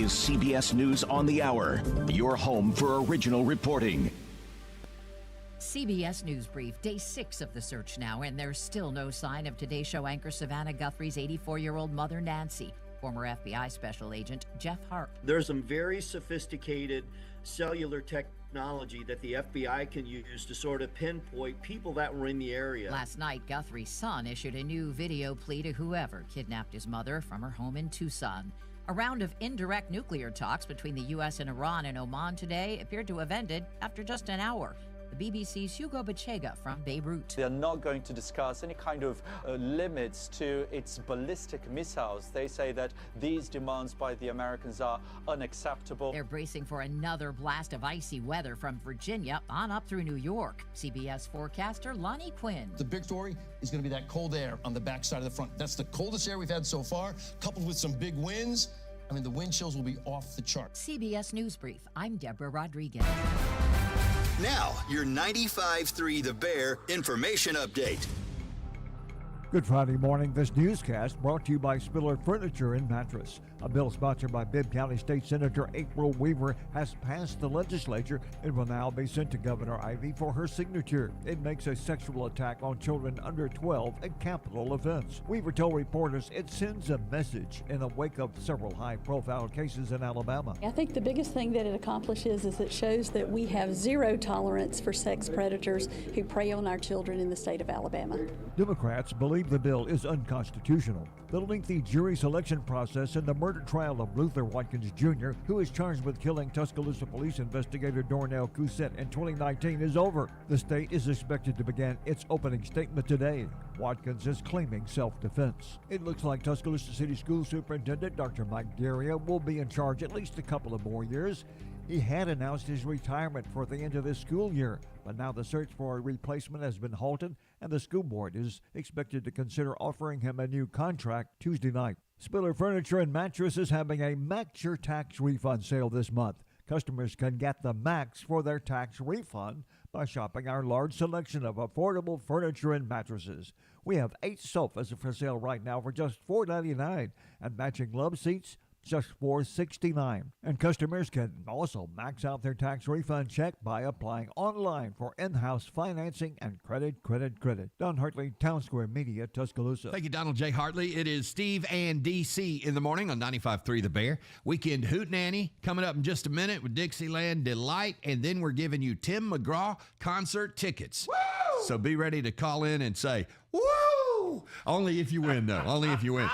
is CBS News on the Hour, your home for original reporting. CBS News Brief, day 6 of the search now, and there's still no sign of Today Show anchor Savannah Guthrie's 84-year-old mother, Nancy. Former FBI Special Agent Jeff Hart. There's some very sophisticated cellular technology that the FBI can use to sort of pinpoint people that were in the area. Last night, Guthrie's son issued a new video plea to whoever kidnapped his mother from her home in Tucson. A round of indirect nuclear talks between the U.S. and Iran and Oman today appeared to have ended after just an hour. The BBC's Hugo Bachega from Beirut. They are not going to discuss any kind of limits to its ballistic missiles. They say that these demands by the Americans are unacceptable. They're bracing for another blast of icy weather from Virginia on up through New York. CBS forecaster Lonnie Quinn. The big story is going to be that cold air on the backside of the front. That's the coldest air we've had so far, coupled with some big winds. I mean, the wind chills will be off the chart. CBS News Brief. I'm Deborah Rodriguez. Now, your 953 The Bear information update. Good Friday morning. This newscast brought to you by Spiller Furniture and Mattress. A bill sponsored by Bibb County State Senator April Weaver has passed the legislature. It will now be sent to Governor Ivey for her signature. It makes a sexual attack on children under 12 a capital offense. Weaver told reporters it sends a message in the wake of several high-profile cases in Alabama. I think the biggest thing that it accomplishes is it shows that we have zero tolerance for sex predators who prey on our children in the state of Alabama. Democrats believe the bill is unconstitutional. The lengthy jury selection process in the murder trial of Luther Watkins Jr., who is charged with killing Tuscaloosa police investigator Dornell Cousette in 2019, is over. The state is expected to begin its opening statement today. Watkins is claiming self-defense. It looks like Tuscaloosa City School Superintendent Dr. Mike Daria will be in charge at least a couple of more years. He had announced his retirement for the end of this school year, but now the search for a replacement has been halted, and the school board is expected to consider offering him a new contract Tuesday night. Spiller Furniture and Mattress is having a Max Your Tax refund sale this month. Customers can get the max for their tax refund by shopping our large selection of affordable furniture and mattresses. We have 8 sofas for sale right now for just $4.99, and matching love seats just $4.69. And customers can also max out their tax refund check by applying online for in-house financing and credit. Don Hartley, Town Square Media, Tuscaloosa. Thank you, Donald J. Hartley. It is Steve and DC in the morning on 95.3 The Bear. Weekend Hootenanny coming up in just a minute with Dixieland Delight, and then we're giving you Tim McGraw concert tickets. Woo! So be ready to call in and say, woo! Only if you win, though. Only if you win.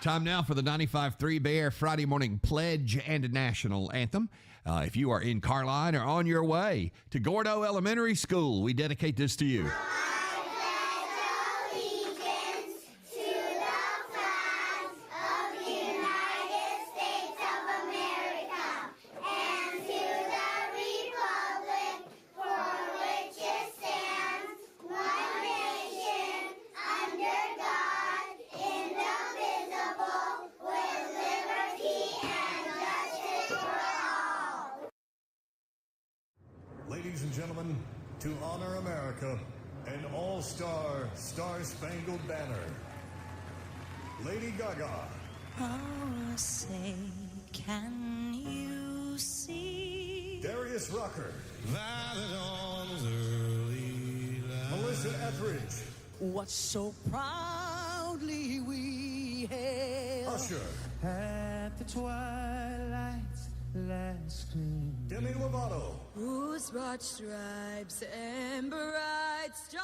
Time now for the 95.3 Bear Friday morning pledge and national anthem. If you are in Carline or on your way to Gordo Elementary School, we dedicate this to you. Ladies and gentlemen, to honor America, an all-star, star-spangled banner, Lady Gaga. Oh, say, can you see? Darius Rucker. Violet Dawn's early light. Melissa Etheridge. What so proudly we hailed. Usher. At the twilight's last gleam. Demi Lovato. Whose broad stripes and bright stars.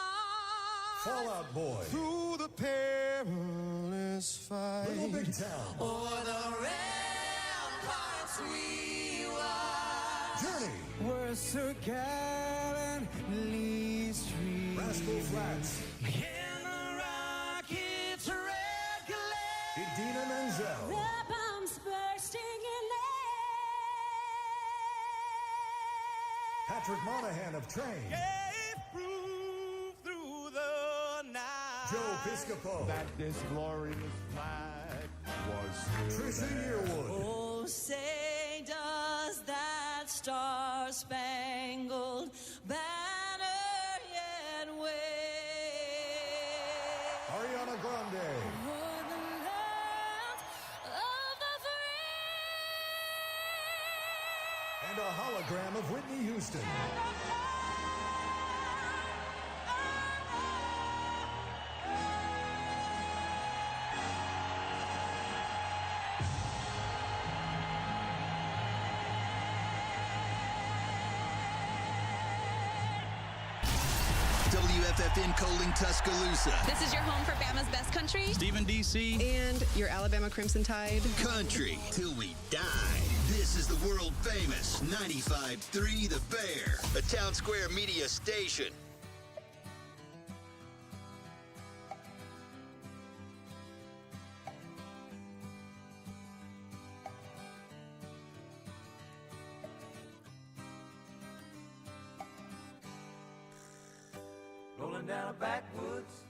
Fall Out Boy. Through the perilous fight. Little Big Town. O'er the ramparts we watch. Journey. Where Sir Gallantly Street. Rascal Flatts. In the rocket's red glare. Idina Menzel. The bombs bursting in air. Patrick Monahan of Train. Gave proof through the night. Joe Piscopo. That this glorious flag was Trisha Yearwood. Oh, say does that star-spangled banner yet wave? Ariana Grande. O'er the land of the free. And a hologram of Whitney Houston. WFFN Coaling, Tuscaloosa. This is your home for Bama's Best Country. Stephen DC. And your Alabama Crimson Tide. Country till we die. This is the world famous 953 The Bear, a Town Square media station. Rolling down a backwoods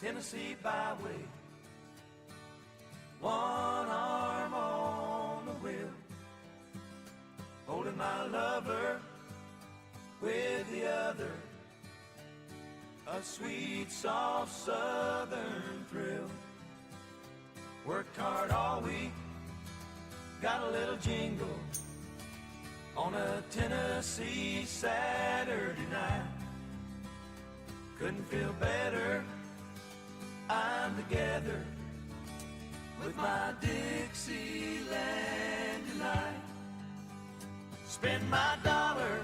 Tennessee byway, one arm on the wheel, holding my lover with the other, a sweet, soft southern thrill. Worked hard all week, got a little jingle on a Tennessee Saturday night. Couldn't feel better, I'm together with my Dixieland delight. Spend my dollar,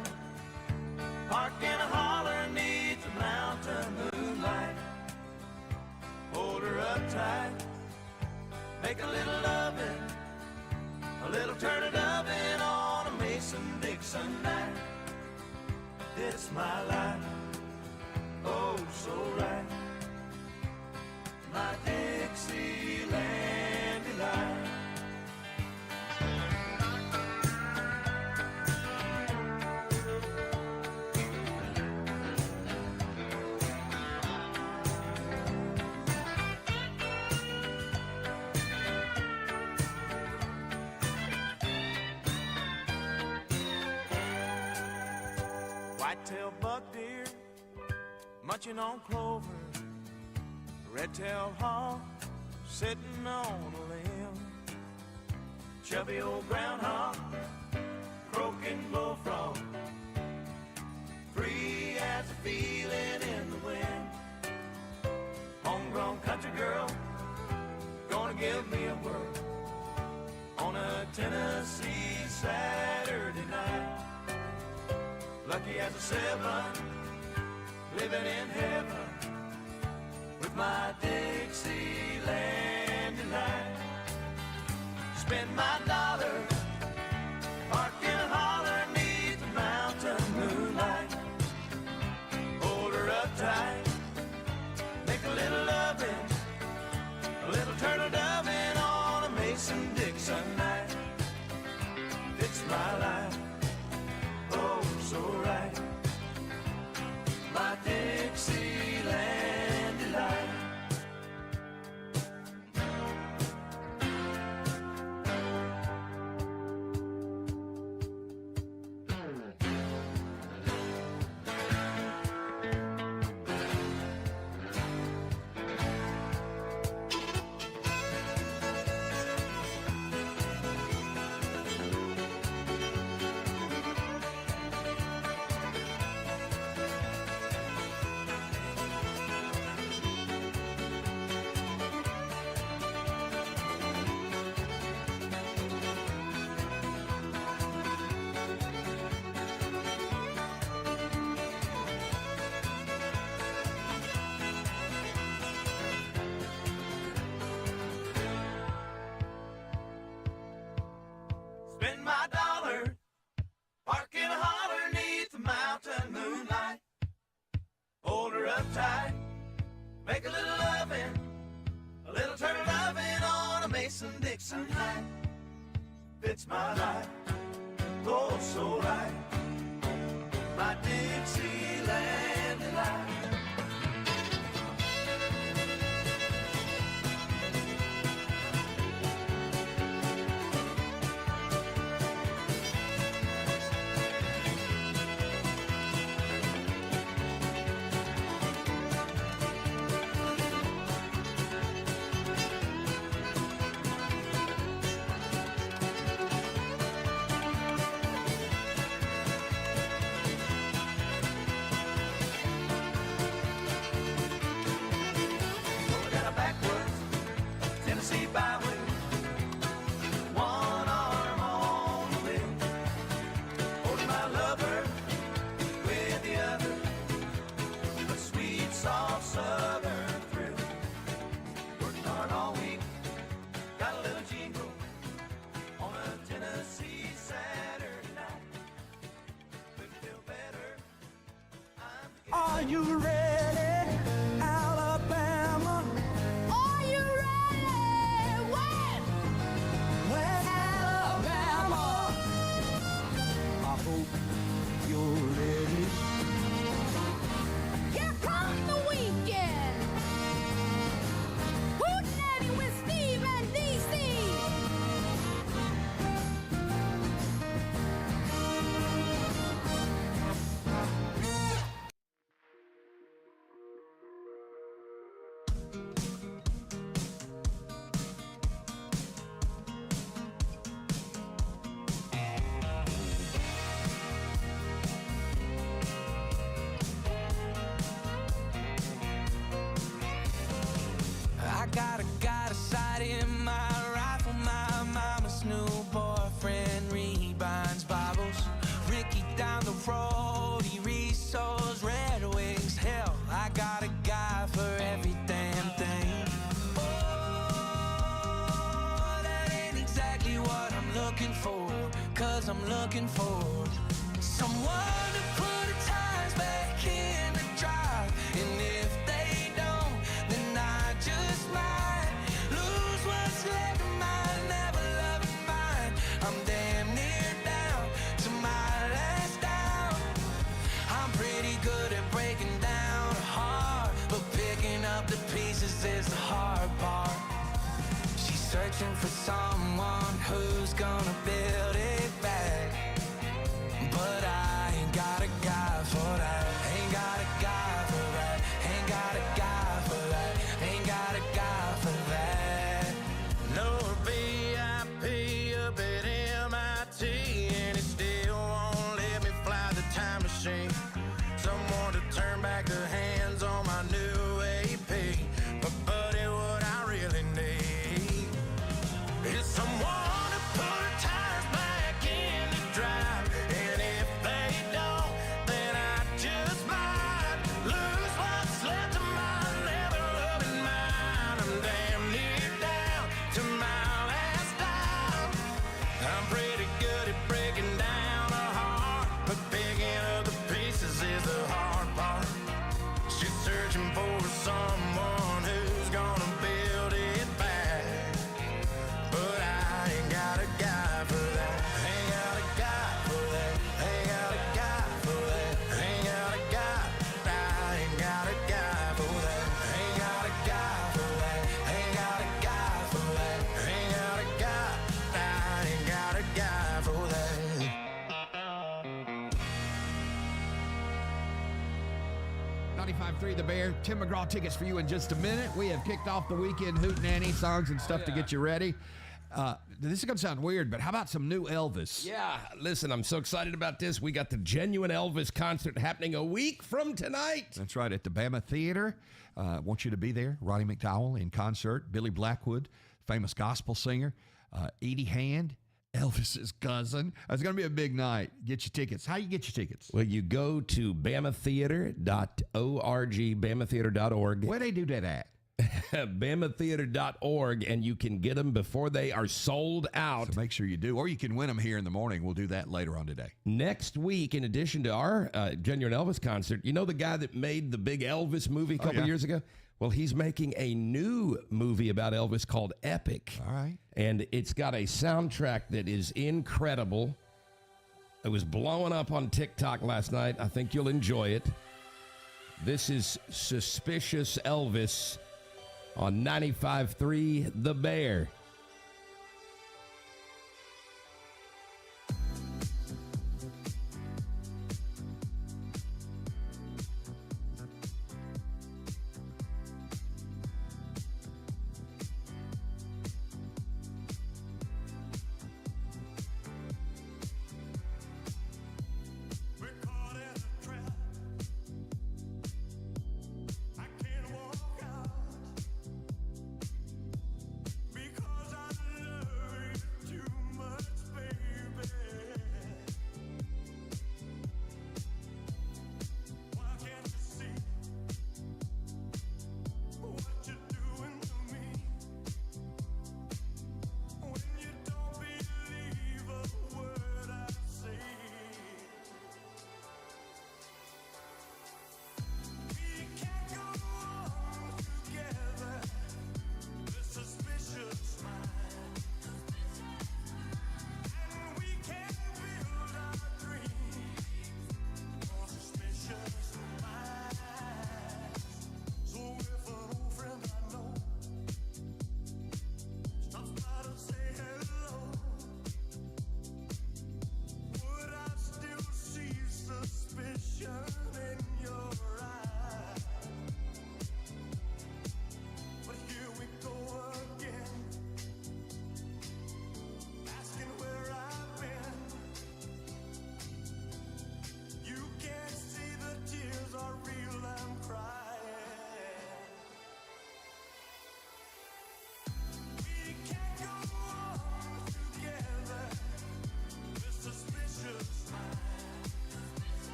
park in a holler neath the mountain moonlight. Hold her up tight, make a little loving, a little turn it oven on a Mason-Dixon night. It's my life, oh so right, my Dixieland delight. White-tailed buck deer munching on clover, red-tailed hawk sitting on a limb, chubby old groundhog croaking bullfrog, free as a feeling in the wind. Homegrown country girl gonna give me a whirl on a Tennessee Saturday night. Lucky as a seven, living in heaven with my Dixieland delight. Spend my dollar, park in a holler neath the mountain moonlight. Hold her up tight, make a little loving, a little turtle doving on a Mason-Dixon night. It's my life, oh so right, my Dixieland delight. Spend my dollar, park in a holler neath the mountain moonlight. Hold her up tight, make a little loving, a little turtle loving on a Mason-Dixon night. Fits my life, oh so right, my Dixieland delight. Are you ready, Alabama? Are you ready? When Alabama, I hope you're ready. Here comes the weekend. Hootenanny with Steve and DC. I got a sight in my rifle. My mama's new boyfriend rebinds Bibles. Ricky down the road, he resows Red Wings. Hell, I got a guy for every damn thing. Oh, that ain't exactly what I'm looking for. 'Cause I'm looking for someone to put the tires back in the drive. And if they don't, then I just might lose what's left of my never-loving mind. I'm damn near down to my last down. I'm pretty good at breaking down a heart, but picking up the pieces is the hard part. She's searching for someone who's gonna build it back. But I ain't got a guy for that. Ain't got a guy for that. Ain't got a guy for that. Ain't got a guy for that. No BIP up at MIT, and it still won't let me fly the time machine. Someone to turn back the hands on my new AP. But buddy, what I really need is someone to put tires back in the drive. And if they don't, then I just might lose what's left of my never-loving mind. I'm damn near down to my last dime. I'm pretty good at breaking down a heart, but picking up the pieces is the hard part. She's searching for someone who's gonna build it back. But I ain't got a guy for that. Ain't got a guy for that. Ain't got a guy for that. Ain't got a guy. I ain't got a guy for that. Ain't got a guy for that. Ain't got a guy for that. Ain't got a guy. I ain't got a guy for that. 95.3 The Bear. Tim McGraw tickets for you in just a minute. We have kicked off the weekend hootenanny songs and stuff to get you ready. This is going to sound weird, but how about some new Elvis? Yeah, listen, I'm so excited about this. We got the genuine Elvis concert happening a week from tonight. That's right, at the Bama Theater. I want you to be there. Roddy McDowell in concert. Billy Blackwood, famous gospel singer. Edie Hand, Elvis's cousin. It's going to be a big night. Get your tickets. How you get your tickets? Well, you go to bamatheater.org, bamatheater.org. Where they do that at? bamatheater.org, and you can get them before they are sold out. So make sure you do. Or you can win them here in the morning. We'll do that later on today. Next week, in addition to our genuine Elvis concert, you know the guy that made the big Elvis movie a couple years ago? Well, he's making a new movie about Elvis called Epic. All right. And it's got a soundtrack that is incredible. It was blowing up on TikTok last night. I think you'll enjoy it. This is Suspicious Elvis on 95.3 The Bear. Because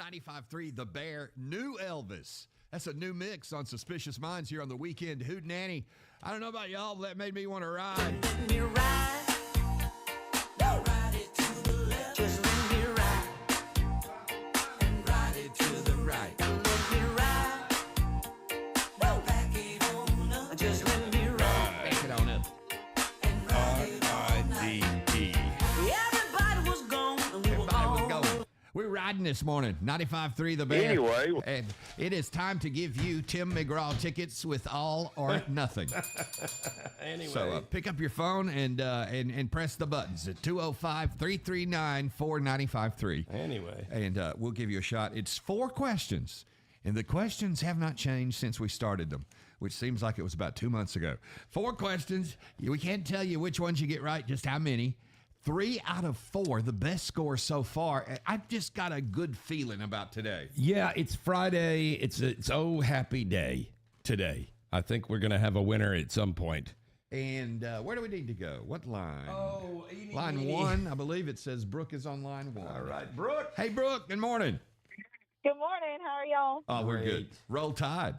95.3 The Bear, New Elvis. That's a new mix on Suspicious Minds here on the weekend. Hootenanny. I don't know about y'all, but that made me want to ride. Let me ride. Ride it to the left. Just let me ride. And ride it to the right. And let me ride. Now back it on up. Just let me ride. Back it on up. And ride it on up. R-I-D-E. Everybody was gone. And we were all going. We're riding this morning, 95.3 The Bear. Anyway. And it is time to give you Tim McGraw tickets with all or nothing. Anyway. So pick up your phone and press the buttons at 205-339-4953. Anyway. And we'll give you a shot. It's 4 questions, and the questions have not changed since we started them, which seems like it was about 2 months ago. 4 questions. We can't tell you which ones you get right, just how many. 3 out of 4, the best score so far. I've just got a good feeling about today. Yeah, it's Friday. It's oh happy day today. I think we're going to have a winner at some point. And where do we need to go? What line? Oh, line 1. I believe it says Brooke is on line 1. All right, Brooke. Hey, Brooke. Good morning. Good morning. How are y'all? Oh, we're good. Roll Tide.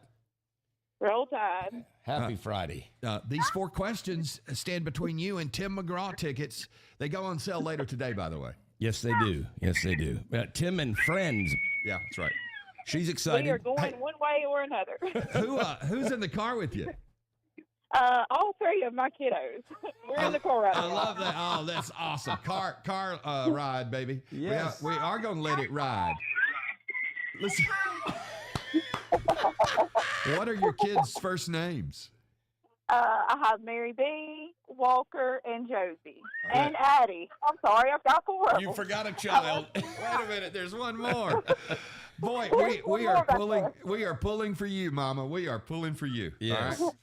Roll Tide. Happy Friday. These 4 questions stand between you and Tim McGraw tickets. They go on sale later today, by the way. Yes, they do. Yes, they do. Tim and friends. Yeah, that's right. She's excited. We are going one way or another. Who's in the car with you? All 3 of my kiddos. We're in the car right now. I love that. Oh, that's awesome. Car ride, baby. Yes. We are going to let it ride. Listen. What are your kids' first names? I have Mary B, Walker, and Josie. And Addie. I'm sorry, I've got 4 of them. You forgot a child. Wait a minute, there's one more. Boy, we are pulling for you, Mama. We are pulling for you. Yes. All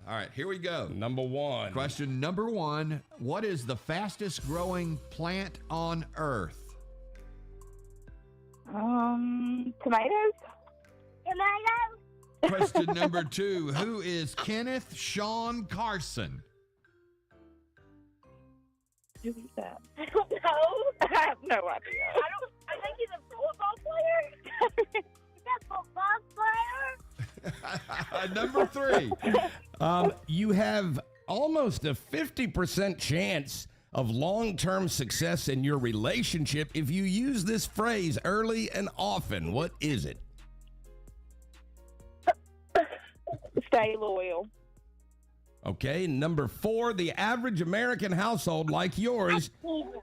right, here we go. Number 1. Question number 1. What is the fastest growing plant on Earth? Tomatoes. Tomatoes. Question number 2. Who is Kenneth Sean Carson? Who is that? I don't know. I have no idea. I think he's a football player. Is that football player? Number 3. You have almost a 50% chance of long-term success in your relationship if you use this phrase early and often. What is it? Stay loyal. Okay, number 4, the average American household like yours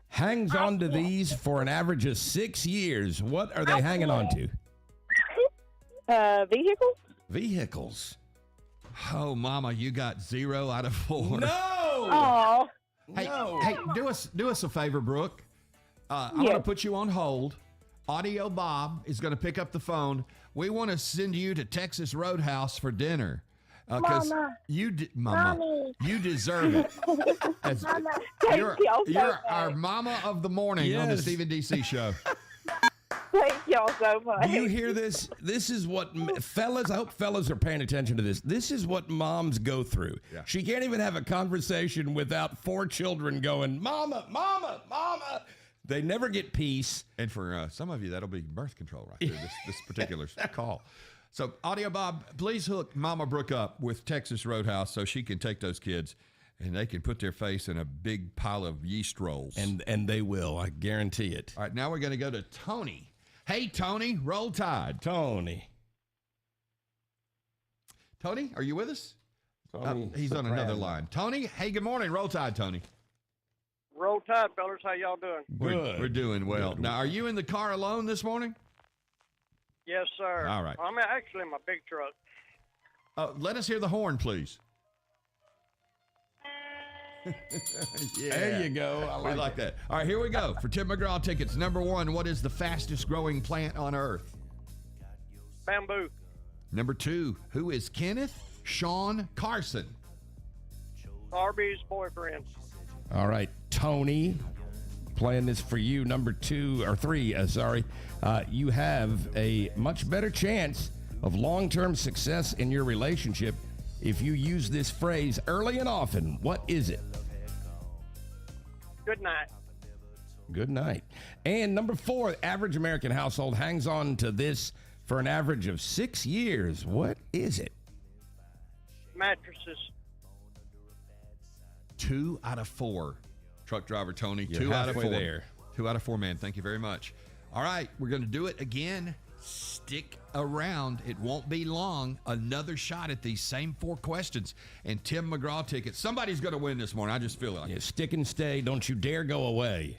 hangs on to these for an average of 6 years. What are they hanging on to? Vehicles. Vehicles. Oh, Mama, you got 0 out of 4. No! Oh. Hey, do us a favor, Brooke. I'm Yes. going to put you on hold. Audio Bob is going to pick up the phone. We want to send you to Texas Roadhouse for dinner. Because Mama. Mama, Mommy. you deserve it. Mama. You're our mama of the morning on the Yes. Stephen D.C. show. Thank y'all so much. Do you hear this? This is what fellas, I hope fellas are paying attention to this. This is what moms go through. Yeah. She can't even have a conversation without 4 children going, Mama, Mama, Mama. They never get peace. And for some of you, that'll be birth control right there, this particular call. So, Audio Bob, please hook Mama Brooke up with Texas Roadhouse so she can take those kids and they can put their face in a big pile of yeast rolls. And they will, I guarantee it. All right, now we're going to go to Tony. Hey, Tony, roll tide. Tony, are you with us? Tony He's on Soprano. another line. Tony, hey, good morning. Roll tide, Tony. Roll Tide, fellas. How y'all doing? Good. We're doing well. Good. Now, are you in the car alone this morning? Yes, sir. All right. I'm actually in my big truck. Let us hear the horn, please. There you go. I We like that. All right, here we go. For Tim McGraw tickets, number 1, what is the fastest growing plant on Earth? Bamboo. Number 2, who is Kenneth Sean Carson? RB's boyfriend. All right, Tony, playing this for you. Number 2 or 3, you have a much better chance of long-term success in your relationship if you use this phrase early and often. What is it? Good night. Good night. And number 4, the average American household hangs on to this for an average of 6 years. What is it? Mattresses. 2 out of 4. Truck driver Tony, You're 2 out of 4. halfway there. 2 out of 4, man. Thank you very much. All right, we're going to do it again. Stick around. It won't be long. Another shot at these same 4 questions and Tim McGraw tickets. Somebody's going to win this morning. I just feel like it. Stick and stay. Don't you dare go away.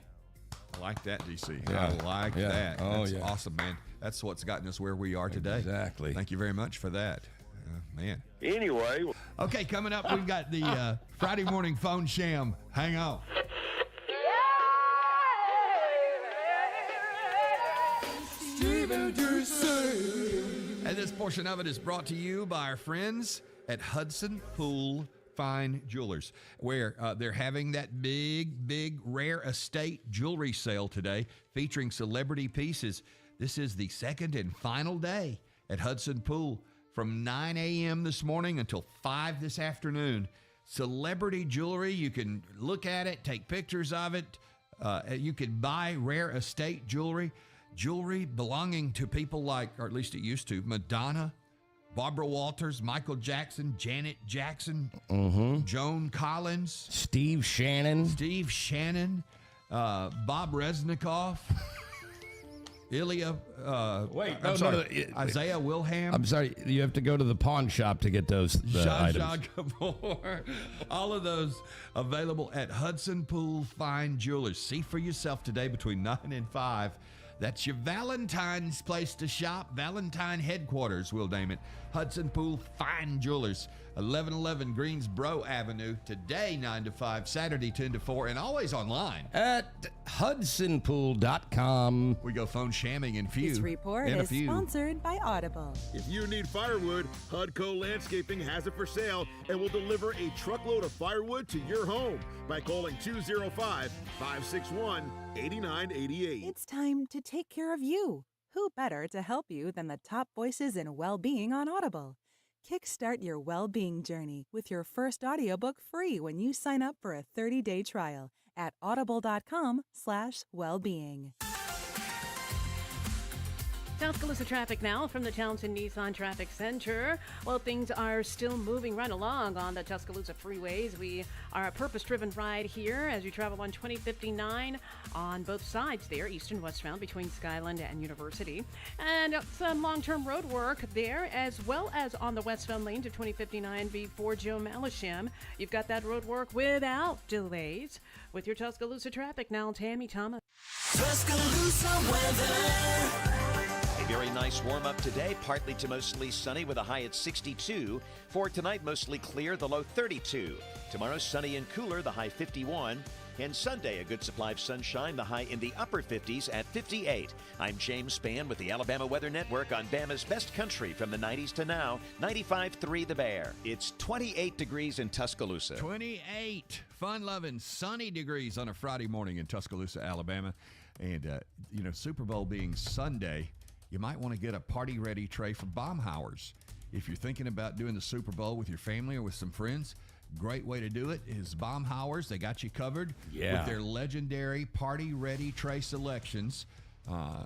I like that, DC. Yeah. I like Yeah. that. Oh, That's yeah. awesome, man. That's what's gotten us where we are today. Exactly. Thank you very much for that. Man. Anyway. Okay, coming up, we've got the Friday morning phone sham. Hang on. And this portion of it is brought to you by our friends at Hudson Pool Fine Jewelers, where they're having that big rare estate jewelry sale today featuring celebrity pieces. This is the second and final day at Hudson Pool from 9 a.m. this morning until 5 this afternoon. Celebrity jewelry, you can look at it, take pictures of it. You can buy rare estate jewelry belonging to people like, or at least it used to, Madonna, Barbara Walters, Michael Jackson, Janet Jackson, Joan Collins, Steve Shannon, Bob Reznikoff, Ilya, Isaiah Wilhelm. I'm sorry, you have to go to the pawn shop to get those items. Zsa Gabor. All of those available at Hudson Pool Fine Jewelers. See for yourself today between 9 and 5. That's your Valentine's place to shop. Valentine headquarters, we'll name it. Hudson Pool Fine Jewelers, 1111 Greensboro Avenue. Today, 9 to 5, Saturday, 10 to 4, and always online. At hudsonpool.com. We go phone shamming in few. This report is sponsored by Audible. If you need firewood, Hudco Landscaping has it for sale and will deliver a truckload of firewood to your home by calling 205-561-8988. It's time to take care of you. Who better to help you than the top voices in well-being on Audible? Kickstart your well-being journey with your first audiobook free when you sign up for a 30-day trial at audible.com/wellbeing. Tuscaloosa traffic now from the Townsend Nissan Traffic Center. Well, things are still moving right along on the Tuscaloosa freeways. We are a purpose-driven ride here as you travel on 2059 on both sides there, east and westbound between Skyland and University. And some long-term road work there, as well as on the westbound lane to 2059 before Joe Malisham. You've got that road work without delays. With your Tuscaloosa traffic now, Tammy Thomas. Tuscaloosa weather. A very nice warm-up today, partly to mostly sunny with a high at 62. For tonight, mostly clear, the low 32. Tomorrow, sunny and cooler, the high 51. And Sunday, a good supply of sunshine, the high in the upper 50s at 58. I'm James Spann with the Alabama Weather Network on Bama's best country from the 90s to now, 95.3 The Bear. It's 28 degrees in Tuscaloosa. 28 fun-loving, sunny degrees on a Friday morning in Tuscaloosa, Alabama. And, Super Bowl being Sunday, you might want to get a party-ready tray from Baumhauer's. If you're thinking about doing the Super Bowl with your family or with some friends, great way to do it is Baumhauer's. They got you covered with their legendary party-ready tray selections,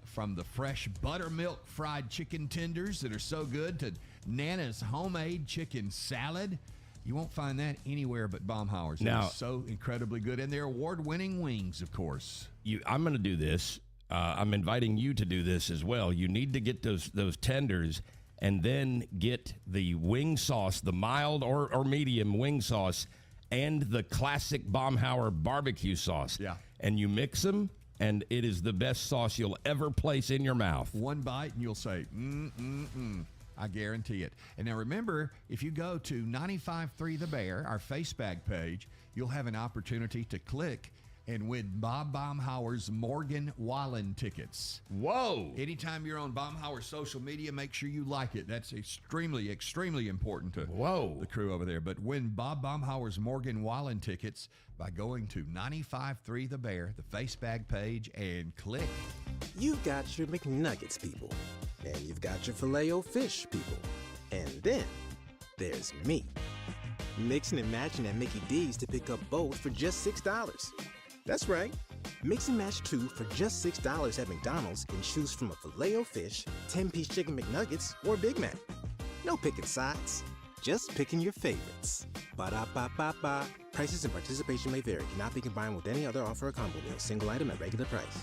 from the fresh buttermilk fried chicken tenders that are so good to Nana's homemade chicken salad. You won't find that anywhere but Baumhauer's. Now, it's so incredibly good. And their award-winning wings, of course. I'm going to do this. I'm inviting you to do this as well. You need to get those tenders and then get the wing sauce, the mild or medium wing sauce, and the classic Baumhauer barbecue sauce. Yeah. And you mix them, and it is the best sauce you'll ever place in your mouth. One bite, and you'll say, I guarantee it. And now remember, if you go to 953 The Bear, our Facebook page, you'll have an opportunity to click and win Bob Baumhauer's Morgan Wallen tickets. Whoa! Anytime you're on Baumhauer social media, make sure you like it. That's extremely, extremely important to the crew over there. But win Bob Baumhauer's Morgan Wallen tickets by going to 953 The Bear, the Facebook page, and click. You've got your McNuggets people, and you've got your Filet-O-Fish people, and then there's me. Mixing and matching at Mickey D's to pick up both for just $6. That's right. Mix and match 2 for just $6 at McDonald's and choose from a Filet-O-Fish, 10-piece Chicken McNuggets, or Big Mac. No picking sides, just picking your favorites. Ba-da-ba-ba-ba. Prices and participation may vary. Cannot be combined with any other offer or combo meal. Single item at regular price.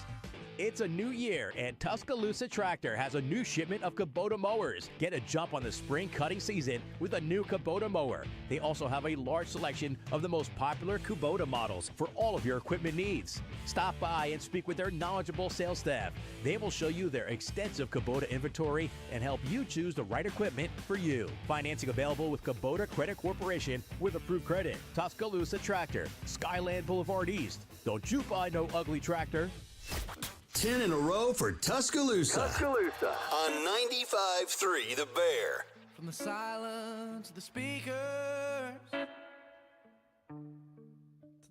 It's a new year, and Tuscaloosa Tractor has a new shipment of Kubota mowers. Get a jump on the spring cutting season with a new Kubota mower. They also have a large selection of the most popular Kubota models for all of your equipment needs. Stop by and speak with their knowledgeable sales staff. They will show you their extensive Kubota inventory and help you choose the right equipment for you. Financing available with Kubota Credit Corporation with approved credit. Tuscaloosa Tractor, Skyland Boulevard East. Don't you buy no ugly tractor. 10 in a row for Tuscaloosa. Tuscaloosa. On 95.3 The Bear. From the silence of the speakers to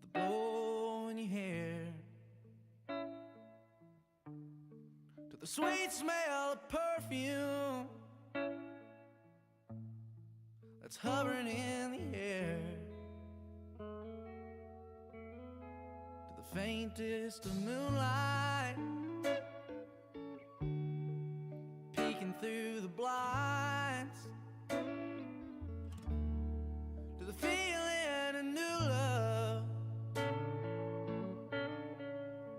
the blow in your hair, to the sweet smell of perfume that's hovering in the air, to the faintest of moonlight peeking through the blinds, to the feeling of new love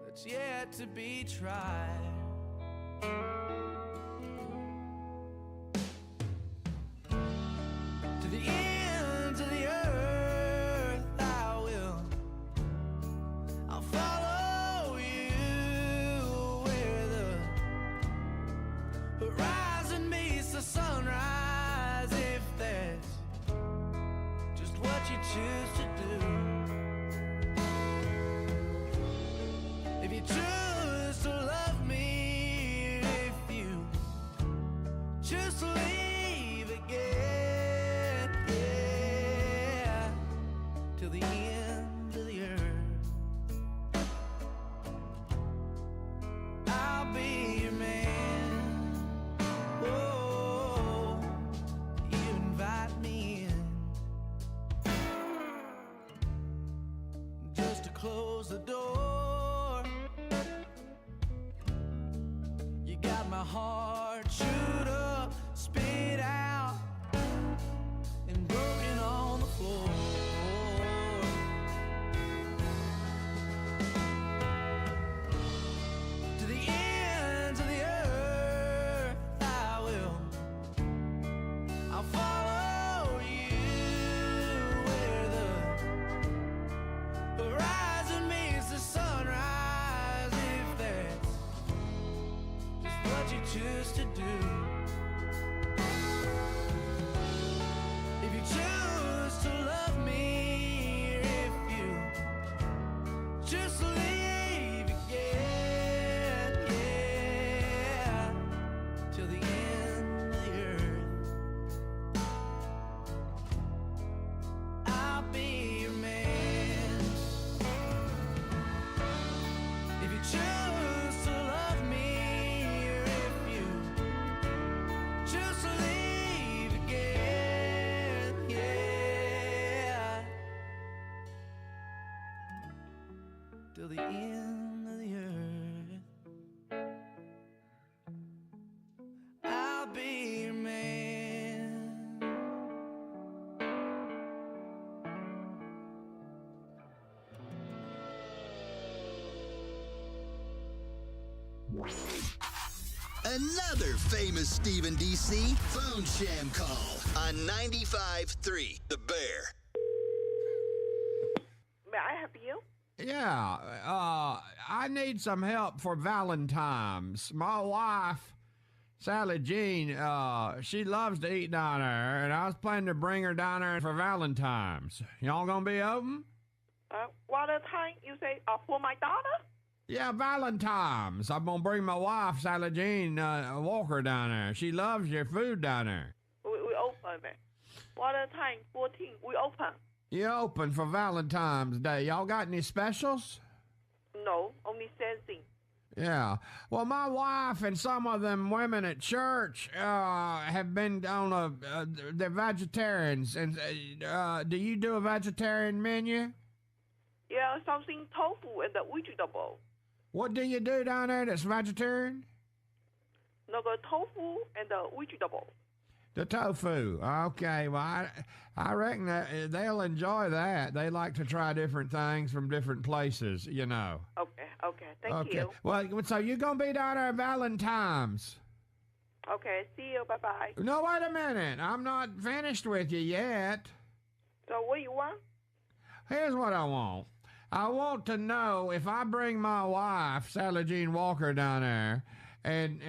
that's yet to be tried. To the ends of the earth I will. I'll follow you where the horizon meets the sunrise, if that's just what you choose to do. If you choose to love me, if you choose to leave again, yeah, till the end of the earth, I'll be your man. Oh, you invite me in just to close the door. You got my heart chewed up, spit out, and broken on the floor. To the ends of the earth I will. I'll follow you where the horizon meets the sunrise, if that's just what you choose to do. If you choose to love me, if you choose to leave again, yeah, till the end of the earth, I'll be your man. If you choose to love me, or if you choose to leave again, yeah, till the end of the earth, I'll be your man. Another famous Stephen DC phone sham call on 95.3 The Bear. May I help you? Yeah, I need some help for Valentine's. My wife, Sally Jean, she loves to eat down there, and I was planning to bring her down there for Valentine's. Y'all gonna be open? What time you say for my daughter? Yeah, Valentine's. I'm gonna bring my wife, Sally Jean Walker, down there. She loves your food down there. We open it. What time? 14. We open. You open for Valentine's Day. Y'all got any specials? No, only sensing. Yeah. Well, my wife and some of them women at church have been on they're vegetarians. And do you do a vegetarian menu? Yeah, something tofu and the vegetable. What do you do down there that's vegetarian? No, the tofu and the vegetable. The tofu. Okay, well, I reckon that they'll enjoy that. They like to try different things from different places, you know. Okay, thank you. Well, so you're going to be down there at Valentine's. Okay, see you, bye-bye. No, wait a minute. I'm not finished with you yet. So what you want? Here's what I want. I want to know if I bring my wife, Sally Jean Walker, down there, and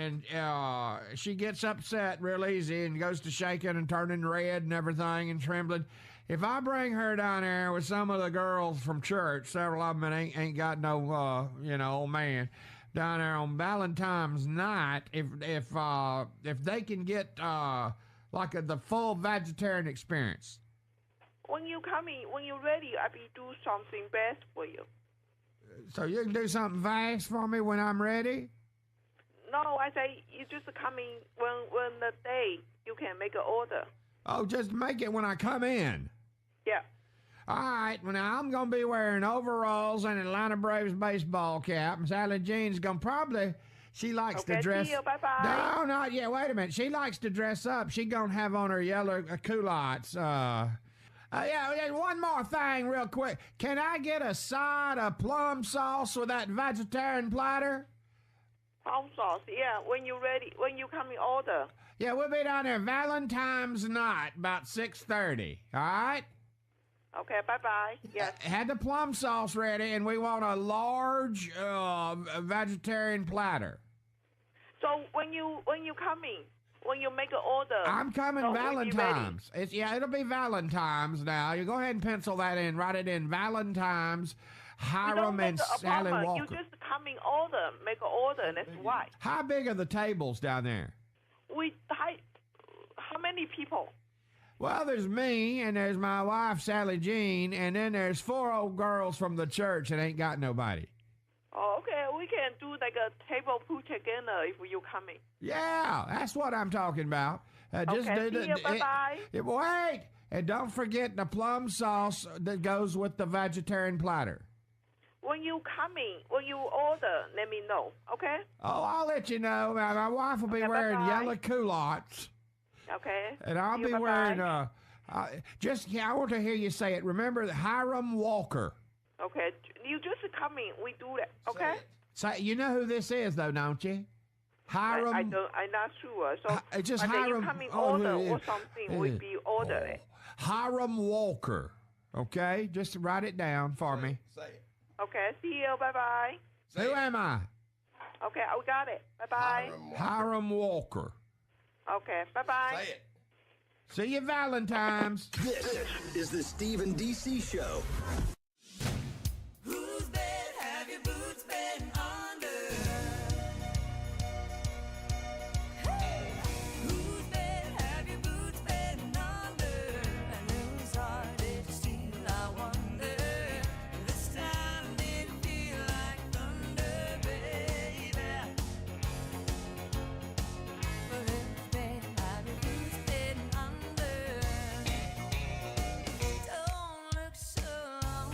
she gets upset real easy and goes to shaking and turning red and everything and trembling. If I bring her down there with some of the girls from church, several of them ain't got no, old man, down there on Valentine's night, if they can get the full vegetarian experience. When you when you're ready, I will do something best for you. So you can do something fast for me when I'm ready? No, I say you just coming when the day you can make an order. Oh, just make it when I come in. Yeah. All right, well, now I'm going to be wearing overalls and an Atlanta Braves baseball cap, and Sally Jean's going to probably, she likes to dress. See you, bye-bye. No, not yet. Wait a minute. She likes to dress up. She going to have on her yellow culottes. Yeah, one more thing real quick. Can I get a side of plum sauce with that vegetarian platter? Plum sauce, yeah. When you're ready, when you come in order. Yeah, we'll be down there Valentine's night, about 6:30, all right? Okay, bye-bye. Yes. Had the plum sauce ready, and we want a large vegetarian platter. So when you coming, when you make an order. I'm coming Valentine's. It'll be Valentine's now. You go ahead and pencil that in. Write it in. Valentine's, Hiram and Sally Walker. You just coming order, make an order, and that's why. How big are the tables down there? How many people? Well, there's me, and there's my wife, Sally Jean, and then there's 4 old girls from the church that ain't got nobody. Oh, okay. We can do like a table put together if you coming. Yeah, that's what I'm talking about. Just okay, see you. Bye-bye. Wait, and don't forget the plum sauce that goes with the vegetarian platter. When you coming, when you order, let me know, okay? Oh, I'll let you know. My wife will be wearing yellow culottes. Okay. And I'll be wearing, I want to hear you say it. Remember, Hiram Walker. Okay. You just coming. We do that, okay? Say, you know who this is, though, don't you? Hiram. I'm not sure. So just Hiram. You coming order or something, we be ordered. Hiram Walker. Okay? Just write it down for me. Say it. Okay. See you. Bye-bye. Who am I? Okay. I got it. Bye-bye. Hiram Walker. Okay, bye-bye. Say it. See you Valentine's. This is the Steve and DC Show. Whose bed have your boots been under? Hey! Whose bed have your boots been under? And whose heart did you steal, I wonder? This time did it feel like thunder, baby? But whose bed have your boots been under? Don't look so long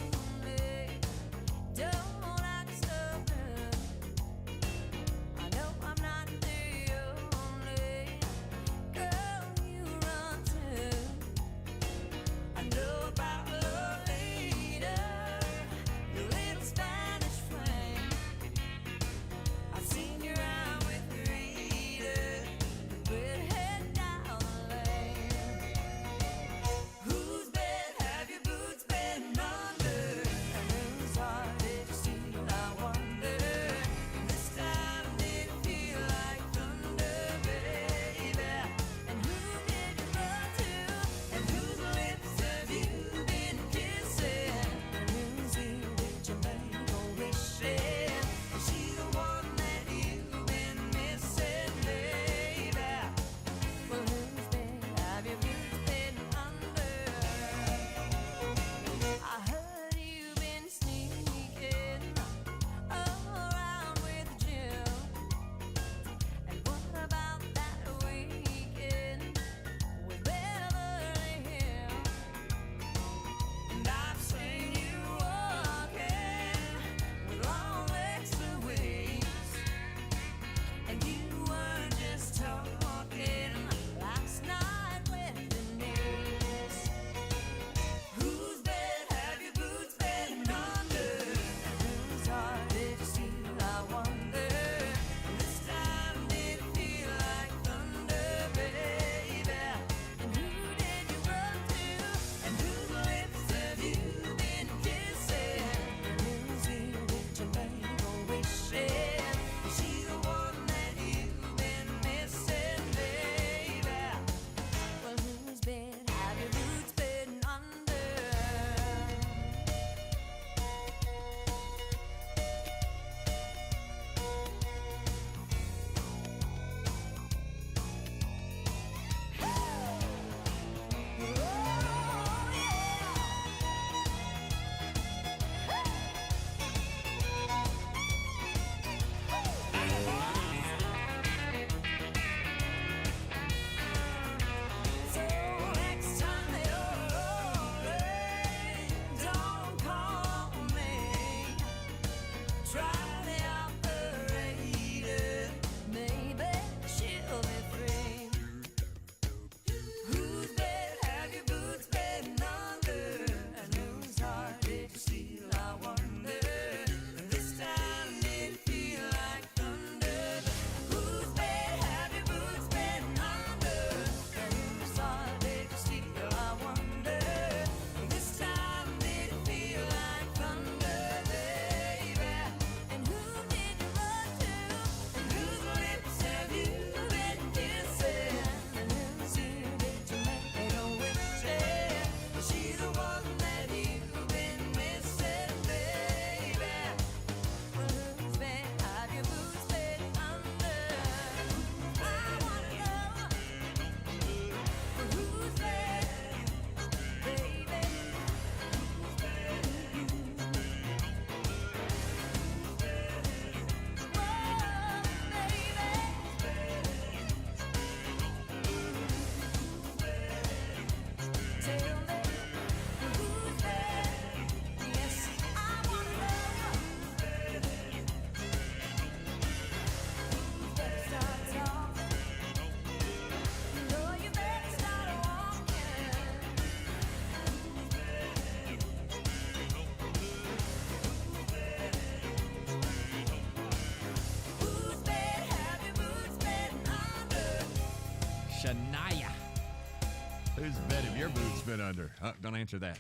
your boots been under? Don't answer that.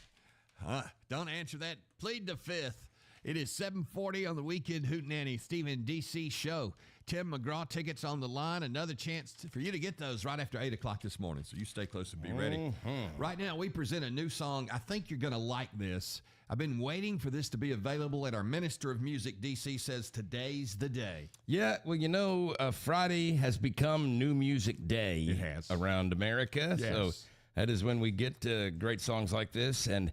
Don't answer that. Plead the fifth. It is 7:40 on the Weekend Hootenanny Steve and DC show. Tim McGraw tickets on the line. Another chance for you to get those right after 8 o'clock this morning, so you stay close and be ready. Right now, we present a new song. I think you're going to like this. I've been waiting for this to be available, and our Minister of Music, DC, says today's the day. Yeah, well, you know, Friday has become New Music Day. It has. Around America. Yes. So that is when we get great songs like this. And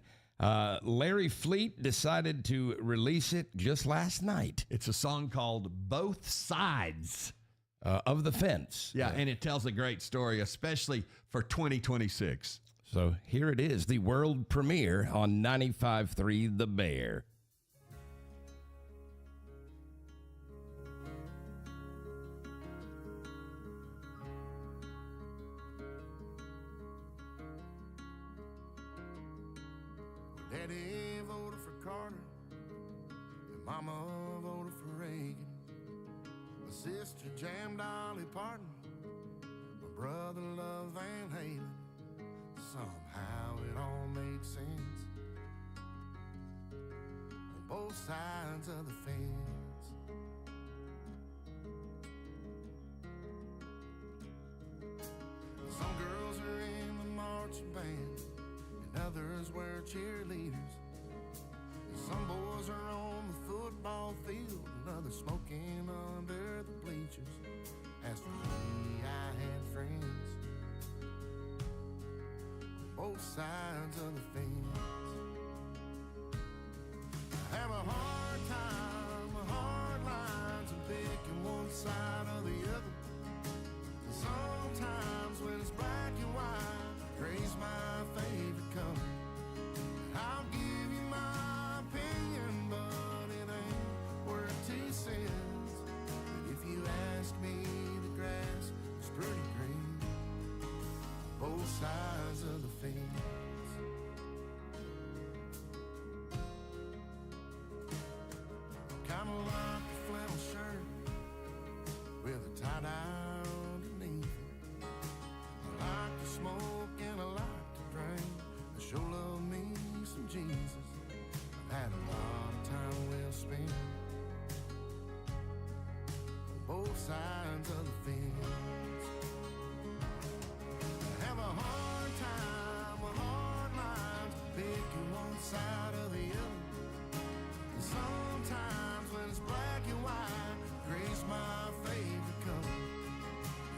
Larry Fleet decided to release it just last night. It's a song called Both Sides of the Fence. Yeah, and it tells a great story, especially for 2026. So here it is, the world premiere on 953 The Bear. Daddy voted for Carter, and Mama voted for Reagan. My sister jammed Dolly Parton, my brother loved Van Halen. Somehow it all made sense on both sides of the fence. Some girls are in the marching band, and others were cheerleaders. Some boys are on the football field, and others smoking under the bleachers. As for me, I had friends on both sides of the fence. I have a hard time, hard lines, and picking one side or the other. And sometimes when it's black and white, gray's my favorite color. I'll give you my opinion, but it ain't worth 2 cents. But if you ask me, the grass is pretty green, both sides of the fence. Kinda like a flannel shirt with a tie-dye underneath it. I like to smoke and I like to drink. I sure love me some Jesus. I've had a lot of time well spent on both sides of the fence. I have a hard time with hard lines, picking one side or the other. And sometimes when it's black and white, gray's my favorite color.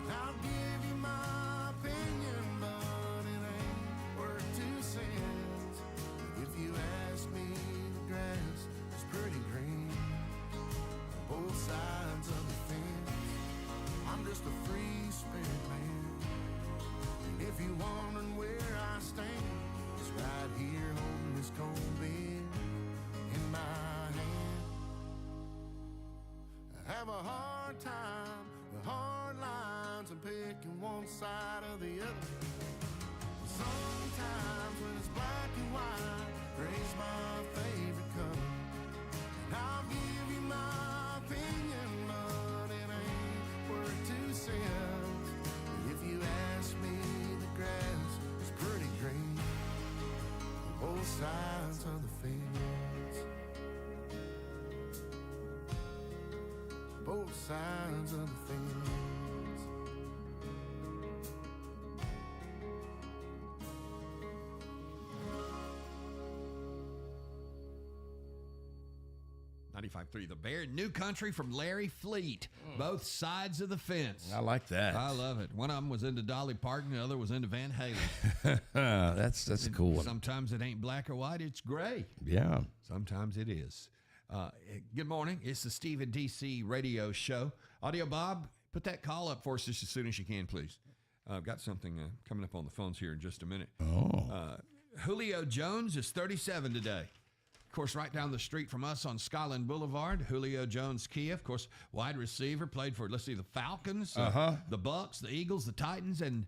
And I'll give you my opinion, but it ain't worth 2 cents. If you ask me, the grass is pretty green on both sides of the fence. I'm just a free spirit man, and if you're wondering where I stand, it's right here holding this cold beer in my hand. I have a hard time with hard lines and picking one side or the other. Sometimes when it's black and white, gray's my favorite color. And I'll give you my opinion, but it ain't worth 2 cents. And if you ask me, the grass is pretty green on both sides of the fence. Both sides of the fence. 95.3 The Bear, New Country from Larry Fleet. Both sides of the fence. I like that. I love it. One of them was into Dolly Parton, the other was into Van Halen. That's a cool one. Sometimes it ain't black or white, it's gray. Yeah. Sometimes it is. Good morning. It's the Steve and DC radio show. Audio Bob, put that call up for us just as soon as you can, please. I've got something coming up on the phones here in just a minute. Julio Jones is 37 today. Of course, right down the street from us on Skyland Boulevard, Julio Jones Kia, of course, wide receiver, played for, let's see, the Falcons, the Bucks, the Eagles, the Titans, and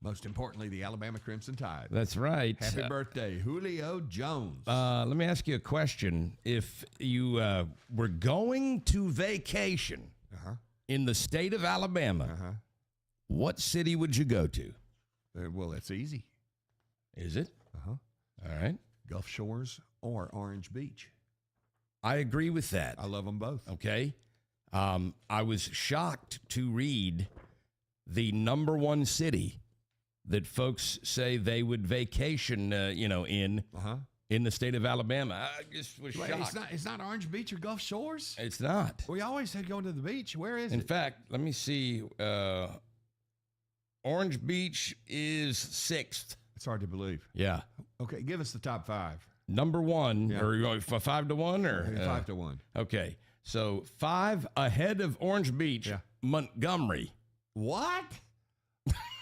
most importantly, the Alabama Crimson Tide. That's right. Happy birthday, Julio Jones. Let me ask you a question. If you were going to vacation in the state of Alabama, what city would you go to? Well, that's easy. Is it? Uh-huh. All right. Gulf Shores or Orange Beach. I agree with that. I love them both. Okay. I was shocked to read the number one city that folks say they would vacation, in the state of Alabama. I just was shocked. It's not Orange Beach or Gulf Shores? It's not. We always said going to the beach. Where is it? In fact, let me see. Orange Beach is 6th. It's hard to believe. Yeah. Okay, give us the top 5. Number 1, Yeah. or you going for 5 to 1? Or 5 to 1. Okay. So 5 ahead of Orange Beach, Montgomery. What?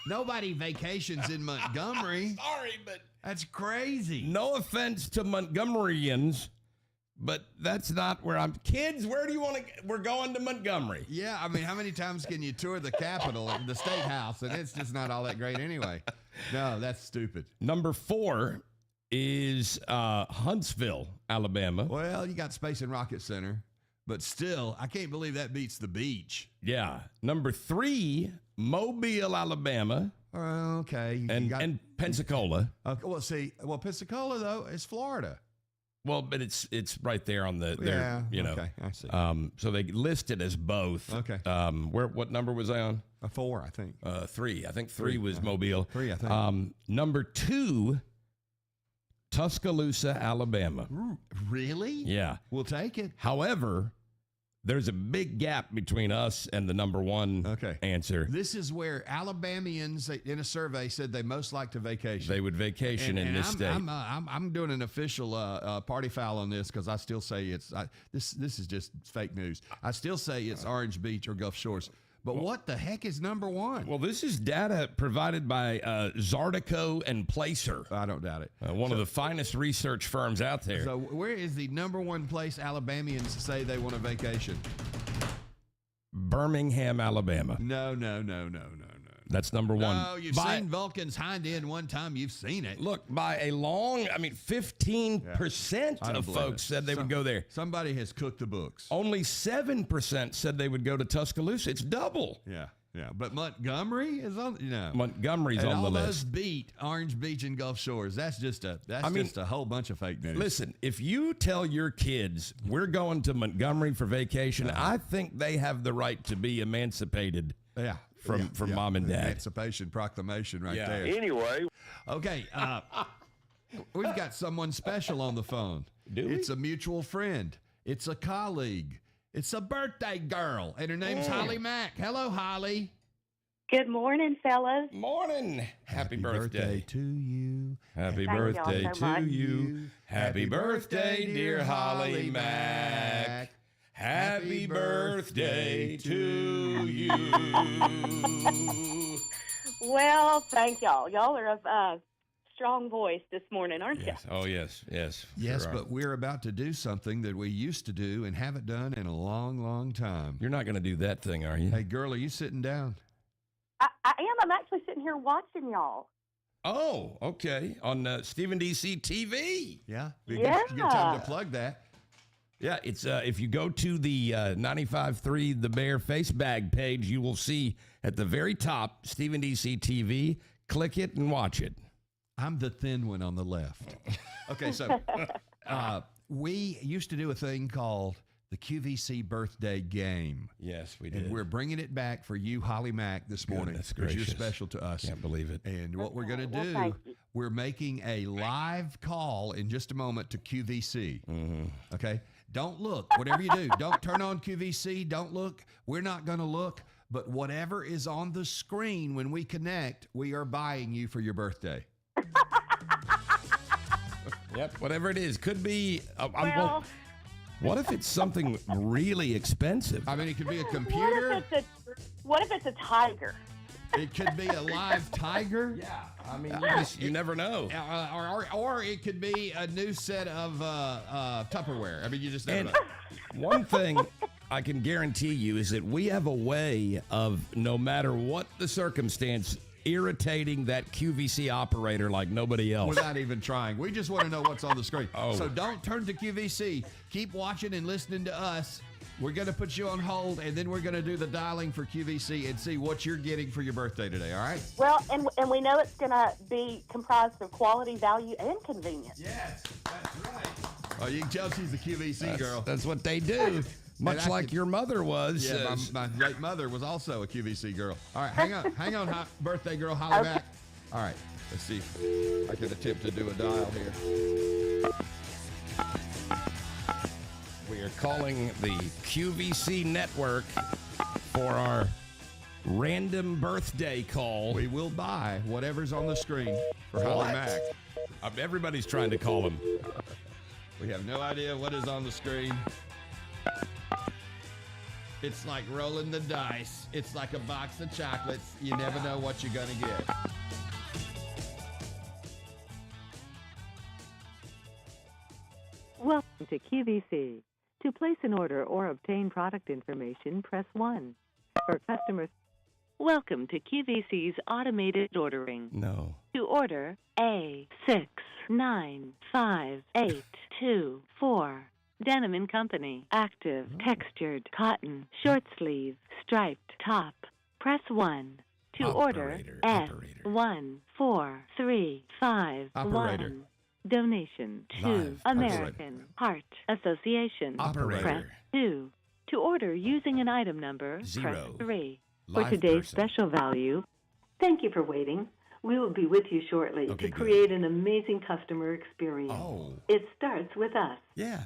Nobody vacations in Montgomery. Sorry, but that's crazy. No offense to Montgomeryans, but that's not where I'm. Kids, where do you want to? We're going to Montgomery. Yeah, I mean, how many times can you tour the Capitol, the State House, and it's just not all that great anyway? No, that's stupid. Number 4 is Huntsville, Alabama. Well, you got Space and Rocket Center, but still, I can't believe that beats the beach. Yeah. Number 3, Mobile, Alabama. Okay. And Pensacola. Okay, Pensacola, though, is Florida. Well, but it's right there on the, Okay, I see. So they list it as both. Okay. What number was I on? 4, I think. 3. I think 3 was Mobile. 3, I think. Number 2, Tuscaloosa, Alabama. Really? Yeah. We'll take it. However, there's a big gap between us and the number 1 answer. This is where Alabamians in a survey said they most like to vacation. They would vacation in this state. I'm doing an official party foul on this because I still say this is just fake news. I still say it's Orange Beach or Gulf Shores. But what the heck is number 1? Well, this is data provided by Zardico and Placer. I don't doubt it. One of the finest research firms out there. So where is the number 1 place Alabamians say they want a vacation? Birmingham, Alabama. No. That's number 1. No, you've seen Vulcan's hind end one time. You've seen it. Look, by a long, 15% of folks said they would go there. Somebody has cooked the books. Only 7% said they would go to Tuscaloosa. It's double. Yeah. But Montgomery is on. Montgomery's and on the all list. Those beat Orange Beach and Gulf Shores. That's just a whole bunch of fake news. Listen, if you tell your kids we're going to Montgomery for vacation, I think they have the right to be emancipated. Yeah. From mom and dad. Emancipation Proclamation there. Anyway. Okay. We've got someone special on the phone. It's a mutual friend. It's a colleague. It's a birthday girl. And her name's Holly Mack. Hello, Holly. Good morning, fellas. Morning. Happy birthday to you. Happy birthday to you. Happy birthday, dear Holly Mack. Happy birthday to you. Well, thank y'all. Y'all are a strong voice this morning, aren't you? Oh, yes. Yes, sure but we're about to do something that we used to do and haven't done in a long, long time. You're not going to do that thing, are you? Hey, girl, are you sitting down? I am. I'm actually sitting here watching y'all. Oh, okay. On Stephen DC TV. Yeah. Yeah. Good time to plug that. Yeah, it's if you go to the 953 The Bear face bag page, you will see at the very top Stephen DC TV. Click it and watch it. I'm the thin one on the left. Okay, so we used to do a thing called the QVC birthday game. Yes, we did. And we're bringing it back for you, Holly Mack, this morning. Because you're special to us. Can't believe it. And what we're going to do, we're making a live call in just a moment to QVC. Mm-hmm. Okay? Don't look. Whatever you do, don't turn on QVC. Don't look. We're not going to look. But whatever is on the screen when we connect, we are buying you for your birthday. Yep, whatever it is. Could be... what if it's something really expensive? I mean, it could be a computer. What if it's a tiger? It could be a live tiger. Yeah, I mean, you never know. Or it could be a new set of Tupperware. I mean, you just never know. One thing I can guarantee you is that we have a way of, no matter what the circumstance, irritating that QVC operator like nobody else. Without even trying. We just want to know what's on the screen. Oh. So don't turn to QVC. Keep watching and listening to us. We're going to put you on hold, and then we're going to do the dialing for QVC and see what you're getting for your birthday today, all right? Well, and we know it's going to be comprised of quality, value, and convenience. Yes, that's right. Oh, you can tell she's a QVC girl. That's what they do. Much like your mother was. Yeah, my late mother was also a QVC girl. All right, hang on, birthday girl, Holly Okay. back. All right, let's see if I can attempt to do a dial here. We are calling the QVC network for our random birthday call. We will buy whatever's on the screen for Holly Mack. Everybody's trying to call him. We have no idea what is on the screen. It's like rolling the dice. It's like a box of chocolates. You never know what you're going to get. Welcome to QVC. To place an order or obtain product information, press 1. For customers, welcome to QVC's automated ordering. No. To order A6958224. Denim and Company. Active, textured, cotton, short sleeve, striped top. Press 1. To order S14351. Operator. Donation to Live. American Heart Association. Operator. Press 2. To order using an item number, 0. press 3. Live For today's person. special value, thank you for waiting. We will be with you shortly Okay, to good. create an amazing customer experience. Oh. It starts with us. Yeah.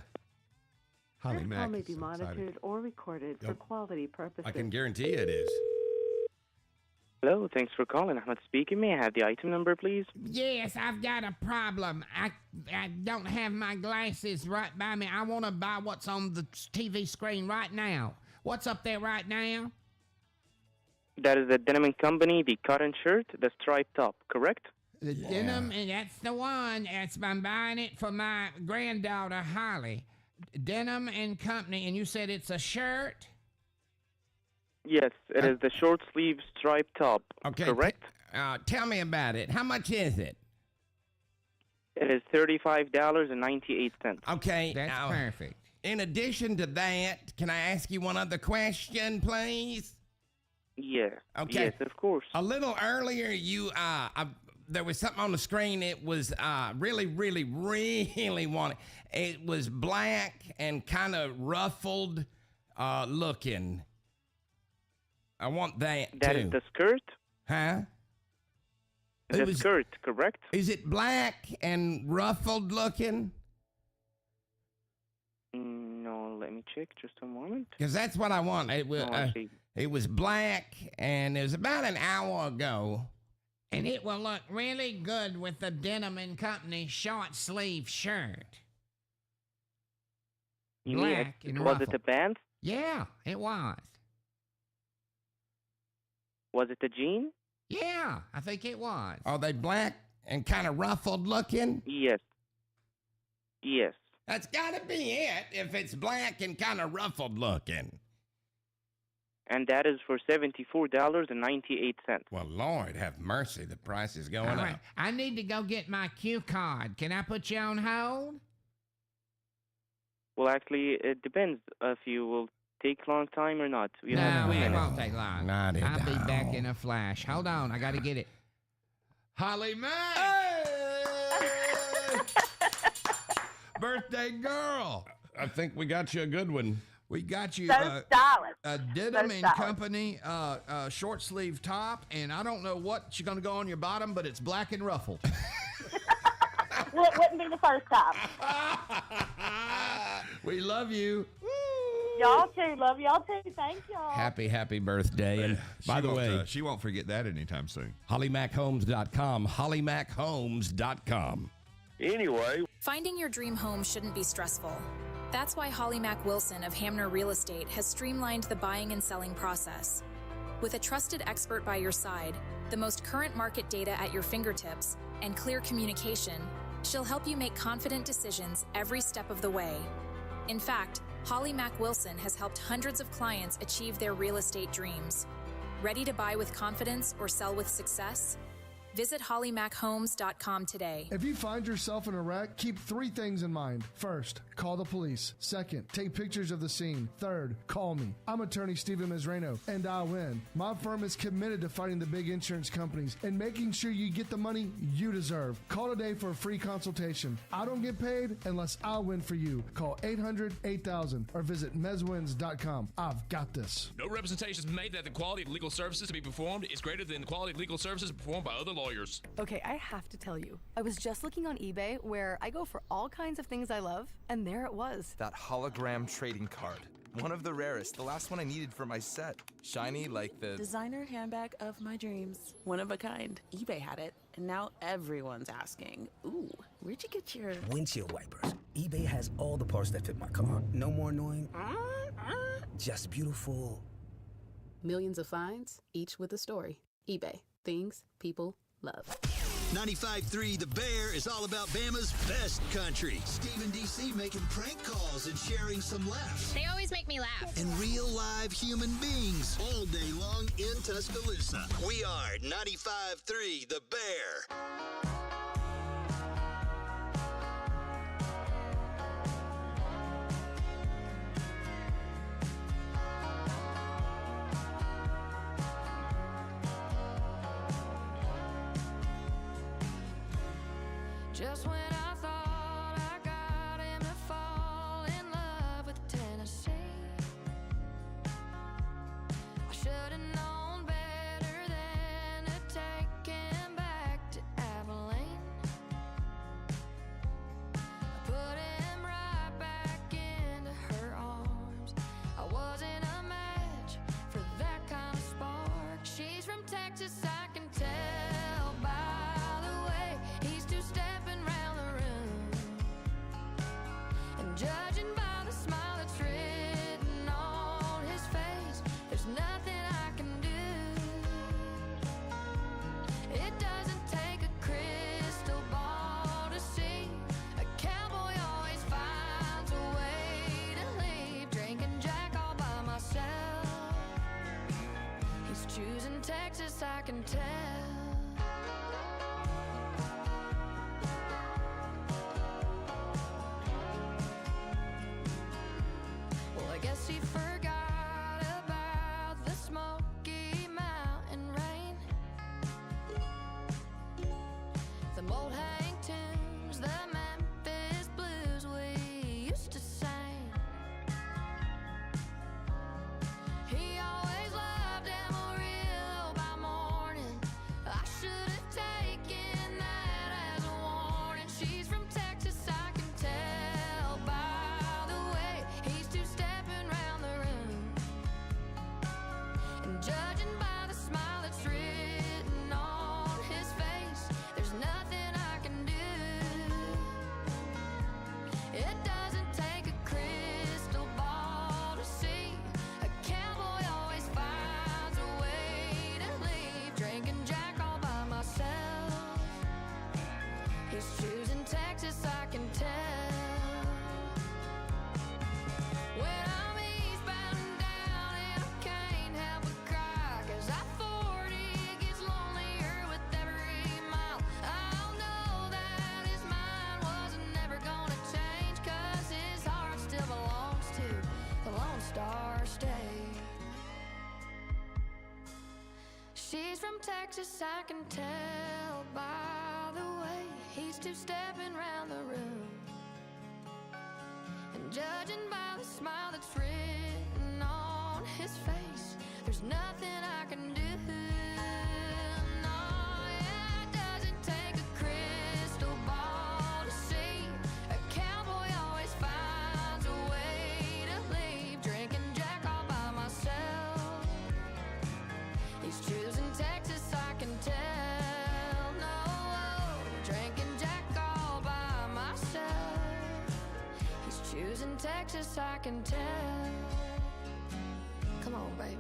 Holly This Mack call may is be so monitored excited. or recorded for Yep. quality purposes. I can guarantee it is. Hello, thanks for calling. Ahmed speaking. May I have the item number, please? Yes, I've got a problem. I don't have my glasses right by me. I want to buy what's on the TV screen right now. What's up there right now? That is the Denim and Company, the cotton shirt, the striped top, correct? The denim, and that's the one. I'm buying it for my granddaughter, Holly. Denim and Company, and you said it's a shirt? Yes, it is the short sleeve striped top, Okay. correct? Tell me about it. How much is it? It is $35.98. Okay. That's now, perfect. In addition to that, can I ask you one other question, please? Yeah. Okay. Yes, of course. A little earlier, there was something on the screen. It was really wanted. It was black and kind of ruffled looking. I want that That too. is the skirt? Huh? The skirt, correct? Is it black and ruffled looking? No, let me check just a moment. Because that's what I want. It was, Oh, I see. it was black, and it was about an hour ago. And it will look really good with the Denim and Company short sleeve shirt. You mean Black and was it ruffled. the band? Yeah, it was. Was it the jean? Yeah, I think it was. Are they black and kind of ruffled looking? Yes. Yes. That's got to be it if it's black and kind of ruffled looking. And that is for $74.98. Well, Lord have mercy, the price is going All right, up. I need to go get my cue card. Can I put you on hold? Well, actually, it depends if you will take long time or not. We No, have 2 it minutes. won't take long. Not at I'll be back all. in a flash. Hold on, I got to get it. Holly Mack! Birthday girl! I think we got you a good one. We got you So stylish. a Denim So and stylish. Company short sleeve top, and I don't know what's going to go on your bottom, but it's black and ruffled. Well, it wouldn't be the first time. We love you. Y'all too. Love y'all too. Thank y'all. Happy birthday. And by the way, she won't forget that anytime soon. HollyMackHomes.com. HollyMackHomes.com. Anyway, finding your dream home shouldn't be stressful. That's why Holly Mack Wilson of Hamner Real Estate has streamlined the buying and selling process. With a trusted expert by your side, the most current market data at your fingertips, and clear communication, she'll help you make confident decisions every step of the way. In fact, Holly Mack Wilson has helped hundreds of clients achieve their real estate dreams. Ready to buy with confidence or sell with success? Visit hollymachomes.com today. If you find yourself in a wreck, keep 3 things in mind. First, call the police. Second, take pictures of the scene. Third, call me. I'm attorney Stephen Mizrano, and I win. My firm is committed to fighting the big insurance companies and making sure you get the money you deserve. Call today for a free consultation. I don't get paid unless I win for you. Call 800-8000 or visit mezwins.com. I've got this. No representations made that the quality of legal services to be performed is greater than the quality of legal services performed by other lawyers. Okay, I have to tell you. I was just looking on eBay where I go for all kinds of things I love, and there it was. That hologram trading card. One of the rarest, the last one I needed for my set. Shiny like the designer handbag of my dreams. One of a kind. eBay had it, and now everyone's asking, ooh, where'd you get your windshield wipers? eBay has all the parts that fit my car. No more annoying, just beautiful. Millions of finds, each with a story. eBay. Things people love. 95.3 The Bear is all about Bama's best country. Steve and DC making prank calls and sharing some laughs. They always make me laugh. And real live human beings all day long in Tuscaloosa. We are 95.3 The Bear. Just when I thought I got him to fall in love with Tennessee, I should have known better than to take him back to Abilene. I put him right back into her arms. I wasn't a match for that kind of spark. She's from Texas, I can tell by the way he's two-stepping. Judging by the smile that's written on his face, there's nothing I can do. It doesn't take a crystal ball to see. A cowboy always finds a way to leave. Drinking Jack all by myself. He's choosing Texas, I can tell. I guess he forgot about the Smoky Mountain rain, the old hang tunes, the Memphis blues we used to sing. He always loved Amarillo by morning. I should have taken that as a warning. She's from Texas, I can tell by the way he's two-stepping. Judging by the smile that's written on his face, there's nothing I can do. It doesn't take a crystal ball to see. A cowboy always finds a way to leave. Drinking Jack all by myself. He's choosing Texas, I can tell. When I'm eastbound down and I can't help but cry, 'cause I-40 gets lonelier with every mile. I'll know that his mind wasn't never gonna change, 'cause his heart still belongs to the Lone Star State. She's from Texas, I can tell by the way he's two-stepping round the room. And judging by the smile that's written on his face, there's nothing I can do. No, yeah, it doesn't take a crystal ball to see. A cowboy always finds a way to leave. Drinking Jack all by myself. He's choosing Texas, I can tell. No, drinking Jack all by myself. He's choosing Texas, I can tell. Come on, baby.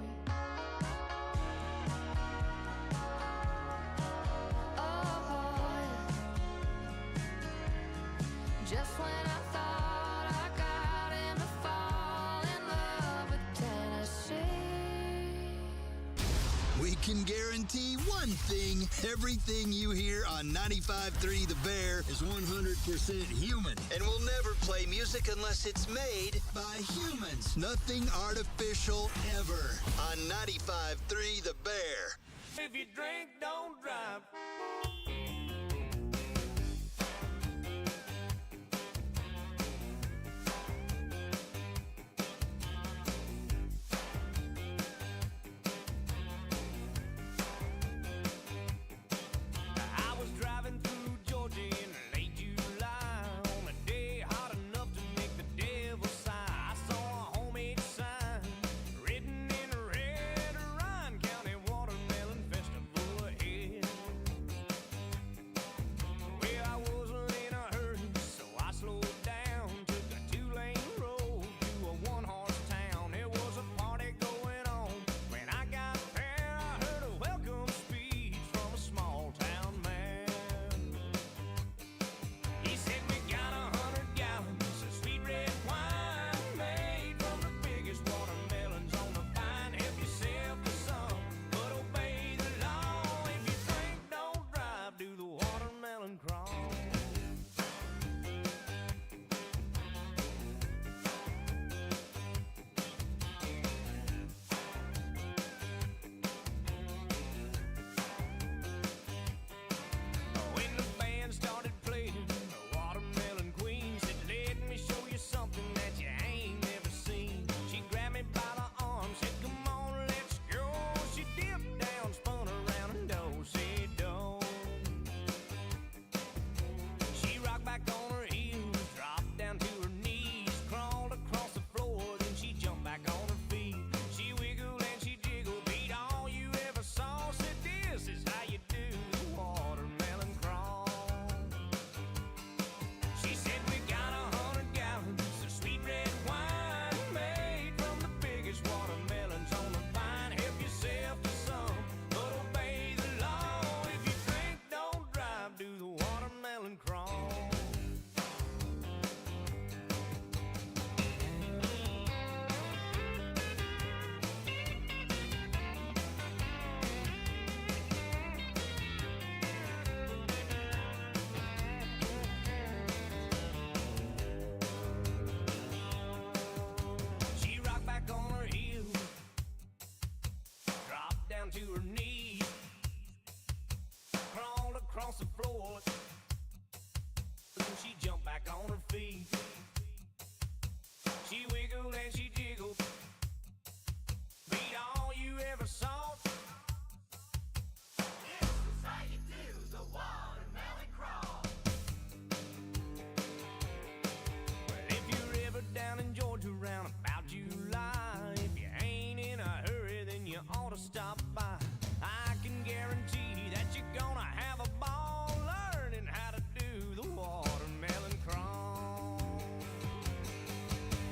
Just when I thought I got him to fall in love with Tennessee. We can guarantee one thing. Everything you hear on 95.3 The Bear is 100% human. And we'll never play music unless it's made by humans. Nothing artificial ever on 95.3 The Bear. If you drink, don't drive. I was driving through Georgia in late July on a day hot enough to make the devil sigh. I saw a homemade sign written in red, Ryan County Watermelon Festival ahead. Well, I wasn't in a hurry, so I slowed down, took a 2-lane road to a 1-horse town. There was a party going on. When I got there, I heard a welcome speech from a small town man. He said, we got 100 gallons of sweet red wine made from the biggest watermelons on the vine. Help yourself to some, but obey the law. If you drink, don't drive, do the watermelon crawl. When the band started playing, the Watermelon Queen said, let me show you something that you ain't never seen. She grabbed me by the arm, said, come on, let's go. She dipped down, spun around, and do-si-do. She rocked back on her heels, dropped down to her knees, crawled across the floor, then she jumped back on her feet. She wiggled and she jiggled, beat all you ever saw. Said, this is how you do the watermelon crawl. She said, we got 100 gallons of sweet red wine made from the biggest watermelons on the vine. Help yourself to some, but obey the law. If you drink, don't drive, do the watermelon crawl. She rocked back on her heels, dropped down to her knees, crawled across the floor, then she jumped back on her feet. She wiggled and she jiggled, beat all you ever saw. This is how you do the watermelon crawl. Well, if you're ever down in Georgia around about July, if you ain't in a hurry, then you ought to stop by. I can guarantee that you're gonna have a ball learning how to do the watermelon crawl.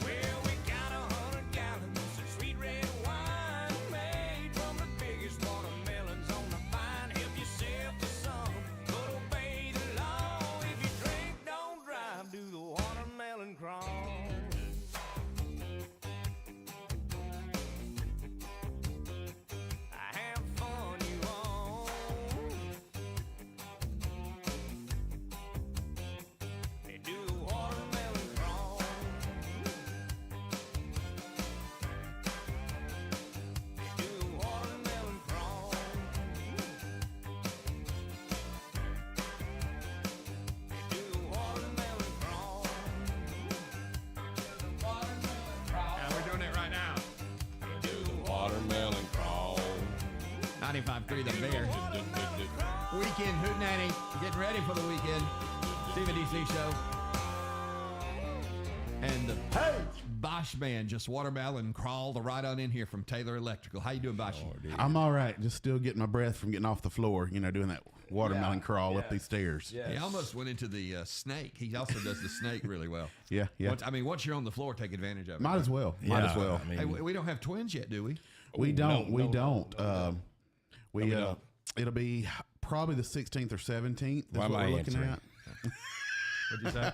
Well, we got 100 gallons of sweet red wine made from the biggest watermelons on the vine. Help yourself to some, but obey the law. If you drink, don't drive, do the watermelon crawl. Have fun, you all. They do the watermelon crawl. They do the watermelon crawl. They do the watermelon crawl. Yeah, we're doing it right now. Do the watermelon crawl. 95.3 The Bear. Weekend Hootenanny. Getting ready for the weekend. Steve and DC show. And the Bosch Band just watermelon crawled right on in here from Taylor Electrical. How you doing, Bosch? I'm all right. Just still getting my breath from getting off the floor, doing that watermelon crawl up these stairs. He almost went into the snake. He also does the snake really well. Yeah. Once you're on the floor, take advantage of it. Might as well. Might as well. Hey, we don't have twins yet, do we? We don't. It'll be probably the 16th or 17th. That's what we're looking at. What'd you say?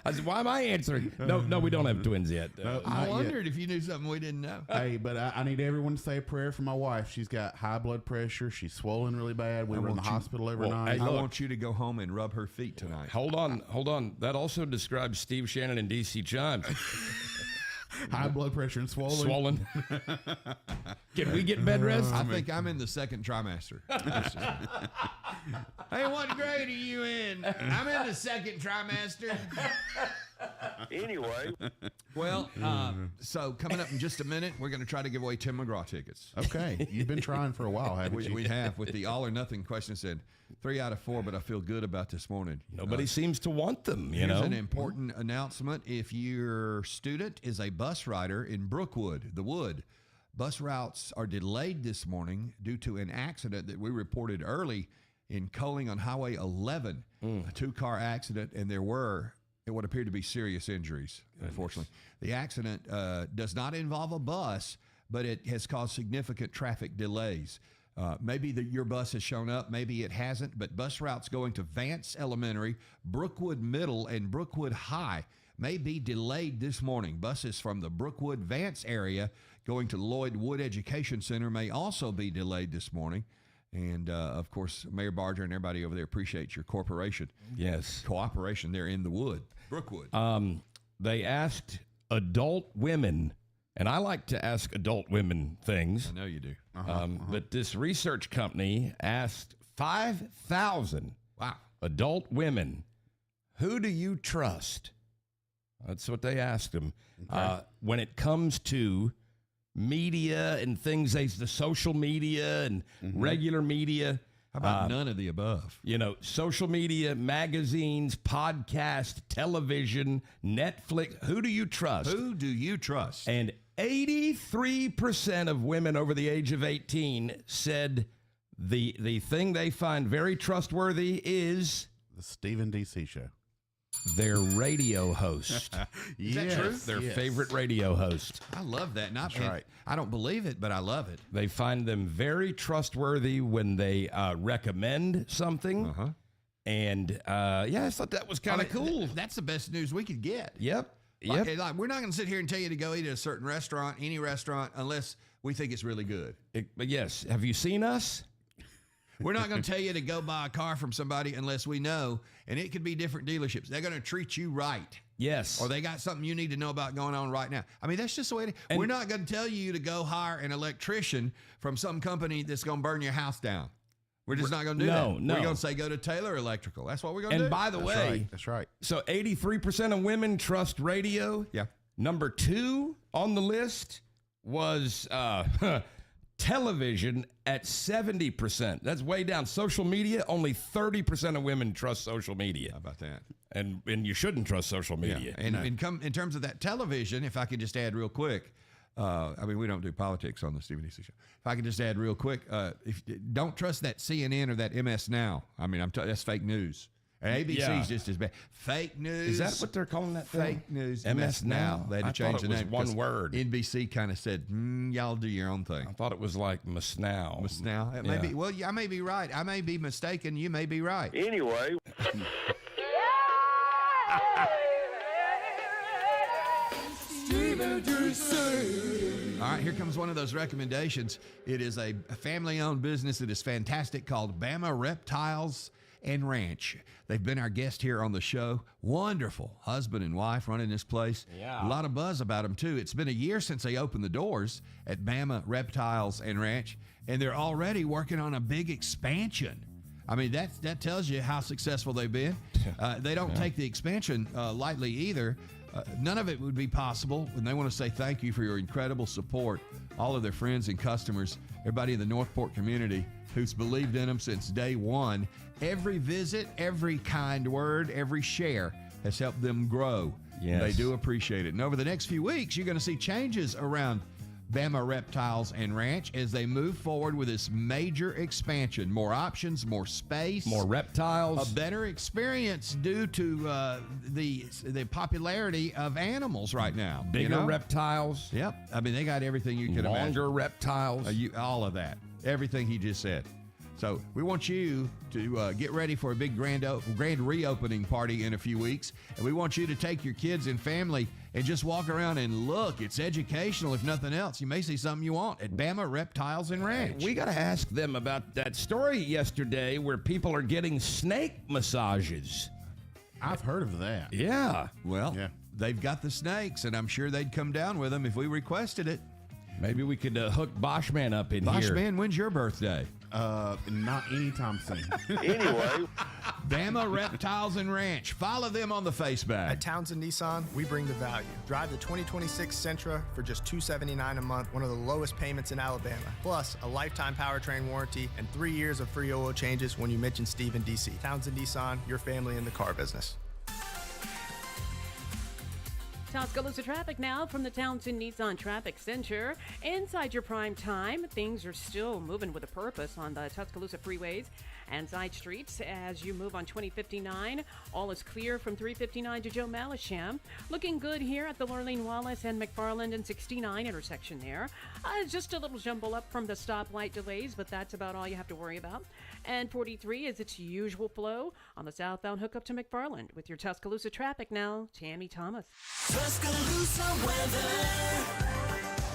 I said, why am I answering? No, we don't have twins yet. I wondered if you knew something we didn't know. Hey, but I need everyone to say a prayer for my wife. She's got high blood pressure. She's swollen really bad. We were in the hospital overnight. I want you to go home and rub her feet tonight. Hold on. That also describes Steve Shannon and DC Chimes. High blood pressure and swollen. Can we get bed rest? I think I'm in the second trimester. Hey, what grade are you in? I'm in the second trimester. Anyway. Well, so coming up in just a minute, we're going to try to give away Tim McGraw tickets. Okay. You've been trying for a while, haven't you? We have, with the all or nothing question. Said 3 out of 4, but I feel good about this morning. Nobody seems to want them, you Here's know. an important announcement. If your student is a bus rider in Brookwood, the Wood, bus routes are delayed this morning due to an accident that we reported early in Coaling on Highway 11, a two-car accident, and there were what appeared to be serious injuries, unfortunately. The accident does not involve a bus, but it has caused significant traffic delays. Maybe your bus has shown up, maybe it hasn't, but bus routes going to Vance Elementary, Brookwood Middle, and Brookwood High may be delayed this morning. Buses from the Brookwood Vance area going to Lloyd Wood Education Center may also be delayed this morning. And, of course, Mayor Barger and everybody over there appreciates your cooperation there in the Wood, Brookwood. They asked adult women, and I like to ask adult women things. I know you do. But this research company asked 5,000 adult women, who do you trust? That's what they asked them. Okay. When it comes to media and things, the social media and regular media. How about none of the above? You know, social media, magazines, podcast, television, Netflix. Who do you trust? Who do you trust? And 83% of women over the age of 18 said the thing they find very trustworthy is the Stephen DC Show. Their radio host. Is that true? Their favorite radio host. I love that. That's right. I don't believe it, but I love it. They find them very trustworthy when they recommend something. And I thought that was kind of cool. That's the best news we could get. Yep. Like, we're not going to sit here and tell you to go eat at a certain restaurant, any restaurant, unless we think it's really good. But yes, have you seen us? We're not going to tell you to go buy a car from somebody unless we know, and it could be different dealerships. They're going to treat you right. Yes. Or they got something you need to know about going on right now. I mean, that's just the way it is. We're not going to tell you to go hire an electrician from some company that's going to burn your house down. We're just not going to do that. No. We're going to say go to Taylor Electrical. That's what we're going to do. And by the way, that's right. So 83% of women trust radio. Yeah. Number 2 on the list was television at 70%. That's way down. Social media, only 30% of women trust social media. How about that? And you shouldn't trust social media. Yeah. And in terms of that television, if I could just add real quick, I mean, we don't do politics on the Stephen DC Show. If I could just add real quick, don't trust that CNN or that MS Now. I mean, that's fake news. ABC's just as bad. Fake news. Is that what they're calling that thing? Fake news. MS Now. They had to change the name. One word. NBC kind of said, y'all do your own thing. I thought it was like Masnow. Masnow. It may be. Well, I may be right. I may be mistaken. You may be right. Anyway. All right, here comes one of those recommendations. It is a family-owned business that is fantastic called Bama Reptiles and Ranch. They've been our guest here on the show. Wonderful husband and wife running this place. Yeah. A lot of buzz about them, too. It's been a year since they opened the doors at Bama Reptiles and Ranch, and they're already working on a big expansion. I mean, that tells you how successful they've been. They don't take the expansion lightly either. None of it would be possible, and they want to say thank you for your incredible support. All of their friends and customers, everybody in the Northport community who's believed in them since day one. Every visit, every kind word, every share has helped them grow. Yes. They do appreciate it. And over the next few weeks, you're going to see changes around Bama Reptiles and Ranch as they move forward with this major expansion. More options, more space, more reptiles, a better experience due to the popularity of animals right now. Bigger reptiles. Yep. I mean, they got everything you can imagine. Longer reptiles. All of that. Everything he just said. So we want you to get ready for a big grand reopening party in a few weeks. And we want you to take your kids and family and just walk around and look. It's educational, if nothing else. You may see something you want at Bama Reptiles and Ranch. We got to ask them about that story yesterday where people are getting snake massages. I've heard of that. Yeah. Well, they've got the snakes, and I'm sure they'd come down with them if we requested it. Maybe we could hook Boschman up in here. Boschman, when's your birthday? Not anytime soon. Anyway. Bama Reptiles and Ranch. Follow them on the Facebook. At Townsend Nissan, we bring the value. Drive the 2026 Sentra for just $279 a month, one of the lowest payments in Alabama. Plus, a lifetime powertrain warranty and 3 years of free oil changes when you mention Steve in DC. Townsend Nissan, your family in the car business. Tuscaloosa traffic now from the Townsend Nissan Traffic Center. Inside your prime time, things are still moving with a purpose on the Tuscaloosa freeways and side streets as you move on 2059. All is clear from 359 to Joe Malisham. Looking good here at the Lurleen Wallace and McFarland and 69 intersection there. Just a little jumble up from the stoplight delays, but that's about all you have to worry about. And 43 is its usual flow on the southbound hookup to McFarland. With your Tuscaloosa traffic now, Tammy Thomas. Tuscaloosa weather.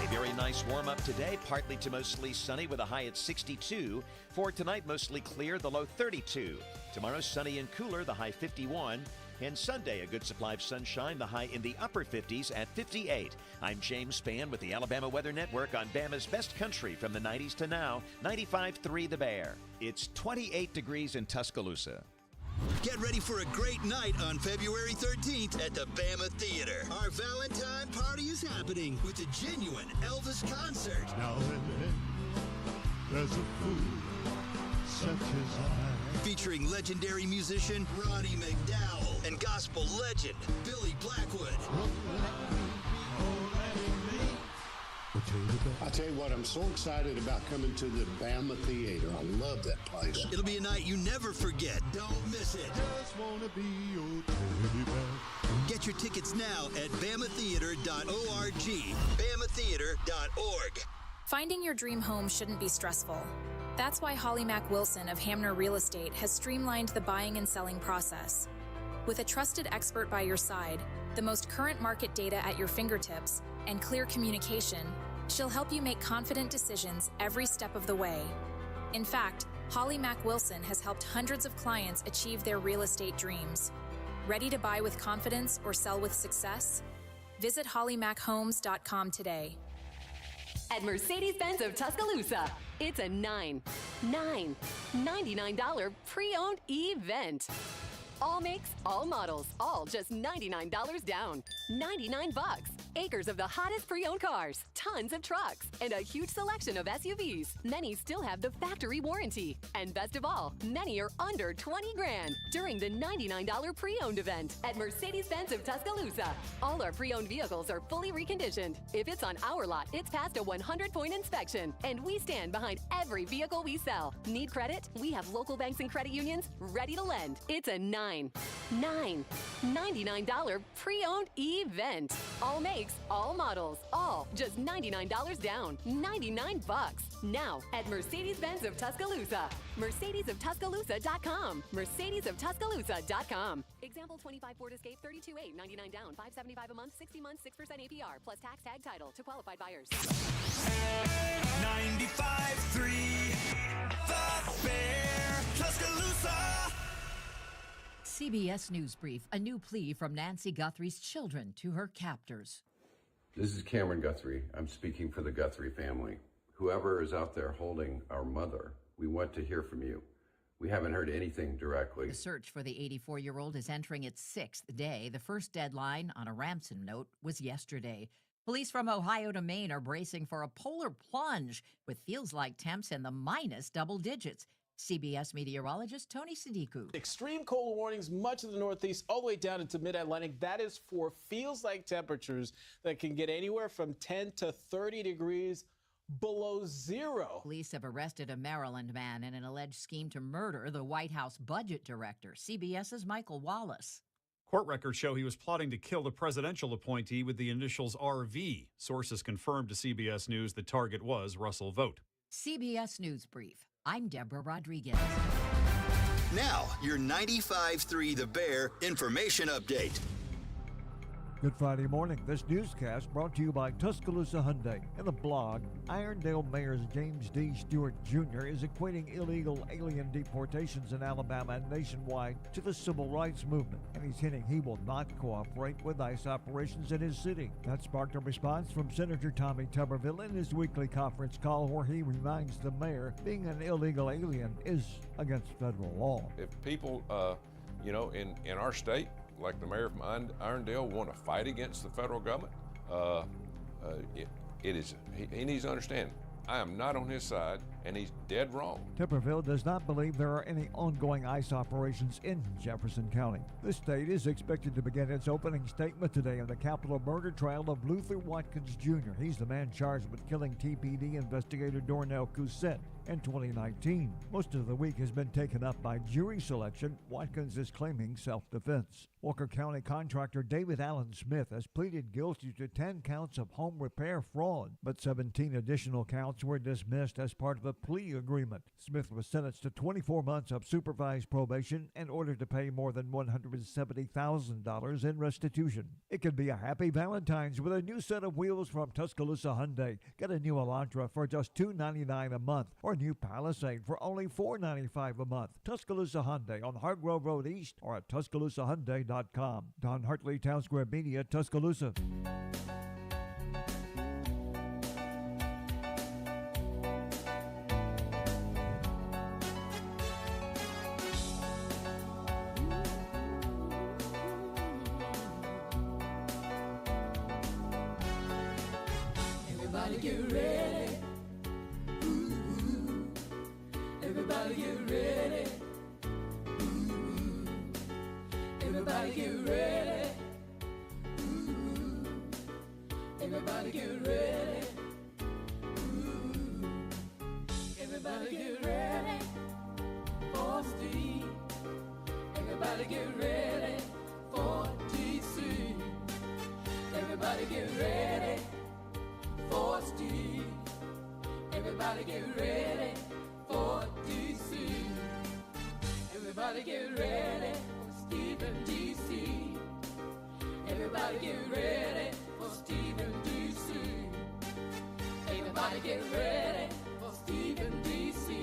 A very nice warm up today, partly to mostly sunny with a high at 62. For tonight, mostly clear, the low 32. Tomorrow, sunny and cooler, the high 51. And Sunday, a good supply of sunshine, the high in the upper 50s at 58. I'm James Spann with the Alabama Weather Network on Bama's best country from the 90s to now, 95.3 The Bear. It's 28 degrees in Tuscaloosa. Get ready for a great night on February 13th at the Bama Theater. Our Valentine party is happening with a genuine Elvis concert. Now and then, there's a fool such as I. Featuring legendary musician Ronnie McDowell and gospel legend Billy Blackwood. I tell you what, I'm so excited about coming to the Bama Theater. I love that place. It'll be a night you never forget. Don't miss it. Just wanna be your teddy bear. Get your tickets now at bamatheater.org. bamatheater.org. Finding your dream home shouldn't be stressful. That's why Holly Mack Wilson of Hamner Real Estate has streamlined the buying and selling process. With a trusted expert by your side, the most current market data at your fingertips, and clear communication, she'll help you make confident decisions every step of the way. In fact, Holly Mack Wilson has helped hundreds of clients achieve their real estate dreams. Ready to buy with confidence or sell with success? Visit hollymachomes.com today. At Mercedes-Benz of Tuscaloosa, it's a $99 pre-owned event. All makes, all models, all just $99 down. $99. Acres of the hottest pre-owned cars, tons of trucks, and a huge selection of SUVs. Many still have the factory warranty. And best of all, many are under 20 grand during the $99 pre-owned event at Mercedes-Benz of Tuscaloosa. All our pre-owned vehicles are fully reconditioned. If it's on our lot, it's passed a 100-point inspection, and we stand behind every vehicle we sell. Need credit? We have local banks and credit unions ready to lend. It's a $99 pre-owned event. All makes, all models, all just $99 down. $99. Now at Mercedes-Benz of Tuscaloosa. Mercedes-of-Tuscaloosa.com. Mercedes-of-Tuscaloosa.com. Example 25 Ford Escape 32.8, 99 down, $575 a month, 60 months, 6% APR plus tax tag title to qualified buyers. 95.3 The Bear, Tuscaloosa. CBS News Brief, a new plea from Nancy Guthrie's children to her captors. This is Cameron Guthrie. I'm speaking for the Guthrie family. Whoever is out there holding our mother, we want to hear from you. We haven't heard anything directly. The search for the 84-year-old is entering its sixth day. The first deadline on a ransom note was yesterday. Police from Ohio to Maine are bracing for a polar plunge with feels-like temps in the minus double digits. CBS meteorologist Tony Sadiku. Extreme cold warnings much of the Northeast all the way down into mid-Atlantic. That is for feels-like temperatures that can get anywhere from 10 to 30 degrees below zero. Police have arrested a Maryland man in an alleged scheme to murder the White House budget director. CBS's Michael Wallace. Court records show he was plotting to kill the presidential appointee with the initials RV. Sources confirmed to CBS News the target was Russell Vogt. CBS News Brief. I'm Deborah Rodriguez. Now, your 95.3 The Bear information update. Good Friday morning. This newscast brought to you by Tuscaloosa Hyundai. In a blog, Irondale Mayor's James D. Stewart Jr. is equating illegal alien deportations in Alabama and nationwide to the civil rights movement, and he's hinting he will not cooperate with ICE operations in his city. That sparked a response from Senator Tommy Tuberville in his weekly conference call, where he reminds the mayor being an illegal alien is against federal law. If people, in our state, like the mayor from Irondale, want to fight against the federal government, he needs to understand, I am not on his side, and he's dead wrong. Tuberville does not believe there are any ongoing ICE operations in Jefferson County. The state is expected to begin its opening statement today in the capital murder trial of Luther Watkins Jr. He's the man charged with killing TPD investigator Dornell Cousette in 2019. Most of the week has been taken up by jury selection. Watkins is claiming self-defense. Walker County contractor David Allen Smith has pleaded guilty to 10 counts of home repair fraud, but 17 additional counts were dismissed as part of a plea agreement. Smith was sentenced to 24 months of supervised probation and ordered to pay more than $170,000 in restitution. It could be a happy Valentine's with a new set of wheels from Tuscaloosa Hyundai. Get a new Elantra for just $299 a month, or a new Palisade for only $495 a month. Tuscaloosa Hyundai on Hargrove Road East or at TuscaloosaHyundai.com. Don Hartley, Town Square Media, Tuscaloosa. Everybody get ready. Ooh, everybody get ready. Ooh, everybody get ready. Ooh, everybody get ready. Ooh, everybody get ready for Steve. Everybody get ready for DC. Everybody get ready for Steve. Everybody get ready for DC. Everybody get ready for Steve and DC. Everybody get ready for Steve and DC. Everybody get ready for Steve and DC.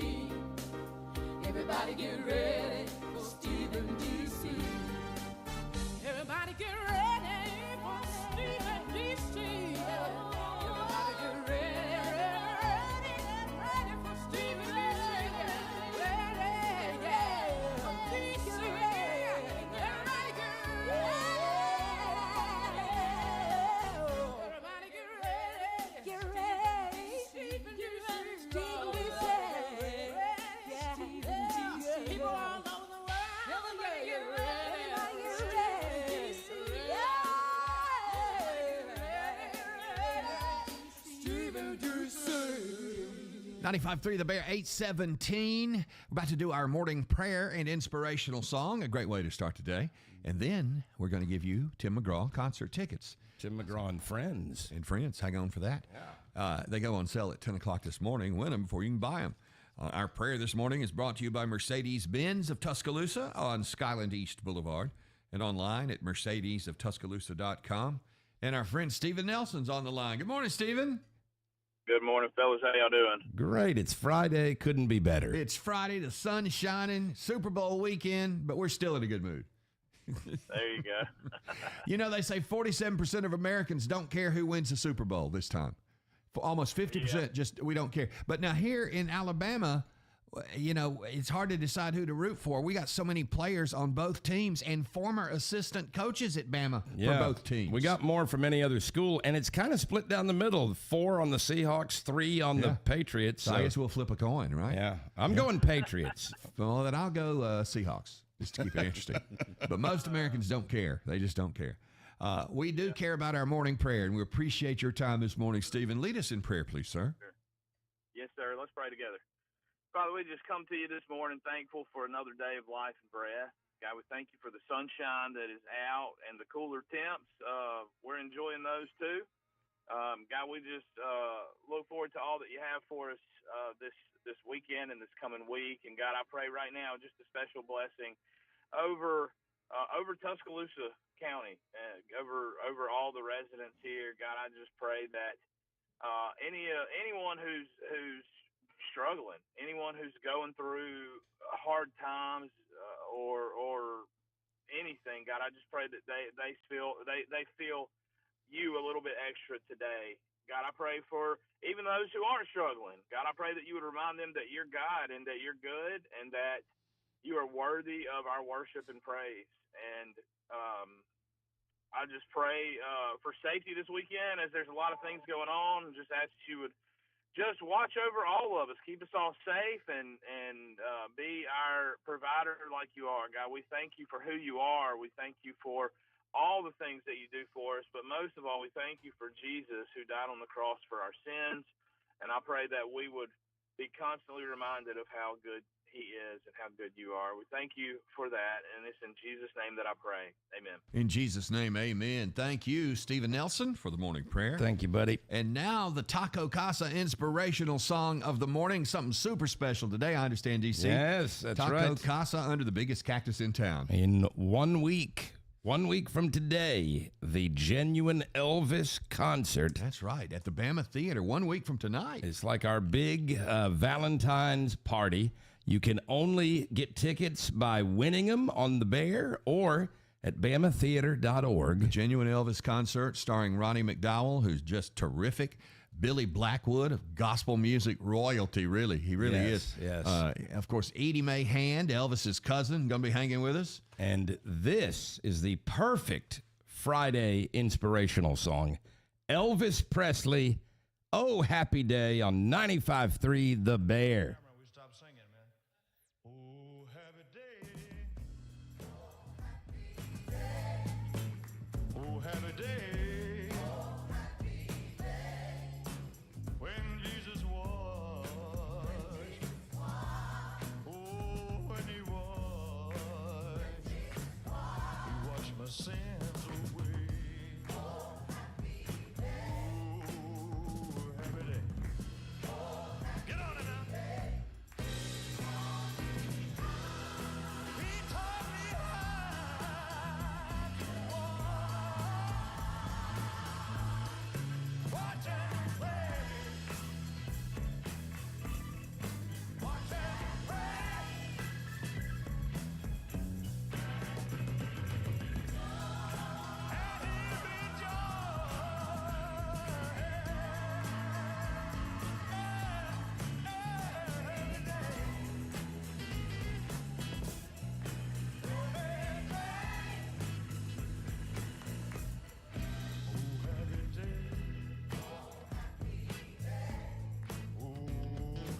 Everybody get ready for Steve and DC. Everybody get ready for Steve and DC. People all over the world, everybody get ready. 95.3 The Bear, 817. We're about to do our morning prayer and inspirational song, a great way to start the day. And then we're going to give you Tim McGraw concert tickets. Tim McGraw and Friends. And Friends, hang on for that. Yeah. They go on sale at 10 o'clock this morning. Win them before you can buy them. Our prayer this morning is brought to you by Mercedes-Benz of Tuscaloosa on Skyland East Boulevard and online at mercedesoftuscaloosa.com. And our friend Stephen Nelson's on the line. Good morning, Stephen. Good morning, fellas. How y'all doing? Great. It's Friday. Couldn't be better. It's Friday. The sun's shining. Super Bowl weekend, but we're still in a good mood. There you go. You know, they say 47% of Americans don't care who wins the Super Bowl this time. For almost 50% just we don't care. But now here in Alabama, you know, it's hard to decide who to root for. We got so many players on both teams and former assistant coaches at Bama for both teams. We got more from any other school, and it's kind of split down the middle. 4 on the Seahawks, 3 on the Patriots. So I guess we'll flip a coin, right? Yeah. I'm going Patriots. Well, then I'll go Seahawks, just to keep it interesting. But most Americans don't care. They just don't care. We do care about our morning prayer, and we appreciate your time this morning, Stephen. Lead us in prayer, please, sir. Sure. Yes, sir. Let's pray together. Father, we just come to you this morning thankful for another day of life and breath. God, we thank you for the sunshine that is out and the cooler temps. We're enjoying those too. God, we just look forward to all that you have for us this weekend and this coming week. And God, I pray right now just a special blessing over Tuscaloosa County, over all the residents here. God, I just pray that anyone who's struggling, anyone who's going through hard times or anything, God, I just pray that they feel you a little bit extra today. God, I pray for even those who aren't struggling. God, I pray that you would remind them that you're God and that you're good and that you are worthy of our worship and praise. And I just pray for safety this weekend as there's a lot of things going on. Just ask that you would just watch over all of us, keep us all safe, and be our provider like you are. God, we thank you for who you are. We thank you for all the things that you do for us, but most of all, we thank you for Jesus who died on the cross for our sins. And I pray that we would be constantly reminded of how good he is and how good you are. We thank you for that, and it's in Jesus' name that I pray. Amen. In Jesus' name, amen. Thank you, Stephen Nelson, for the morning prayer. Thank you, buddy. And now the Taco Casa inspirational song of the morning. Something super special today, I understand, DC. Yes, that's right. Taco Casa under the biggest cactus in town. In 1 week. 1 week from today, the Genuine Elvis concert. That's right, at the Bama Theater, 1 week from tonight. It's like our big Valentine's party. You can only get tickets by winning them on the Bear or at BamaTheater.org. The Genuine Elvis concert starring Ronnie McDowell, who's just terrific. Billy Blackwood of gospel music royalty, really. He really is. Yes. Of course, Edie Mae Hand, Elvis's cousin, going to be hanging with us. And this is the perfect Friday inspirational song. Elvis Presley, Oh Happy Day on 95.3 The Bear. We stopped singing, man. Oh, happy day. Oh, happy day. When Jesus washed. Oh, when he washed. He washed my sins away. Oh, happy day. Get on it now. He taught me how to walk. Watch and play. Watch and pray.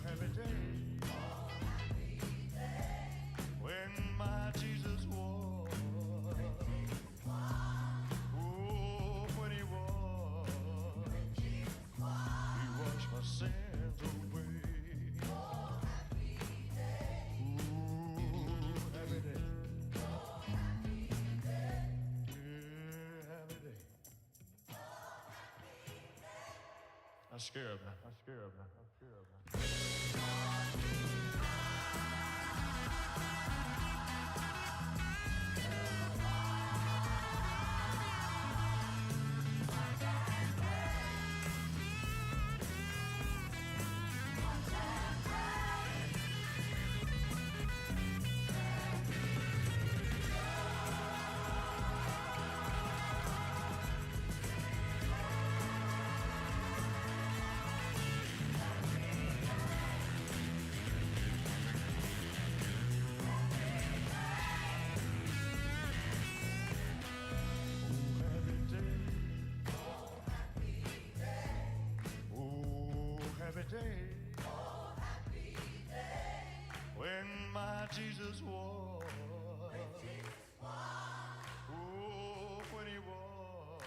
And he'll be when my Jesus walked. Oh, when he walked. He washed my sins away. Ooh, happy day. Yeah, happy day. I'm scared, man. I'm scared, man. I'm scared, man. When my Jesus walked. Oh, when he walked.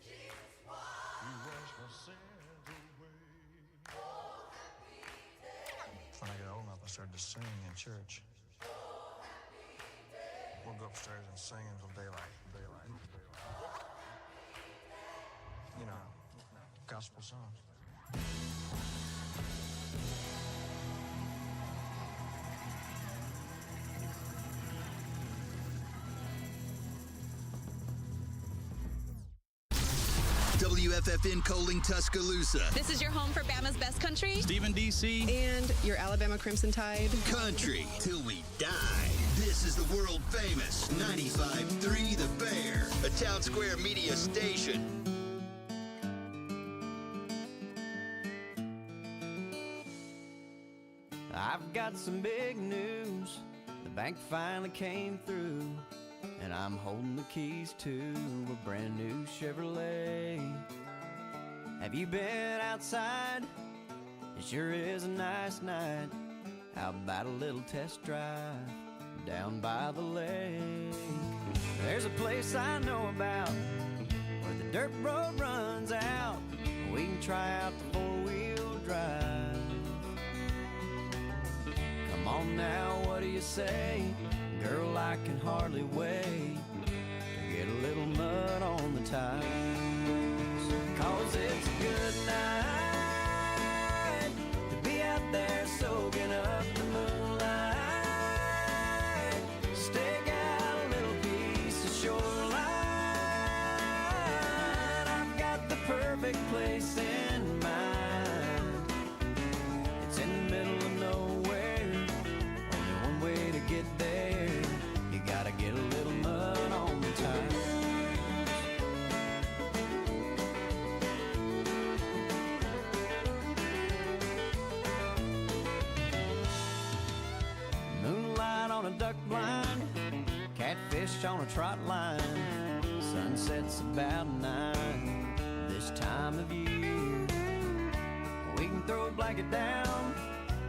He washed my sins away. When I got old enough, I started to sing in church. We'll go upstairs and sing until daylight. You know, gospel songs. WFFN Coaling, Tuscaloosa. This is your home for Bama's Best Country. Stephen D.C. And your Alabama Crimson Tide. Country till we die. This is the world famous 953 The Bear, a Town Square media station. I've got some big news. The bank finally came through, and I'm holding the keys to a brand new Chevrolet. Have you been outside? It sure is a nice night. How about a little test drive down by the lake? There's a place I know about where the dirt road runs out. We can try out the four-wheel drive. Come on now, what do you say? Girl, I can hardly wait to get a little mud on the tires. 'Cause it's a good night to be out there soaking up the moonlight. Stake out a little piece of shoreline. I've got the perfect place in mind. It's in the middle of nowhere. Only one way to get there. You gotta get a little mud on the tires. Moonlight on a duck blind, catfish on a trot line. Sunset's about 9 this time of year. We can throw a blanket down,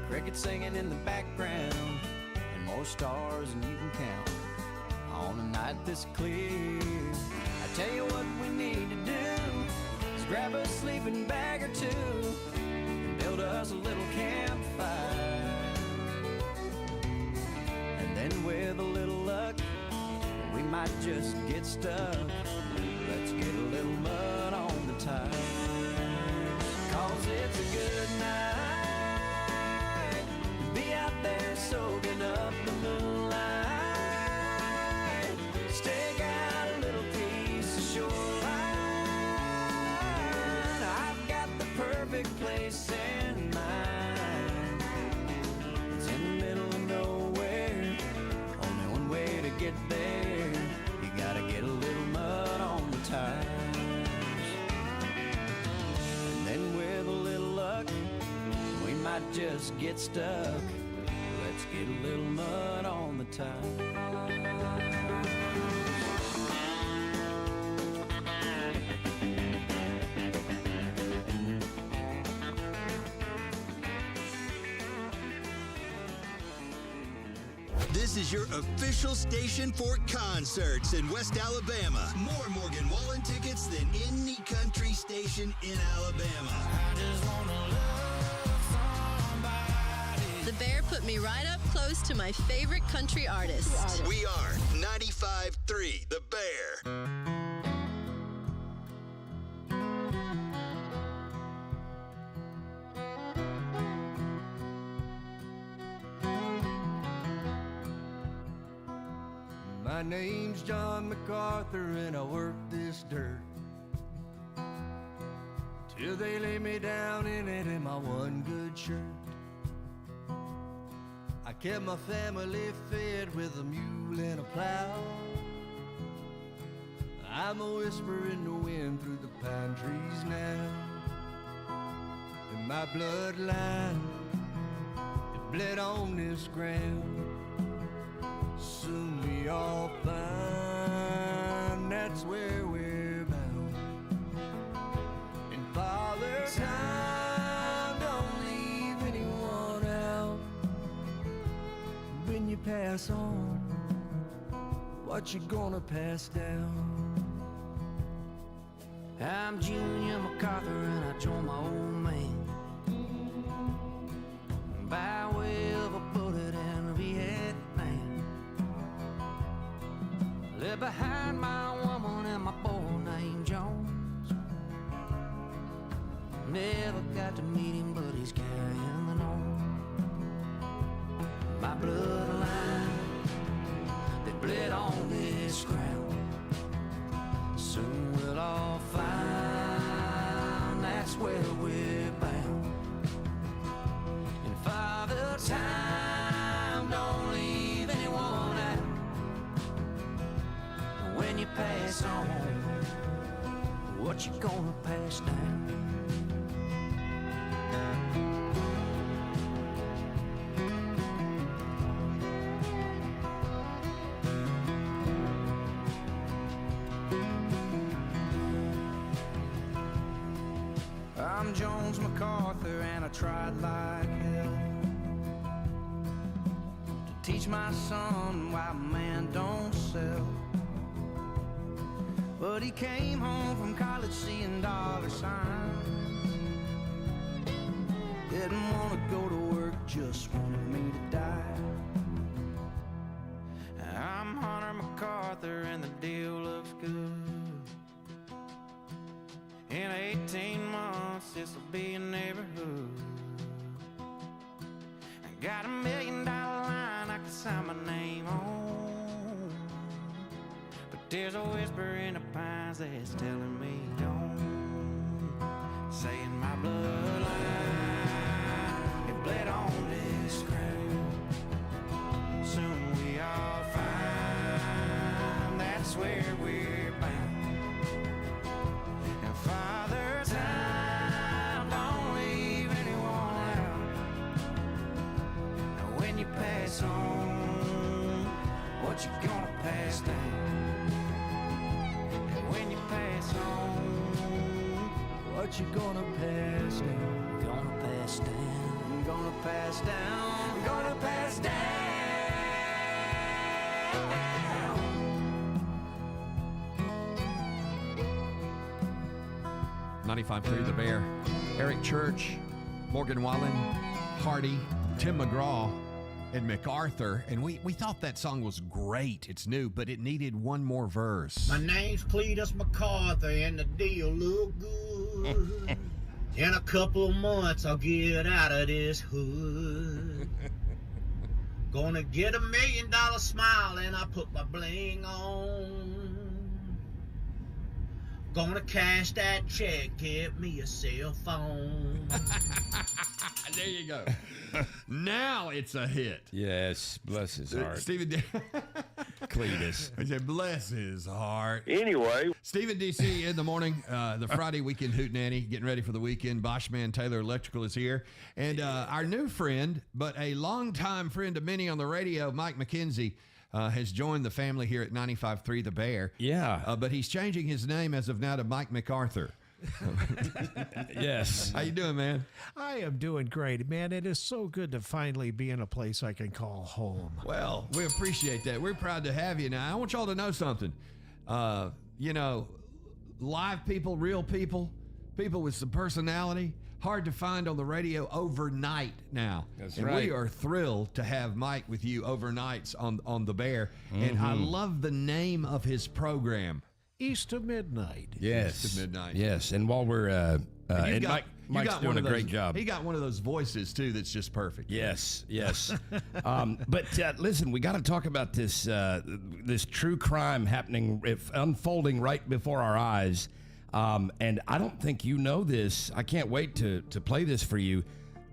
crickets singing in the background, and more stars than you can count on a night this clear. I tell you what we need to do is grab a sleeping bag or two and build us a little campfire. And then with a little luck, we might just get stuck. Let's get a little mud on the tires. 'Cause it's a good night to be out there soaking up the moonlight. Stake out a little piece of shoreline. I've got the perfect place in mind. It's in the middle of nowhere. Only one way to get there. You gotta get a little mud on the tires. And then with a little luck, we might just get stuck. Let's get a little mud on the tires. This is your official station for concerts in West Alabama. More Morgan Wallen tickets than any country station in Alabama. The Bear put me right up close to my favorite country artist. We are 95.3 The Bear. My name's John MacArthur and I work this dirt till they lay me down in it in my one good shirt. I kept my family fed with a mule and a plow. I'm a whisper in the wind through the pine trees now. And my bloodline, it bled on this ground. Soon we all find that's where we're bound. And Father Time, don't leave anyone out. When you pass on, what you gonna pass down? I'm Junior MacArthur and I joined my old man by way of a bullet and a Vietnam. Left behind my woman and my boy named Jones. Never got to meet him, but he's carrying on. My bloodline, they bled on this ground. Soon we'll all find that's where we're bound. And Father Time, don't leave anyone out. When you pass on, what you gonna pass down? I'm Jones MacArthur and I tried like hell to teach my son why man don't sell. But he came home from college seeing dollar signs. Didn't want to go to work, just wanted me to die. I'm Hunter MacArthur and the deal looks good. In 18 months, this'll be a neighborhood. I got $1 million line I can sign my name on. But there's a whisper in the pines that's telling me don't. Saying my bloodline, it bled on this ground. Soon we all find that's where we're bound. And Father Time, don't leave anyone out. And when you pass on, what you gonna pass down? And when you pass on, what you gonna pass down? Gonna pass down, gonna pass down, gonna pass down. 95.3 The Bear. Eric Church, Morgan Wallen, Hardy, Tim McGraw, and MacArthur. And we thought that song was great. It's new, but it needed one more verse. My name's Cletus MacArthur, and the deal look good. In a couple of months, I'll get out of this hood. Gonna get $1 million smile, and I put my bling on. Gonna cash that check, get me a cell phone. There you go. Now it's a hit. Yes, bless his heart. Stephen Cletus. I said, bless his heart. Anyway. Stephen DC in the morning, the Friday weekend hootenanny, getting ready for the weekend. Boschman Taylor Electrical is here. And our new friend, but a longtime friend of many on the radio, Mike McKenzie, has joined the family here at 95.3 The Bear. Yeah. But he's changing his name as of now to Mike MacArthur. Yes. How you doing, man? I am doing great, man. It is so good to finally be in a place I can call home. Well, we appreciate that. We're proud to have you. Now, I want y'all to know something. You know, live people, real people, people with some personality, hard to find on the radio overnight now. That's and right. We are thrilled to have Mike with you overnights on The Bear. And I love the name of his program. East to Midnight. Yes. East to Midnight. Yes, and while we're and Mike's doing a great job. He got one of those voices too that's just perfect. Yes, yes. But listen, we got to talk about this this true crime happening, unfolding right before our eyes. And I don't think you know this. I can't wait to play this for you.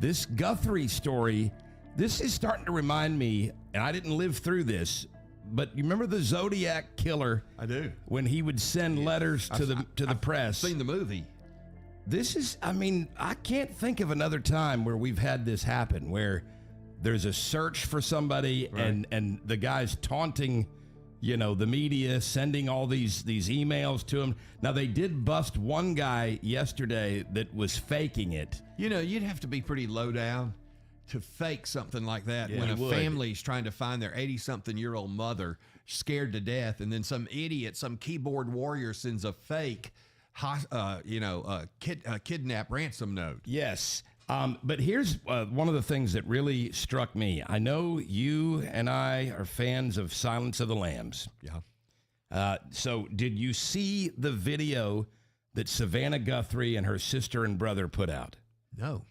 This Guthrie story, this is starting to remind me, and I didn't live through this, but you remember the Zodiac Killer? I do. When he would send letters to the press. I've seen the movie. This is, I mean, I can't think of another time where we've had this happen, where there's a search for somebody and the guy's taunting, you know, the media, sending all these emails to him. Now, they did bust one guy yesterday that was faking it. You know, you'd have to be pretty low down to fake something like that when a family's trying to find their 80-something-year-old mother scared to death, and then some idiot, some keyboard warrior sends a fake, kidnap ransom note. Yes. But here's one of the things that really struck me. I know you and I are fans of Silence of the Lambs. Yeah. So did you see the video that Savannah Guthrie and her sister and brother put out? No.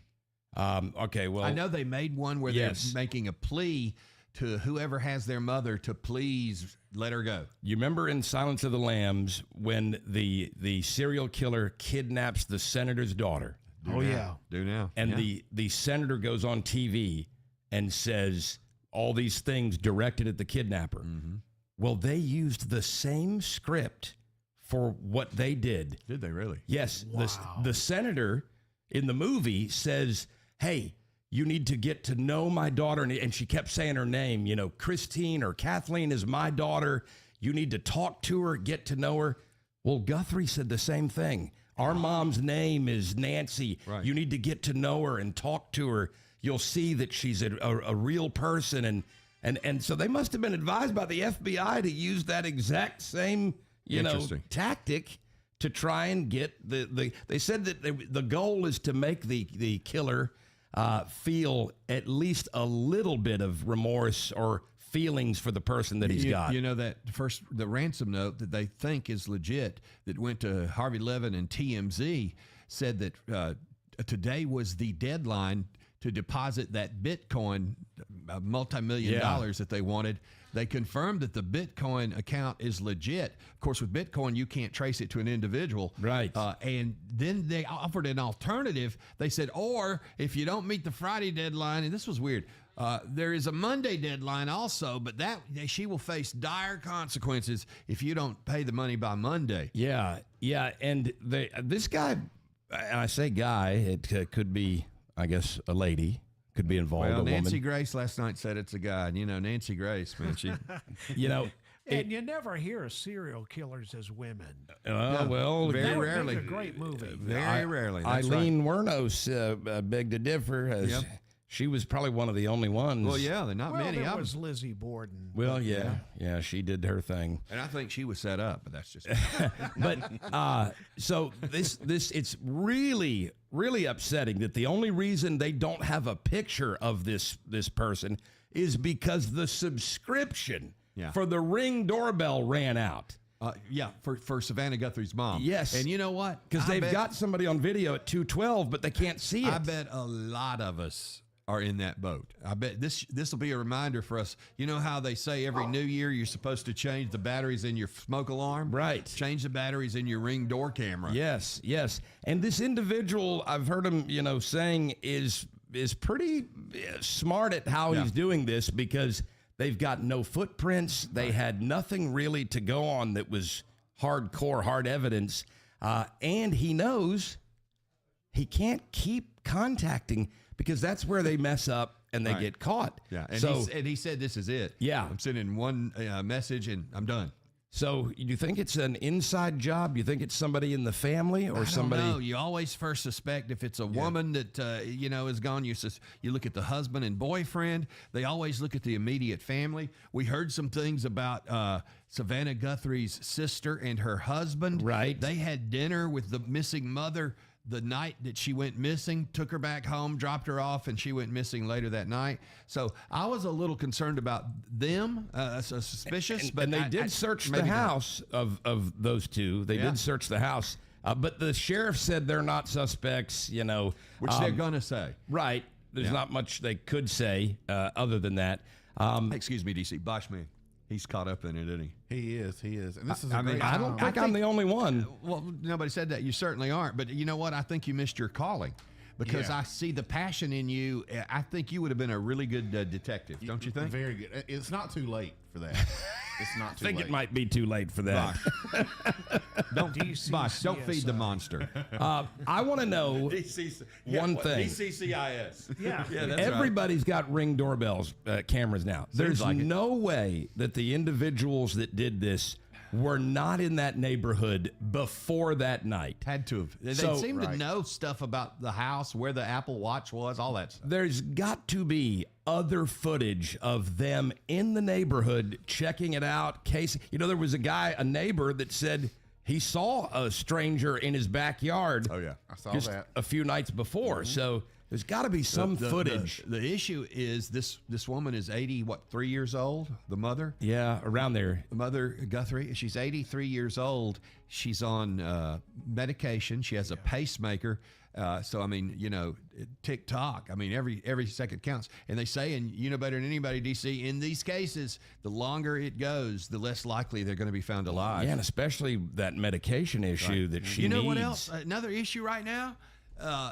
Okay, well, I know they made one where they're making a plea to whoever has their mother to please let her go. You remember in Silence of the Lambs when the serial killer kidnaps the senator's daughter? Do now. And the senator goes on TV and says all these things directed at the kidnapper. Mm-hmm. Well, they used the same script for what they did. Did they really? Yes. Wow. The senator in the movie says, hey, you need to get to know my daughter. And she kept saying her name, Christine or Kathleen is my daughter. You need to talk to her, get to know her. Well, Guthrie said the same thing. Our mom's name is Nancy. Right. You need to get to know her and talk to her. You'll see that she's a real person. And so they must have been advised by the FBI to use that exact same, tactic to try and get they said that the goal is to make the killer feel at least a little bit of remorse or feelings for the person that he's got. The ransom note that they think is legit that went to Harvey Levin and TMZ said that today was the deadline to deposit that Bitcoin, multi-million dollars that they wanted. They confirmed that the Bitcoin account is legit. Of course, with Bitcoin, you can't trace it to an individual. Right. And then they offered an alternative. They said, or if you don't meet the Friday deadline, and this was weird, there is a Monday deadline also, but she will face dire consequences if you don't pay the money by Monday. Yeah. And this guy, and I say guy, it could be, I guess, a lady. Could be involved. Well, a Nancy woman. Grace last night said it's a guy. And, Nancy Grace, man, she, And you never hear of serial killers as women. Well, very That would rarely. make a great movie. Very rarely. That's Eileen Wuornos begged to differ. As she was probably one of the only ones. Well, yeah, there are not many. There was Lizzie Borden. Well, yeah, she did her thing. And I think she was set up, but that's just. But so this it's really, really upsetting that the only reason they don't have a picture of this person is because the subscription for the Ring doorbell ran out. For Savannah Guthrie's mom. Yes. And you know what? Because they've got somebody on video at 212, but they can't see it. I bet a lot of us are in that boat. I bet this will be a reminder for us. You know how they say every new year you're supposed to change the batteries in your smoke alarm? Right. Change the batteries in your Ring door camera. Yes. And this individual, I've heard him, saying is pretty smart at how he's doing this because they've got no footprints. They had nothing really to go on that was hardcore, hard evidence. And he knows he can't keep contacting because that's where they mess up and they get caught. Yeah, and, so, he said this is it. Yeah. I'm sending one message and I'm done. So you think it's an inside job? You think it's somebody in the family or somebody? No, you always first suspect if it's a woman that, is gone. You look at the husband and boyfriend. They always look at the immediate family. We heard some things about Savannah Guthrie's sister and her husband. Right. They had dinner with the missing mother the night that she went missing, took her back home, dropped her off, and she went missing later that night. So I was a little concerned about them, suspicious. And they did search the house of those two. They did search the house. But the sheriff said they're not suspects, Which they're going to say. Right. There's not much they could say other than that. Excuse me, DC. Boschman. He's caught up in it, isn't he? He is. And this is I don't think I'm the only one. Well, nobody said that. You certainly aren't. But you know what? I think you missed your calling because I see the passion in you. I think you would have been a really good detective, don't you think? Very good. It's not too late for that. It's not too I think late. it might be too late for that. Don't feed the monster. I want to know one thing. DCCIS. Yeah. That's Everybody's got Ring doorbells, cameras now. There's like no way that the individuals that did this were not in that neighborhood before that night. Had to have. They seem to know stuff about the house, where the Apple Watch was, all that stuff. There's got to be other footage of them in the neighborhood checking it out. There was a neighbor that said he saw a stranger in his backyard. Oh, yeah. I saw just that. a few nights before. So there's got to be some footage. The issue is this woman is 3 years old, the mother? Yeah, around there. The mother, Guthrie, she's 83 years old. She's on medication. She has a pacemaker. So, I mean, TikTok, I mean, every second counts. And they say, and you know better than anybody, DC, in these cases, the longer it goes, the less likely they're going to be found alive. Yeah, and especially that medication issue that she needs. You know what else? Another issue right now?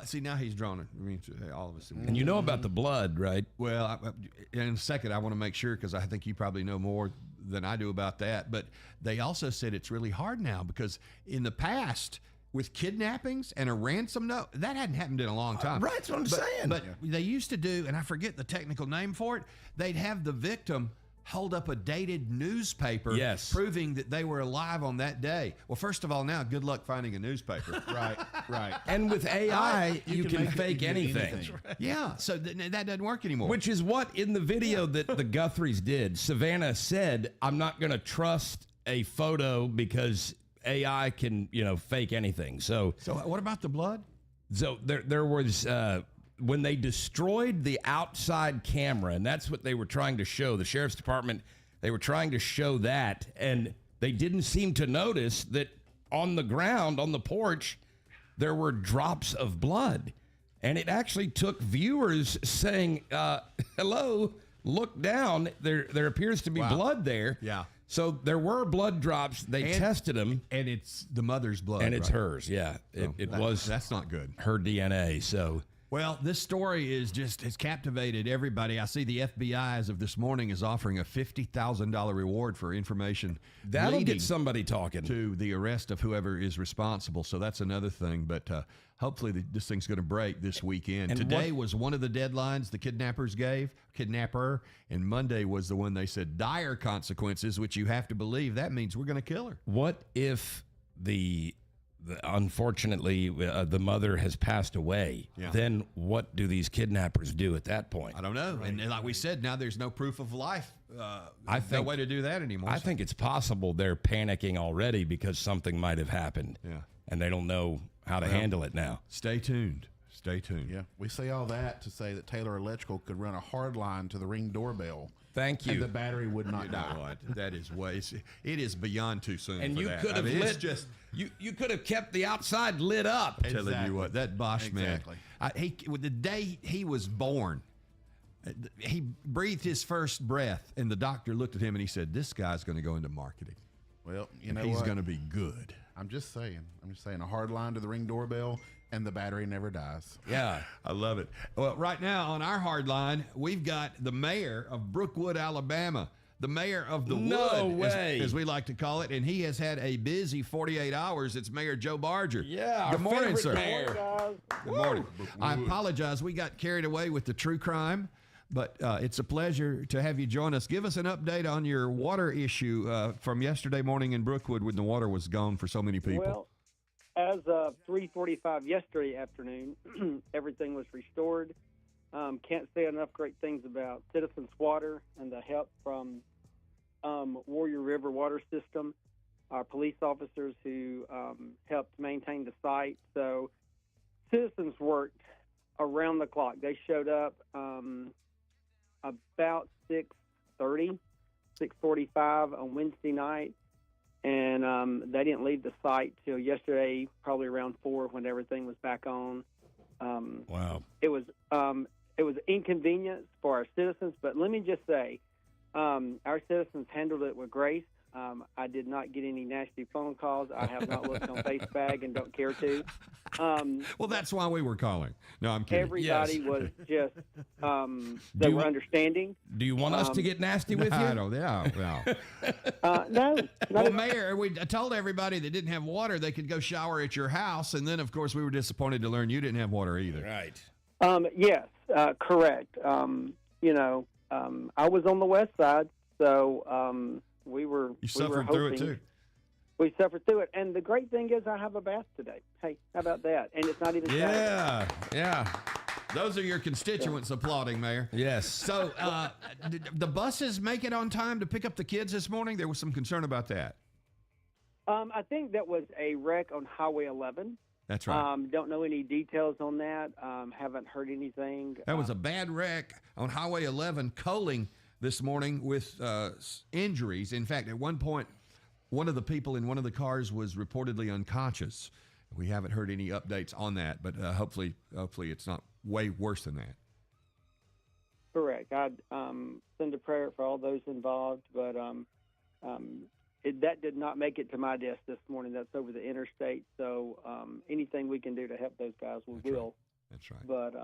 See, now he's drawn it. I mean, all of us. And you know about the blood, right? Well, in a second, I want to make sure, because I think you probably know more than I do about that. But they also said it's really hard now because in the past, with kidnappings and a ransom note, that hadn't happened in a long time. Right, that's what I'm saying. But they used to do, and I forget the technical name for it, they'd have the victim hold up a dated newspaper proving that they were alive on that day. Well, first of all, now, good luck finding a newspaper. Right. And with AI, you can fake anything. Yeah, so that doesn't work anymore. Which is what, in the video that the Guthries did, Savannah said, I'm not going to trust a photo because AI can, fake anything. So what about the blood? So there was... when they destroyed the outside camera, and that's what they were trying to show, the sheriff's department, they were trying to show that, and they didn't seem to notice that on the ground, on the porch, there were drops of blood. And it actually took viewers saying, hello, look down, there appears to be blood there. Yeah. So there were blood drops. They tested them. And it's the mother's blood. And it's hers, yeah. That's not good. Her DNA, so... Well, this story has captivated everybody. I see the FBI, as of this morning, is offering a $50,000 reward for information. That'll get somebody talking. To the arrest of whoever is responsible. So that's another thing. But hopefully this thing's going to break this weekend. And today was one of the deadlines the kidnapper, and Monday was the one they said dire consequences, which you have to believe that means we're going to kill her. What if unfortunately, the mother has passed away? Then what do these kidnappers do at that point? I don't know. Right. And like we said, now there's no proof of life. No way to do that anymore. I think it's possible they're panicking already because something might have happened. Yeah. And they don't know how to handle it now. Stay tuned. Yeah. We say all that to say that Taylor Electrical could run a hard line to the Ring doorbell. Thank you. And the battery would not die. You know what? That is it is beyond too soon. And for you that. could have you could have kept the outside lit up. Exactly. Telling you what, that Bosch man. The day he was born, he breathed his first breath, and the doctor looked at him and he said, "This guy's going to go into marketing. Well, he's going to be good." I'm just saying, a hard line to the Ring doorbell, and the battery never dies. Yeah. I love it. Well, right now on our hard line, we've got the mayor of Brookwood, Alabama, the mayor of the Wood, as we like to call it, and he has had a busy 48 hours. It's Mayor Joe Barger. Yeah, good morning, sir. Mayor. Good morning. I apologize. We got carried away with the true crime, but it's a pleasure to have you join us. Give us an update on your water issue from yesterday morning in Brookwood when the water was gone for so many people. Well, as of 3:45 yesterday afternoon, everything was restored. Can't say enough great things about Citizens Water and the help from Warrior River Water System, our police officers who helped maintain the site. So Citizens worked around the clock. They showed up about 6:45 on Wednesday night. And they didn't leave the site till yesterday, probably around 4 when everything was back on. Wow. It was inconvenience for our citizens, but let me just say, our citizens handled it with grace. I did not get any nasty phone calls. I have not looked on Facebook and don't care to. Well, that's why we were calling. No, I'm kidding. Everybody was just, they were understanding. Do you want us to get nasty with you? I don't, no. No. Well, Mayor, I told everybody that didn't have water, they could go shower at your house. And then, of course, we were disappointed to learn you didn't have water either. Right. Yes, correct. I was on the west side, so we were suffered through it too. We suffered through it, and the great thing is I have a bath today. Hey, how about that? And it's not even Saturday. Yeah. Those are your constituents applauding, Mayor. Yes. So did the buses make it on time to pick up the kids this morning? There was some concern about that. I think that was a wreck on Highway 11. That's right. Don't know any details on that. Haven't heard anything. That was a bad wreck on Highway 11, Coaling this morning with injuries. In fact, at one point, one of the people in one of the cars was reportedly unconscious. We haven't heard any updates on that, but hopefully it's not way worse than that. Correct. I'd send a prayer for all those involved, but that did not make it to my desk this morning. That's over the interstate, so anything we can do to help those guys, we will. That's right. But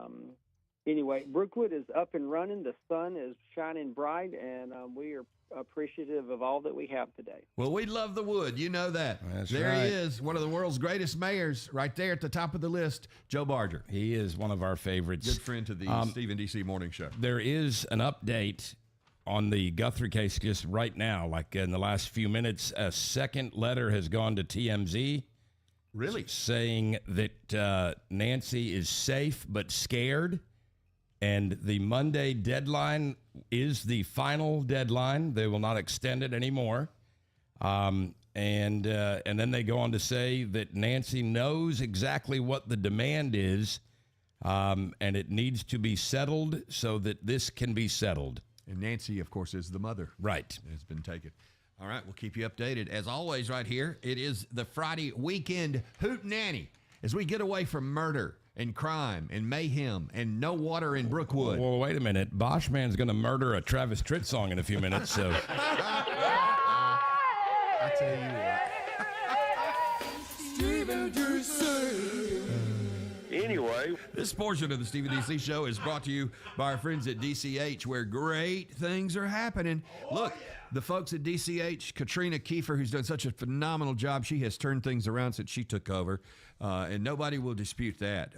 anyway, Brookwood is up and running. The sun is shining bright, and we are appreciative of all that we have today. Well, we love the wood. You know that. That's there right. He is, one of the world's greatest mayors, right there at the top of the list, Joe Barger. He is one of our favorites. Good friend to the Stephen D.C. Morning Show. There is an update on the Guthrie case just right now, like in the last few minutes. A second letter has gone to TMZ. Really? Saying that Nancy is safe but scared. And the Monday deadline is the final deadline. They will not extend it anymore. And then they go on to say that Nancy knows exactly what the demand is, and it needs to be settled so that this can be settled. And Nancy, of course, is the mother. Right. Has been taken. All right, we'll keep you updated. As always, right here, it is the Friday weekend hootenanny as we get away from murder and crime and mayhem and no water in Brookwood. Well, wait a minute. Boschman's going to murder a Travis Tritt song in a few minutes, so... I tell you what. Anyway, this portion of the Stephen D.C. Show is brought to you by our friends at DCH, where great things are happening. Look, the folks at DCH, Katrina Kiefer, who's done such a phenomenal job, she has turned things around since she took over, and nobody will dispute that.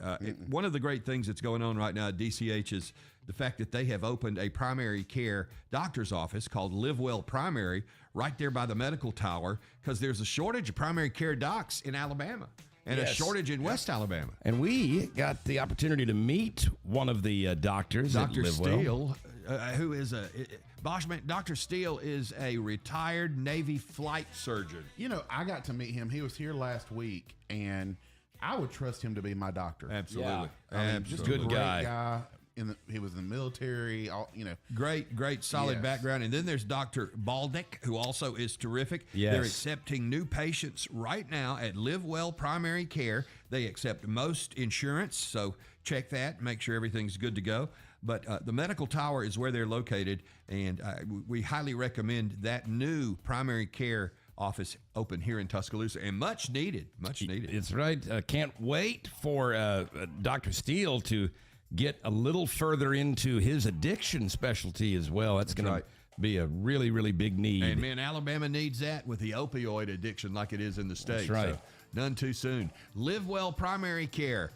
One of the great things that's going on right now at DCH is the fact that they have opened a primary care doctor's office called Live Well Primary right there by the medical tower, because there's a shortage of primary care docs in Alabama. And a shortage in West Alabama. And we got the opportunity to meet one of the doctors Dr. at Live Well. Steele, who is Boschman. Dr. Steele is a retired Navy flight surgeon. You know, I got to meet him. He was here last week, and I would trust him to be my doctor. Absolutely. I mean, just a Good great guy. He was in the military, Great, solid Yes. background. And then there's Dr. Baldick, who also is terrific. Yes. They're accepting new patients right now at Live Well Primary Care. They accept most insurance, so check that, make sure everything's good to go. But the medical tower is where they're located, and we highly recommend that new primary care office open here in Tuscaloosa, and much needed. It's right. Can't wait for Dr. Steele to get a little further into his addiction specialty as well. That's going to be a really, really big need. And man, Alabama needs that with the opioid addiction like it is in the state. That's right. So none too soon. Live Well Primary Care,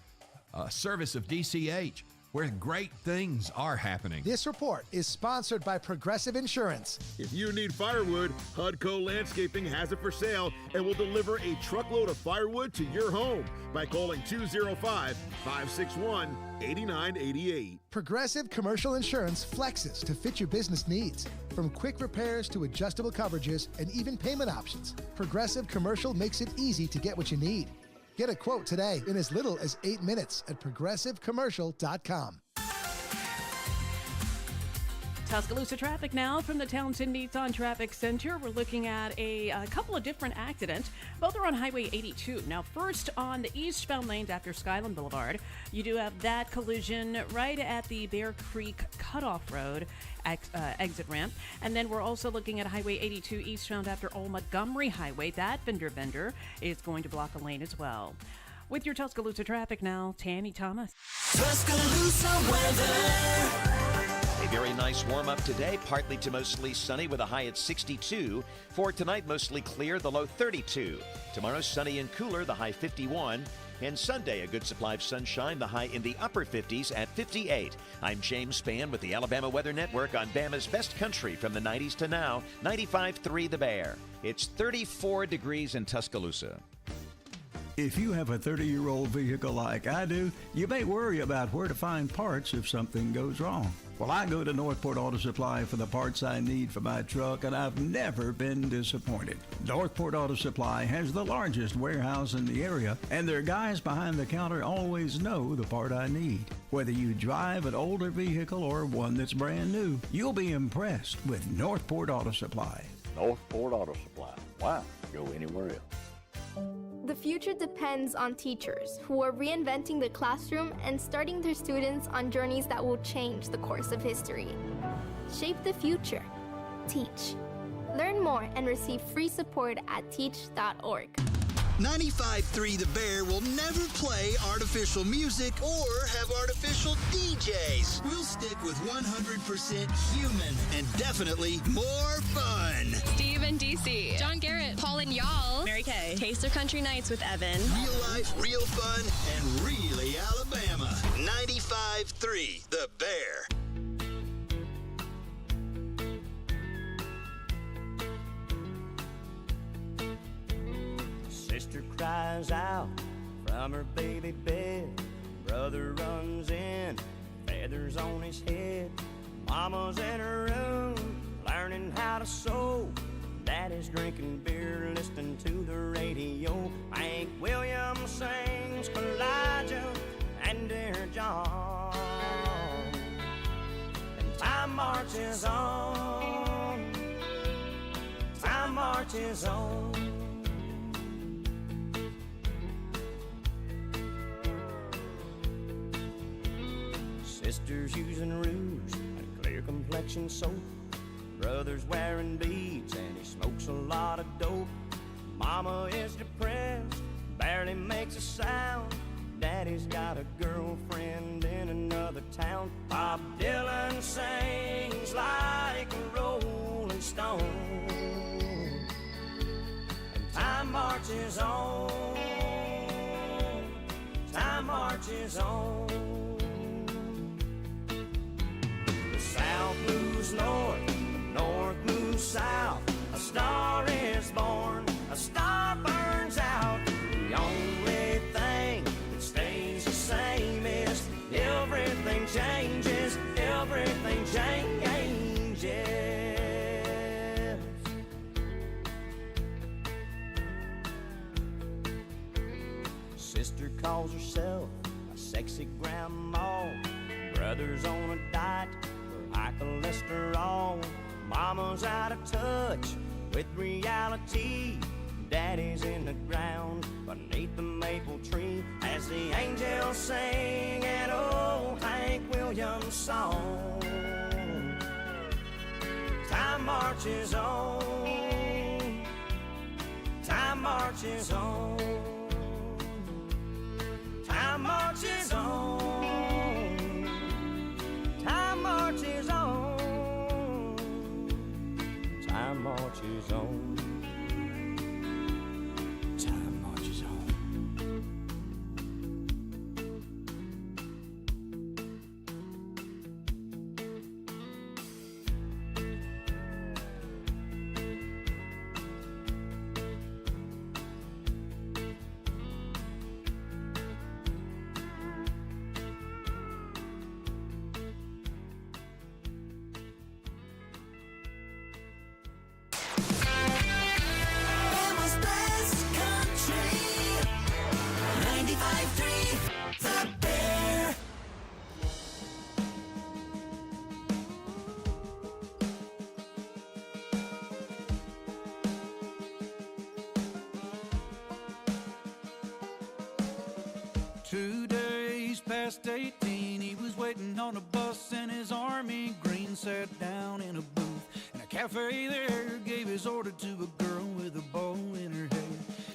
a service of DCH, where great things are happening. This report is sponsored by Progressive Insurance. If you need firewood, HUDCO Landscaping has it for sale and will deliver a truckload of firewood to your home by calling 205-561-8988. Progressive Commercial Insurance flexes to fit your business needs. From quick repairs to adjustable coverages and even payment options, Progressive Commercial makes it easy to get what you need. Get a quote today in as little as 8 minutes at progressivecommercial.com. Tuscaloosa traffic now from the Townsend Nissan Traffic Center. We're looking at a couple of different accidents. Both are on Highway 82. Now, first on the eastbound lanes after Skyland Boulevard, you do have that collision right at the Bear Creek Cutoff Road exit ramp. And then we're also looking at Highway 82 eastbound after Old Montgomery Highway. That fender bender is going to block a lane as well. With your Tuscaloosa traffic now, Tammy Thomas. Tuscaloosa weather. A very nice warm up today, partly to mostly sunny with a high at 62. For tonight, mostly clear, the low 32. Tomorrow, sunny and cooler, the high 51. And Sunday, a good supply of sunshine, the high in the upper 50s at 58. I'm James Spann with the Alabama Weather Network on Bama's best country from the 90s to now, 95.3 The Bear. It's 34 degrees in Tuscaloosa. If you have a 30-year-old vehicle like I do, you may worry about where to find parts if something goes wrong. Well, I go to Northport Auto Supply for the parts I need for my truck, and I've never been disappointed. Northport Auto Supply has the largest warehouse in the area, and their guys behind the counter always know the part I need. Whether you drive an older vehicle or one that's brand new, you'll be impressed with Northport Auto Supply. Northport Auto Supply. Why go anywhere else? The future depends on teachers who are reinventing the classroom and starting their students on journeys that will change the course of history. Shape the future. Teach. Learn more and receive free support at teach.org. 953 The Bear will never play artificial music or have artificial DJs. We'll stick with 100% human and definitely more fun. Steve and DC. John Garrett. Paul and y'all. Mary Kay. Taster Country Nights with Evan. Real life, real fun, and really Alabama. 95.3 The Bear. Sister cries out from her baby bed. Brother runs in, feathers on his head. Mama's in her room, learning how to sew. Daddy's drinking beer, listening to the radio. Hank Williams sings Elijah and Dear John. And time marches on. Time marches on. Sisters using rouge and clear complexion soap. Brother's wearing beads and he smokes a lot of dope. Mama is depressed, barely makes a sound. Daddy's got a girlfriend in another town. Bob Dylan sings like a rolling stone. And time marches on. Time marches on. The South moves north, the North moves south. A star is born, a star burns out. The only thing that stays the same is everything changes, everything changes. Sister calls herself a sexy grandma. Brother's on a diet for high cholesterol. Mama's out of touch with reality. Daddy's in the ground beneath the maple tree as the angels sing an old Hank Williams song. Time marches on. Time marches on. Time marches on. Time marches on. Time marches on. Time marches on. Bama's best country. 95.3 The Bear. Two days past 18, he was waiting on a bus in his army green. Sat down in a booth in a cafe there, gave his order to a girl with a bow in her hair.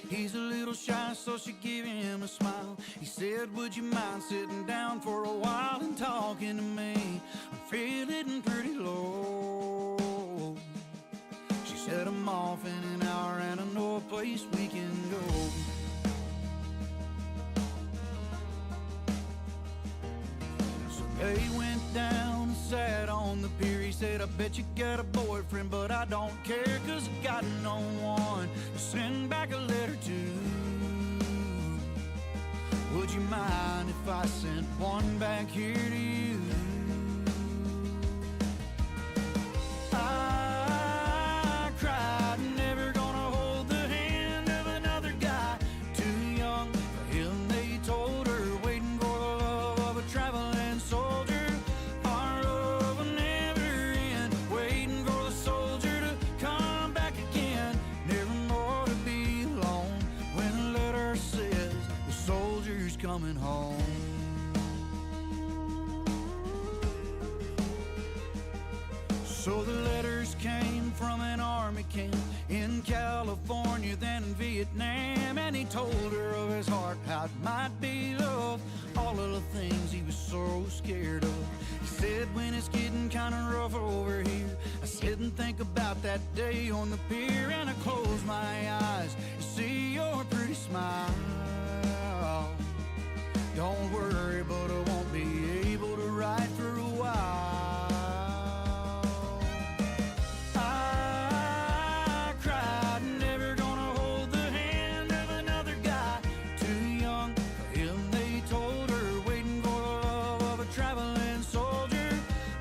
He's a little shy, so she gave him a smile. He said, would you mind sitting down for a while and talking to me? I'm feeling pretty low. She said, I'm off in an hour and I know a place we can go. They went down and sat on the pier. He said, I bet you got a boyfriend, but I don't care, 'cause I got no one to send back a letter to. Would you mind if I sent one back here to you? I cried, never gonna hold the hand of another guy. Too young for him, they told her, waiting for the love of a traveling soldier. Our love will never end, waiting for the soldier to come back again. Never more to be alone when the letter says the soldier's coming home. So the letters came from an army camp in California, then in Vietnam. And he told her of his heart, how it might be love, all of the things he was so scared of. He said, when it's getting kind of rough over here, I sit and think about that day on the pier, and I close my eyes and see your pretty smile. Don't worry, but I won't be able to ride for a while. I cried, never gonna hold the hand of another guy. Too young for him, they told her, waiting for the love of a traveling soldier.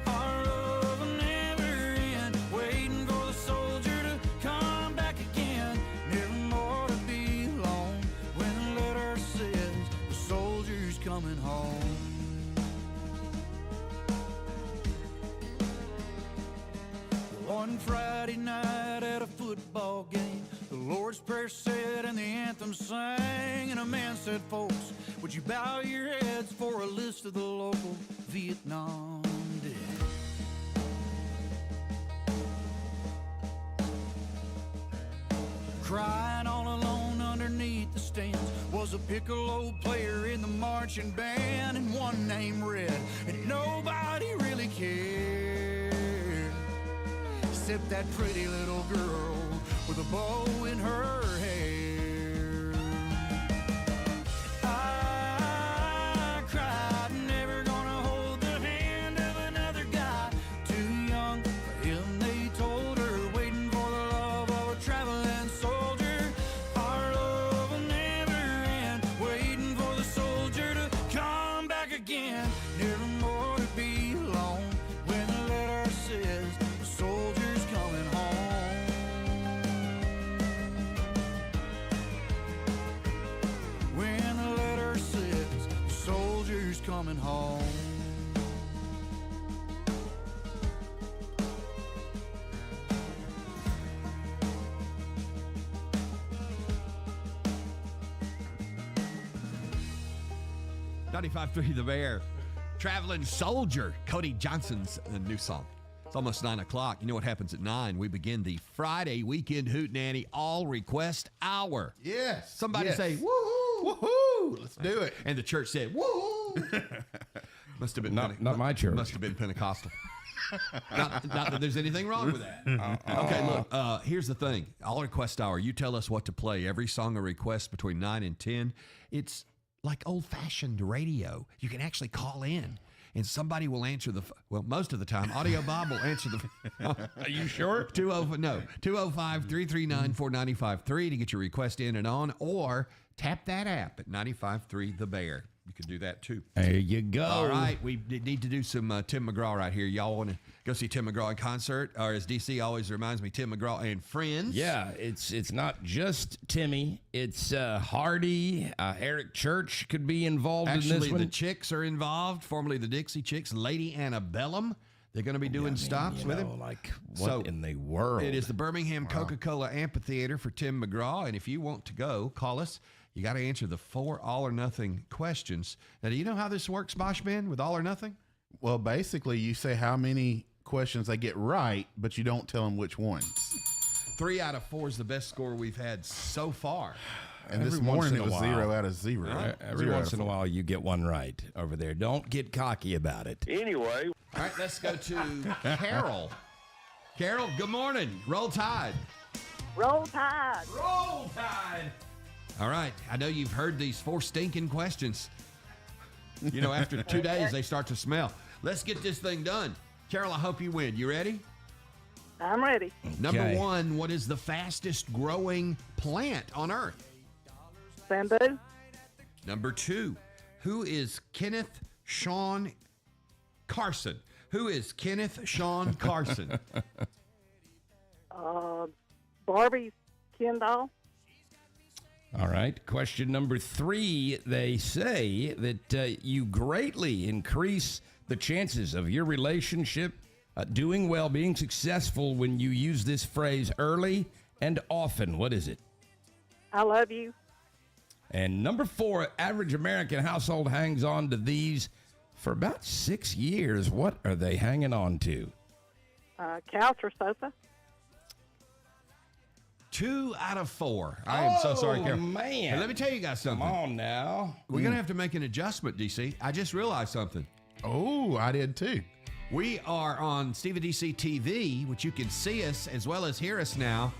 Our love will never end, waiting for the soldier to come back again. Never more to be alone when the letter says the soldier's coming home. One Friday night at a football game, the Lord's Prayer said and the anthem sang, and a man said, folks, would you bow your heads for a list of the local Vietnam dead? Crying all alone underneath the stands was a piccolo player in the marching band, and one name read, and nobody really cared except that pretty little girl with a bow in her hair. I cried, never gonna hold the hand of another guy. Too young for him, they told her, waiting for the love of a traveling soldier. Our love will never end, waiting for the soldier to come back again. Never more to be alone when the letter says the soldier's coming home. When the letter says the soldier's coming home. .953 The Bear, Traveling Soldier, Cody Johnson's new song. It's almost 9 o'clock. You know what happens at 9? We begin the Friday Weekend Hootenanny All Request Hour. Yes. Somebody yes. say, woohoo! Woohoo! Let's do it. And the church said, woohoo! Must have been Not my church. Must have been Pentecostal. not that there's anything wrong with that. Okay, look, here's the thing. All Request Hour, you tell us what to play. Every song a request between 9 and 10. It's like old-fashioned radio. You can actually call in, and somebody will answer the well, most of the time, Audio Bob will answer the Are you sure? 205-339-4953 to get your request in and on, or tap that app at 953 The Bear. You can do that too. There you go. All right, we need to do some Tim McGraw right here. Y'all want to go see Tim McGraw in concert, or as DC always reminds me, Tim McGraw and friends? Yeah, it's not just Timmy. It's Hardy, Eric Church could be involved in this one. Actually, the Chicks are involved, formerly the Dixie Chicks. Lady Annabellum. They're going to be doing stops with him. Like, what in the world? It is the Birmingham Coca-Cola Amphitheater for Tim McGraw, and if you want to go, call us. You got to answer the 4 all or nothing questions. Now, do you know how this works, Boschman, with all or nothing? Well, basically, you say how many questions they get right, but you don't tell them which ones. 3 out of 4 is the best score we've had so far. And this morning it was 0 out of 0. Every once in a while, you get one right over there. Don't get cocky about it. Anyway. All right, let's go to Carol. Carol, good morning. Roll Tide. Roll Tide. Roll Tide. All right, I know you've heard these 4 stinking questions. You know, after 2 days, they start to smell. Let's get this thing done. Carol, I hope you win. You ready? I'm ready. Number 1, what is the fastest growing plant on Earth? Bamboo. Number 2, who is Kenneth Sean Carson? Who is Kenneth Sean Carson? Barbie's Ken doll. All right. Question number 3. They say that you greatly increase the chances of your relationship doing well, being successful when you use this phrase early and often. What is it? I love you. And number 4, average American household hangs on to these for about 6 years. What are they hanging on to? Couch or sofa. 2 out of 4. I am so sorry, Carol. Man. Hey, let me tell you guys something. Come on now. We're going to have to make an adjustment, DC. I just realized something. Oh, I did too. We are on Stephen DC TV, which you can see us as well as hear us now.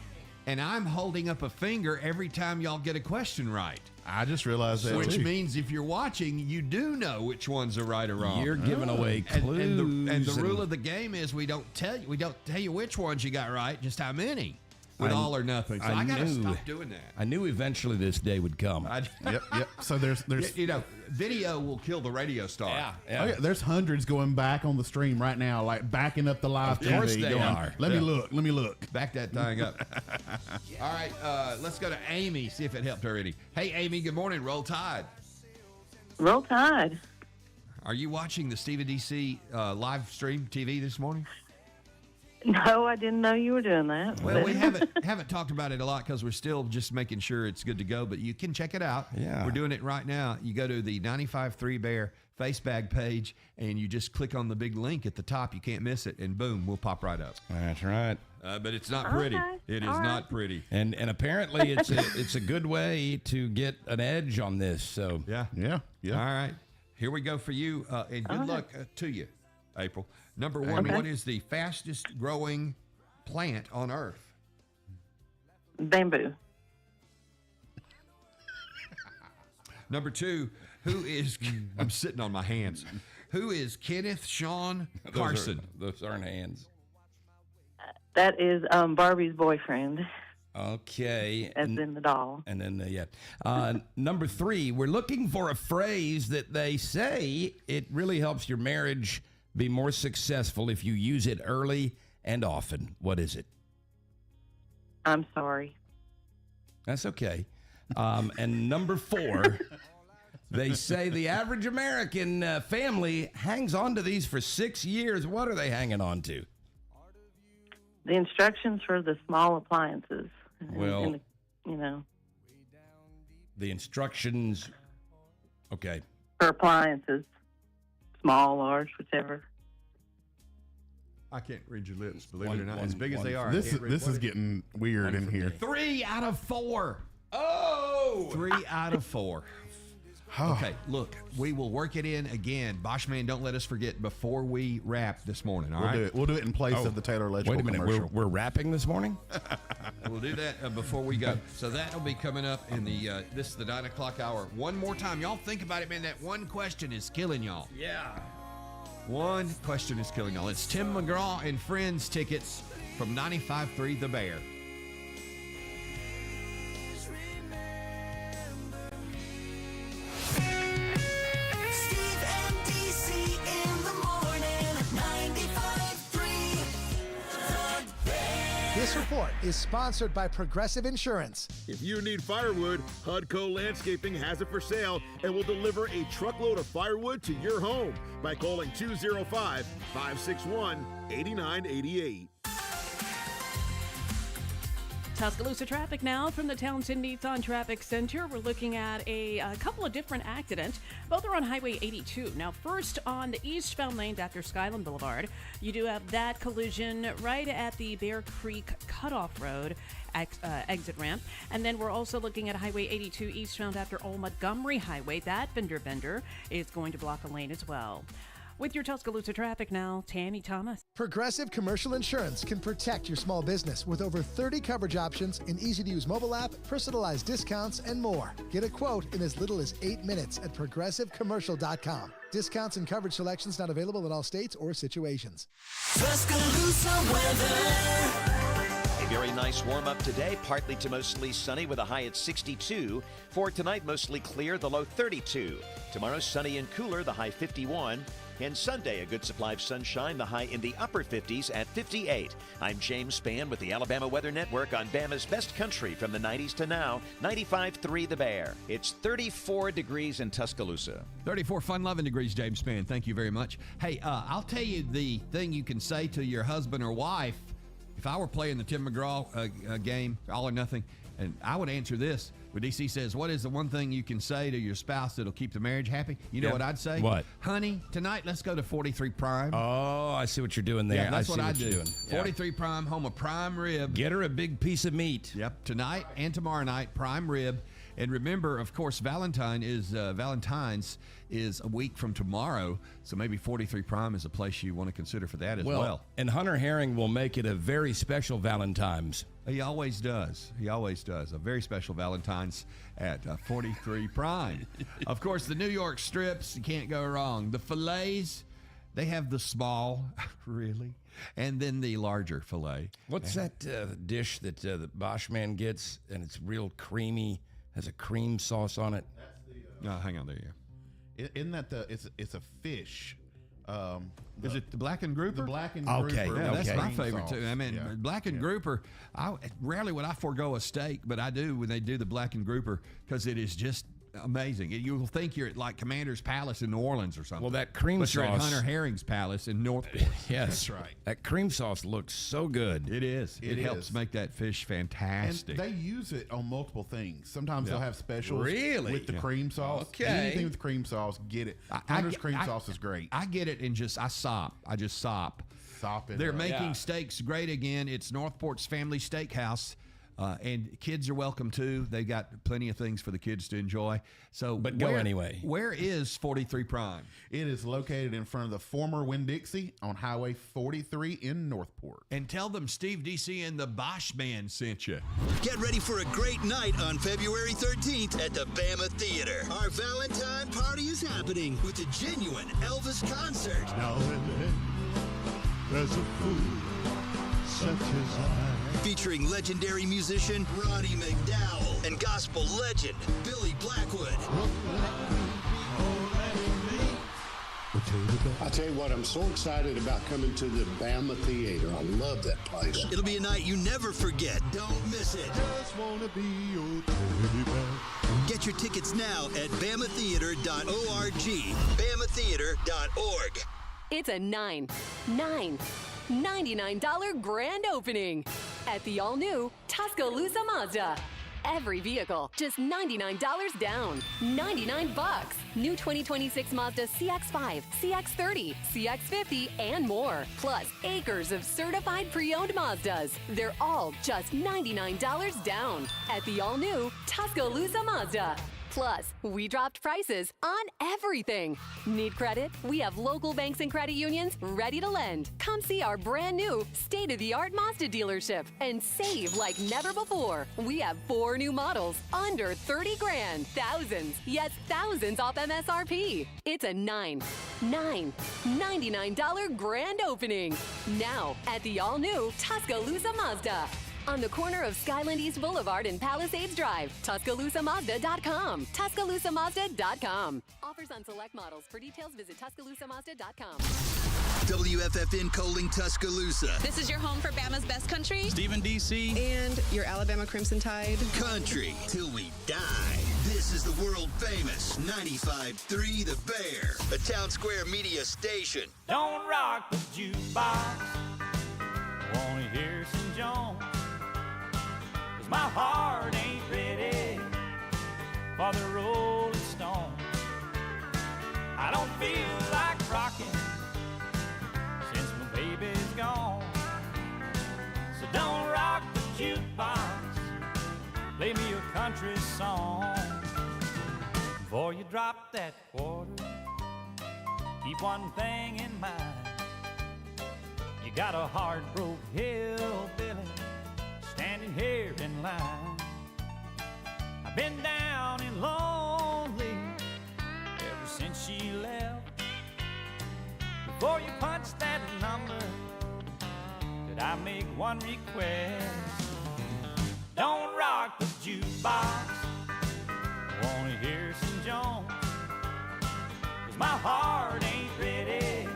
And I'm holding up a finger every time y'all get a question right. I just realized that Which too. means if you're watching, you do know which ones are right or wrong. You're giving away clues. And the rule of the game is we don't tell you which ones you got right, just how many. With all or nothing. So I got to stop doing that. I knew eventually this day would come. Yep. So there's video will kill the radio star. Yeah. Oh, yeah, there's hundreds going back on the stream right now, like backing up the live TV. Of course they are. Let me look. Back that thing up. All right, let's go to Amy, see if it helped her any. Hey, Amy, good morning. Roll Tide. Roll Tide. Are you watching the Stephen DC live stream TV this morning? No, I didn't know you were doing that. Well, we haven't talked about it a lot because we're still just making sure it's good to go, but you can check it out. Yeah. We're doing it right now. You go to the 953Bear face bag page, and you just click on the big link at the top. You can't miss it, and boom, we'll pop right up. That's right. But it's not pretty. Okay. It is not pretty. And apparently it's a good way to get an edge on this. So Yeah. All right. Here we go for you, and good luck to you, April. Number 1, what is the fastest growing plant on Earth? Bamboo. Number 2, who is, I'm sitting on my hands. Who is Kenneth Sean Carson? Those aren't hands. That is Barbie's boyfriend. Okay. As in the doll. And then, number 3, we're looking for a phrase that they say it really helps your marriage be more successful if you use it early and often. What is it? I'm sorry. That's okay. And number 4, they say the average American family hangs on to these for 6 years. What are they hanging on to? The instructions for the small appliances. Well, the instructions, okay. For appliances, small, large, whichever. I can't read your lips, believe it or not. As big as they are. This is getting weird in here. 3 out of 4. Oh! 3 out of 4. Okay, look, we will work it in again. Boschman, don't let us forget before we wrap this morning, all right? We'll do it in place of the Taylor Electrical Wait a minute, commercial. we're rapping this morning? We'll do that before we go. So that'll be coming up in the, this is the 9 o'clock hour. One more time. Y'all think about it, man. That one question is killing y'all. Yeah. One question is killing y'all. It's Tim McGraw and Friends tickets from 953 The Bear. This report is sponsored by Progressive Insurance. If you need firewood, Hudco Landscaping has it for sale and will deliver a truckload of firewood to your home by calling 205-561-8988. Tuscaloosa traffic now from the Townsend Nissan Traffic Center. We're looking at a couple of different accidents. Both are on Highway 82. Now, first on the eastbound lanes after Skyland Boulevard, you do have that collision right at the Bear Creek Cutoff Road exit ramp. And then we're also looking at Highway 82 eastbound after Old Montgomery Highway. That fender bender is going to block a lane as well. With your Tuscaloosa traffic now, Tammy Thomas. Progressive Commercial Insurance can protect your small business with over 30 coverage options, an easy-to-use mobile app, personalized discounts, and more. Get a quote in as little as 8 minutes at progressivecommercial.com. Discounts and coverage selections not available in all states or situations. Tuscaloosa weather. very nice warm-up today. Partly to mostly sunny with a high at 62. For tonight, mostly clear, the low 32. Tomorrow, sunny and cooler, the high 51. And Sunday, a good supply of sunshine, the high in the upper 50s at 58. I'm James Spann with the Alabama Weather Network on Bama's best country from the 90s to now, 95.3 The Bear. It's 34 degrees in Tuscaloosa. 34 fun-loving degrees, James Spann. Thank you very much. Hey, I'll tell you the thing you can say to your husband or wife. If I were playing the Tim McGraw game, All or Nothing, and I would answer this. When DC says, what is the one thing you can say to your spouse that'll keep the marriage happy? You know what I'd say? What? Honey, tonight let's go to 43 Prime. Oh, I see what you're doing there. Yeah, that's I see what I you're do. doing. 43 Prime, home of prime rib. Get her a big piece of meat. Yep, tonight and tomorrow night, prime rib. And remember, of course, Valentine's is a week from tomorrow, so maybe 43 Prime is a place you want to consider for that as well. And Hunter Herring will make it a very special Valentine's. He always does. He always does. A very special Valentine's at 43 Prime. Of course, the New York strips, you can't go wrong. The fillets, they have the small, really, and then the larger filet. What's that dish that the Bosch man gets, and it's real creamy, has a cream sauce on it? Hang on there, yeah. Isn't that it's a fish? Is it the blackened grouper? The blackened Okay, grouper. Yeah, that's okay. my favorite too. I mean, blackened grouper. Rarely would I forego a steak, but I do when they do the blackened grouper because it is just amazing. You'll think you're at like Commander's Palace in New Orleans or something. Well, that cream but you're at sauce. Hunter Herring's Palace in Northport. Yes, That's right. That cream sauce looks so good. It is. It helps is. make that fish fantastic. And they use it on multiple things. Sometimes Yeah. they'll have specials Really? with the Yeah. cream sauce. Okay. Anything with cream sauce, get it. Hunter's cream sauce is great. I get it and I sop. I just sop. Sop it They're up. making steaks great again. It's Northport's Family Steakhouse. And kids are welcome too. They got plenty of things for the kids to enjoy. So, But go anyway. Where is 43 Prime? It is located in front of the former Winn-Dixie on Highway 43 in Northport. And tell them Steve DC and the Bosch Man sent you. Get ready for a great night on February 13th at the Bama Theater. Our Valentine party is happening with a genuine Elvis concert. Now and then, there's a fool such as I. Featuring legendary musician Ronnie McDowell and gospel legend Billy Blackwood. I tell you what, I'm so excited about coming to the Bama Theater. I love that place. It'll be a night you never forget. Don't miss it. Just wanna be your teddy bear. Get your tickets now at bamatheater.org. bamatheater.org. It's a $99 grand opening at the all-new Tuscaloosa Mazda. Every vehicle, just $99 down. $99 bucks. New 2026 Mazda CX-5, CX-30, CX-50, and more. Plus, acres of certified pre-owned Mazdas. They're all just $99 down at the all-new Tuscaloosa Mazda. Plus, we dropped prices on everything. Need credit? We have local banks and credit unions ready to lend. Come see our brand new state-of-the-art Mazda dealership and save like never before. We have 4 new models under 30 grand. Thousands, yes, thousands off MSRP. It's a $99 grand opening. Now at the all-new Tuscaloosa Mazda. On the corner of Skyland East Boulevard and Palisades Drive. TuscaloosaMazda.com. TuscaloosaMazda.com. Offers on select models. For details, visit TuscaloosaMazda.com. WFFN Coaling Tuscaloosa. This is your home for Bama's best country. Stephen DC. And your Alabama Crimson Tide. Country till we die. This is the world famous 95.3 The Bear, a Town Square media station. Don't rock the jukebox. Wanna hear some Jones? 'Cause my heart ain't ready for the Rolling Stones. I don't feel like rocking since my baby's gone. So don't rock the jukebox. Play me a country song. Before you drop that quarter, keep one thing in mind. You got a hard-broke hillbilly standing here in line. I've been down and lonely ever since she left. Before you punch that number that I make one request. Don't rock the jukebox. I wanna hear some Jones. 'Cause my heart ain't ready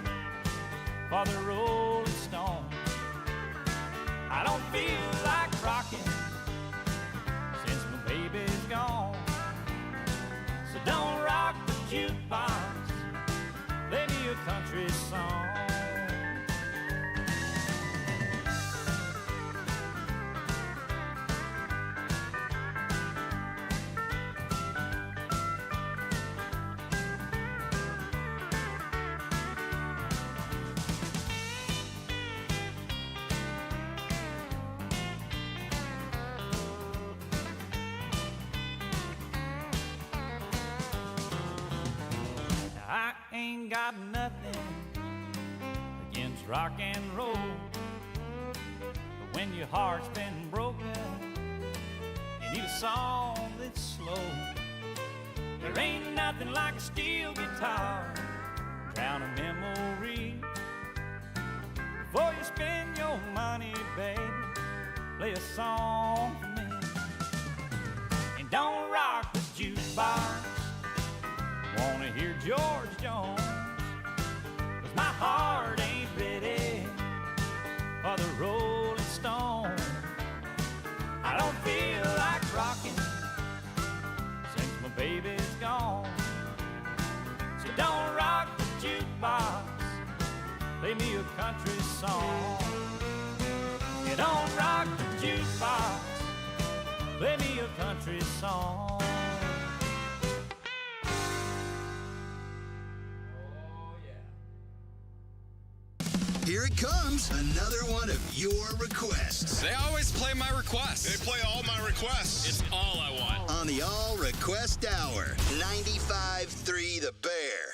for the Rolling Stones. I don't feel like rocking since my baby's gone. So don't rock the jukebox, play me a country song. I ain't got nothing against rock and roll, but when your heart's been broken, you need a song that's slow. There ain't nothing like a steel guitar, drown a memory. Before you spend your money, baby, play a song for me. And don't rock the jukebox, wanna hear George Jones. 'Cause my heart ain't ready for the Rolling Stones. I don't feel like rocking since my baby's gone. So don't rock the jukebox, play me a country song. You don't rock the jukebox, play me a country song. Here it comes, another one of your requests. They always play my requests. They play all my requests. It's all I want. On the All Request Hour, 95.3 The Bear.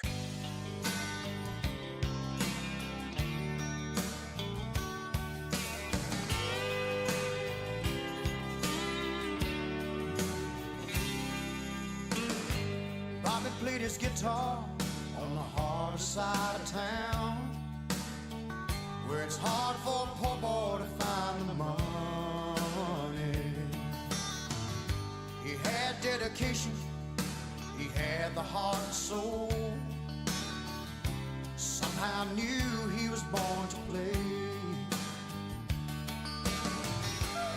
Bobby played his guitar on the harder side of town, where it's hard for a poor boy to find the money. He had dedication, he had the heart and soul. Somehow knew he was born to play.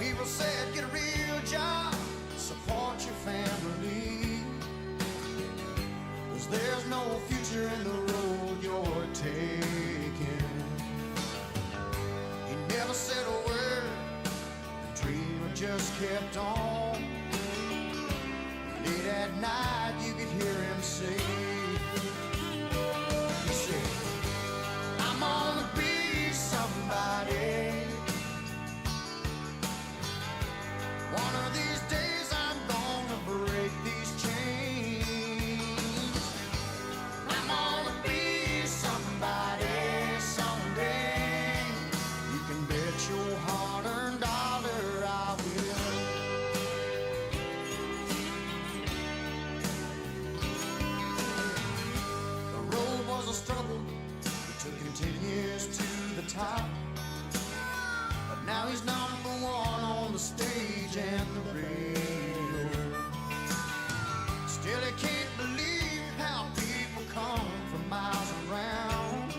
People said, get a real job, support your family, 'cause there's no future in the road you're taking. He never said a word, the dreamer just kept on. Late at night you could hear him say, he said, I'm gonna be somebody. One of these days I'm gonna break these chains. I'm gonna be somebody someday. You can bet your hard-earned dollar I will. The road was a struggle, it took him 10 years to the top. But now he's number one on the stage and the radio. Still he can't believe how people come from miles around,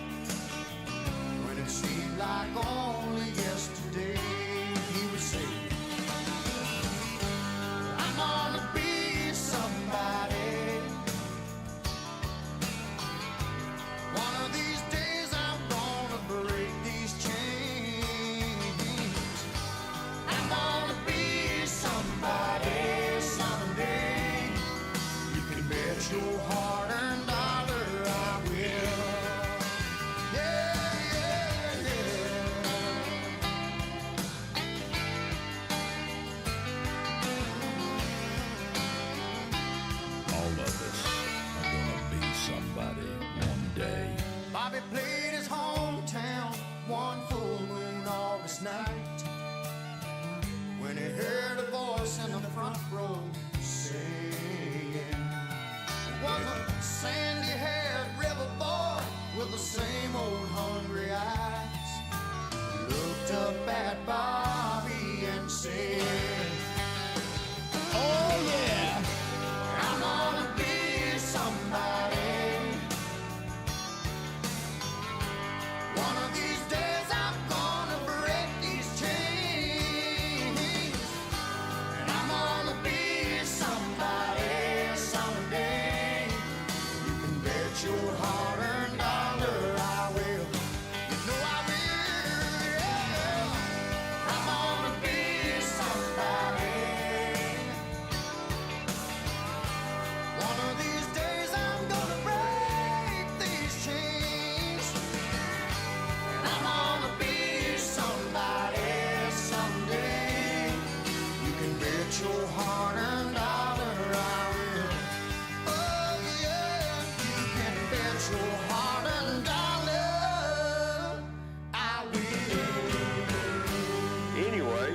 when it seemed like only yesterday he would say, I'm gonna be somebody. One of these days I'm gonna break these chains. I'm gonna be somebody someday. You can bet say, oh yeah, I'm gonna be somebody. One of these days I'm gonna break these chains, and I'm gonna be somebody someday. You can bet your hard-earned dollar I will. You know I will, yeah. I'm gonna be somebody. One of these days I'm gonna break these chains, and I'm gonna be somebody someday. You can bet your hard-earned dollar I will. Oh yeah, you can bet your hard-earned dollar I will. Anyway,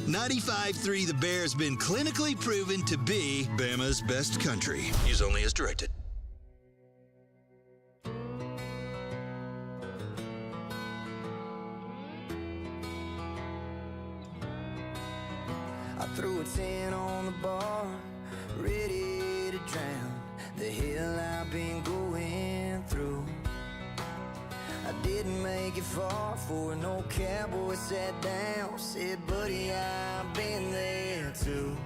95.3 The Bear has been clinically proven to be Bama's best country. Use only as directed. I threw a 10 on the bar, ready to drown the hell I've been going through. I didn't make it far for an old cowboy sat down, said, buddy, I've been there too.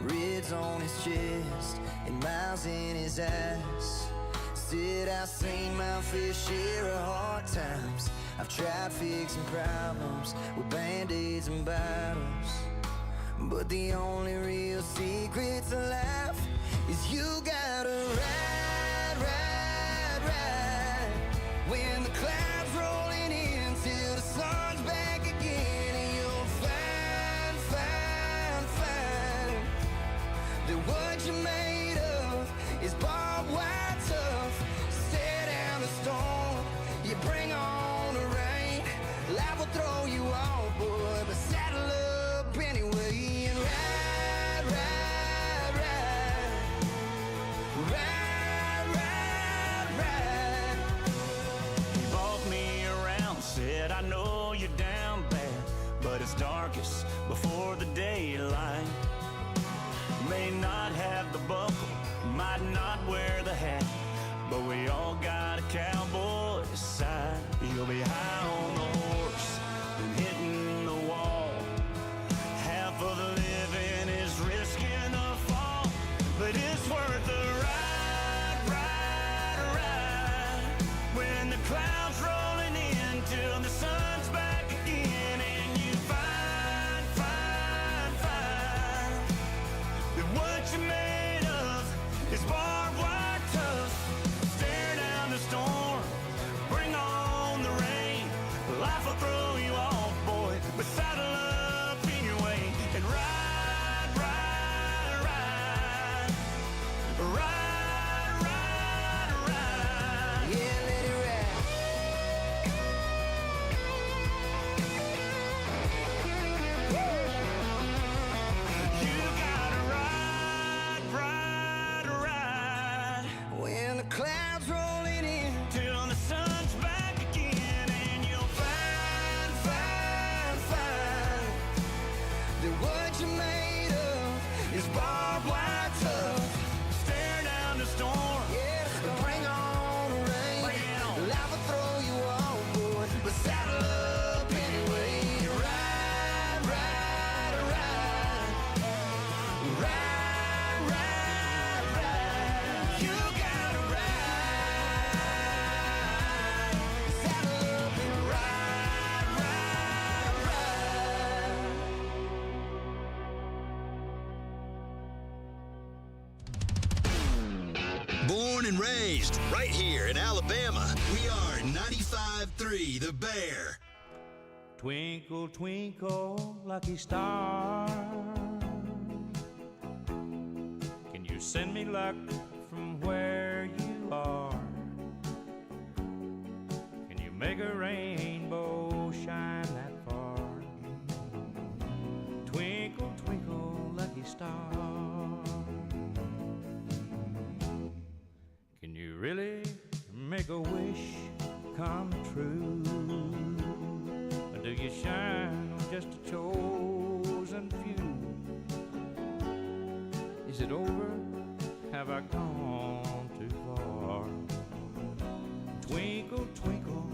Reds on his chest and miles in his eyes. Said, I've seen my fair share of hard times. I've tried fixing problems with band-aids and bottles, but the only real secret to life is you gotta ride, ride, ride. When the clouds rolling in till the sun's back again, and you'll find, find, find that what you're made of is barbed wire tough. Stare down the storm, you bring on the rain. Life will throw you off, boy, but saddle up anyway and ride, ride, ride. Ride, ride, ride. He brought me around, said, I know you're down bad, but it's darkest before the daylight. May not have the buckle, might not wear the hat, but we all got a cowboy's side. You'll be high on the horse, then hitting the wall. Half of the living is risking the fall, but it's worth the ride, ride, ride. When the clouds rolling in till the sun's back again, and you find, find, find that what you're made of is barbed wire tough. Stare down the storm, bring on the rain. Life will throw you off, boy, but saddle up anyway and ride, ride, ride. Ride, ride, ride. Yeah, let it ride. You gotta ride, ride, ride. When the clouds rolling in Till the sun's back again, and you'll find, find, find that what you're made of is barbed wire tough. stare down the storm. Yeah, bring on the rain. Life will throw you off, boy, but saddle up anyway. Ride, ride, ride. Ride, ride, ride. You gotta ride. Saddle up and ride, ride, ride. Born and raised right here in Alabama, we are 95.3 The Bear. Twinkle, twinkle, lucky star. Can you send me luck from where you are? Can you make a rainbow shine that far? Twinkle, twinkle, lucky star. Can you really make a wish come true? Or do you shine on just a chose? Is it over? Have I gone too far? Twinkle, twinkle,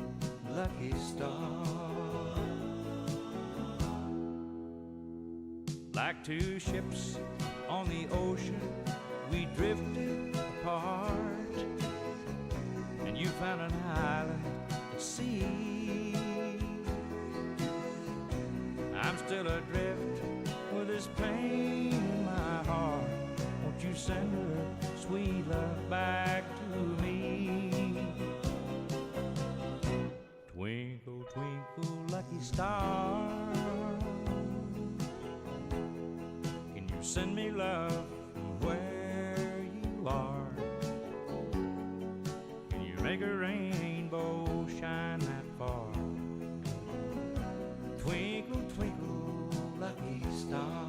lucky star. Like two ships on the ocean, we drifted apart, and you found an island at sea. I'm still adrift with this pain in my heart. Won't you send her sweet love back to me? Twinkle, twinkle, lucky star, can you send me love from where you are? Can you make a rainbow shine that far? Twinkle, twinkle, lucky star.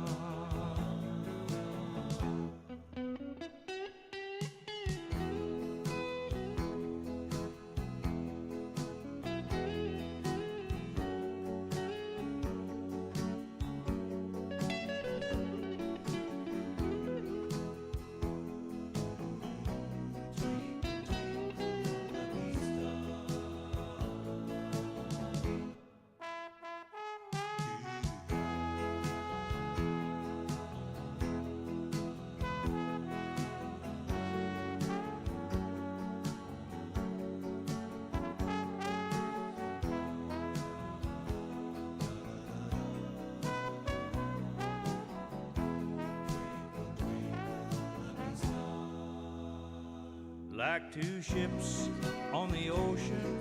Like two ships on the ocean,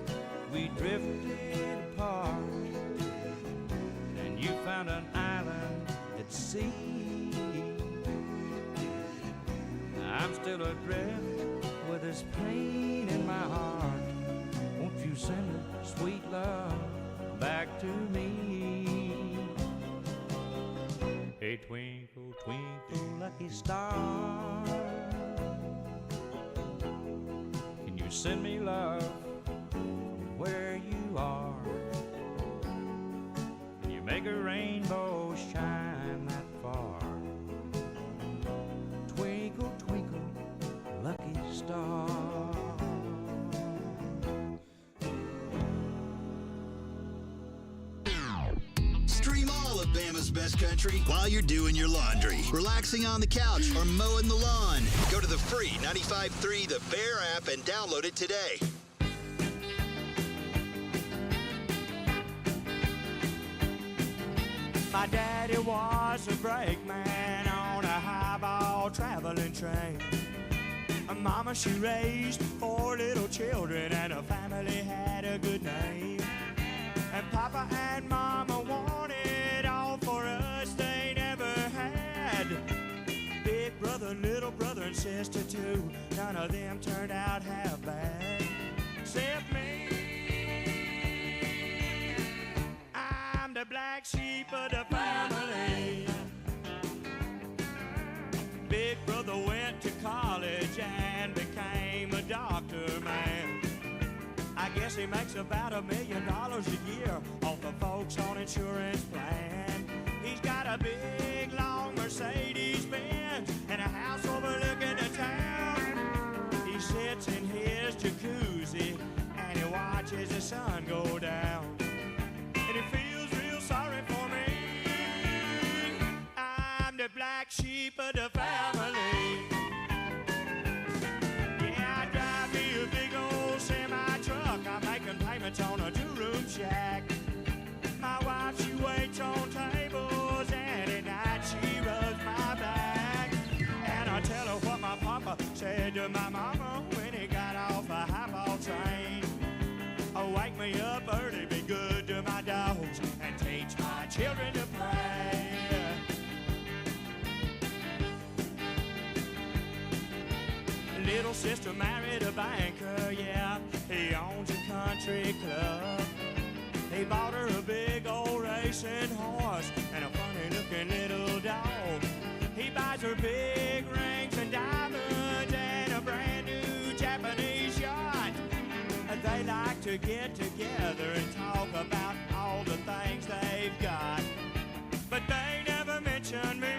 we drifted apart, and you found an island at sea. I'm still adrift with this pain in my heart. Won't you send her sweet love back to me? Hey, twinkle, twinkle, lucky star, send me love from where you are. Can you make a rainbow shine that far? Twinkle, twinkle, lucky star. Stream all of Bama's Best Country while you're doing your laundry, relaxing on the couch, or mowing the lawn. Go to the free 953 The Bear app and download it today. My daddy was a brakeman on a highball traveling train. Mama, she raised 4 little children, and her family had a good name. And Papa and Mama wanted all for us they never had. Big brother, little brother, and sister too, none of them turned out half bad. Except me, I'm the black sheep of the family. Big brother went to college and became a doctor, man. I guess he makes about $1 million a year off the folks on insurance plan. He's got a big, long Mercedes-Benz and a house overlooking the town. He sits in his jacuzzi and he watches the sun go down. And he feels real sorry for me. I'm the black sheep of the family. Yeah, I drive me a big old semi-truck. I'm making payments on a 2-room shack. My wife, she waits on tables, and at night she rubs my back. And I tell her what my papa said to my mama when he got off the highball train. Oh, wake me up early, be good to my dogs, and teach my children to pray. Little sister married a banker, yeah, he owns a country club. He bought her a big old racing horse and a funny-looking little dog. He buys her big rings and diamonds and a brand-new Japanese yacht. And they like to get together and talk about all the things they've got. But they never mention me.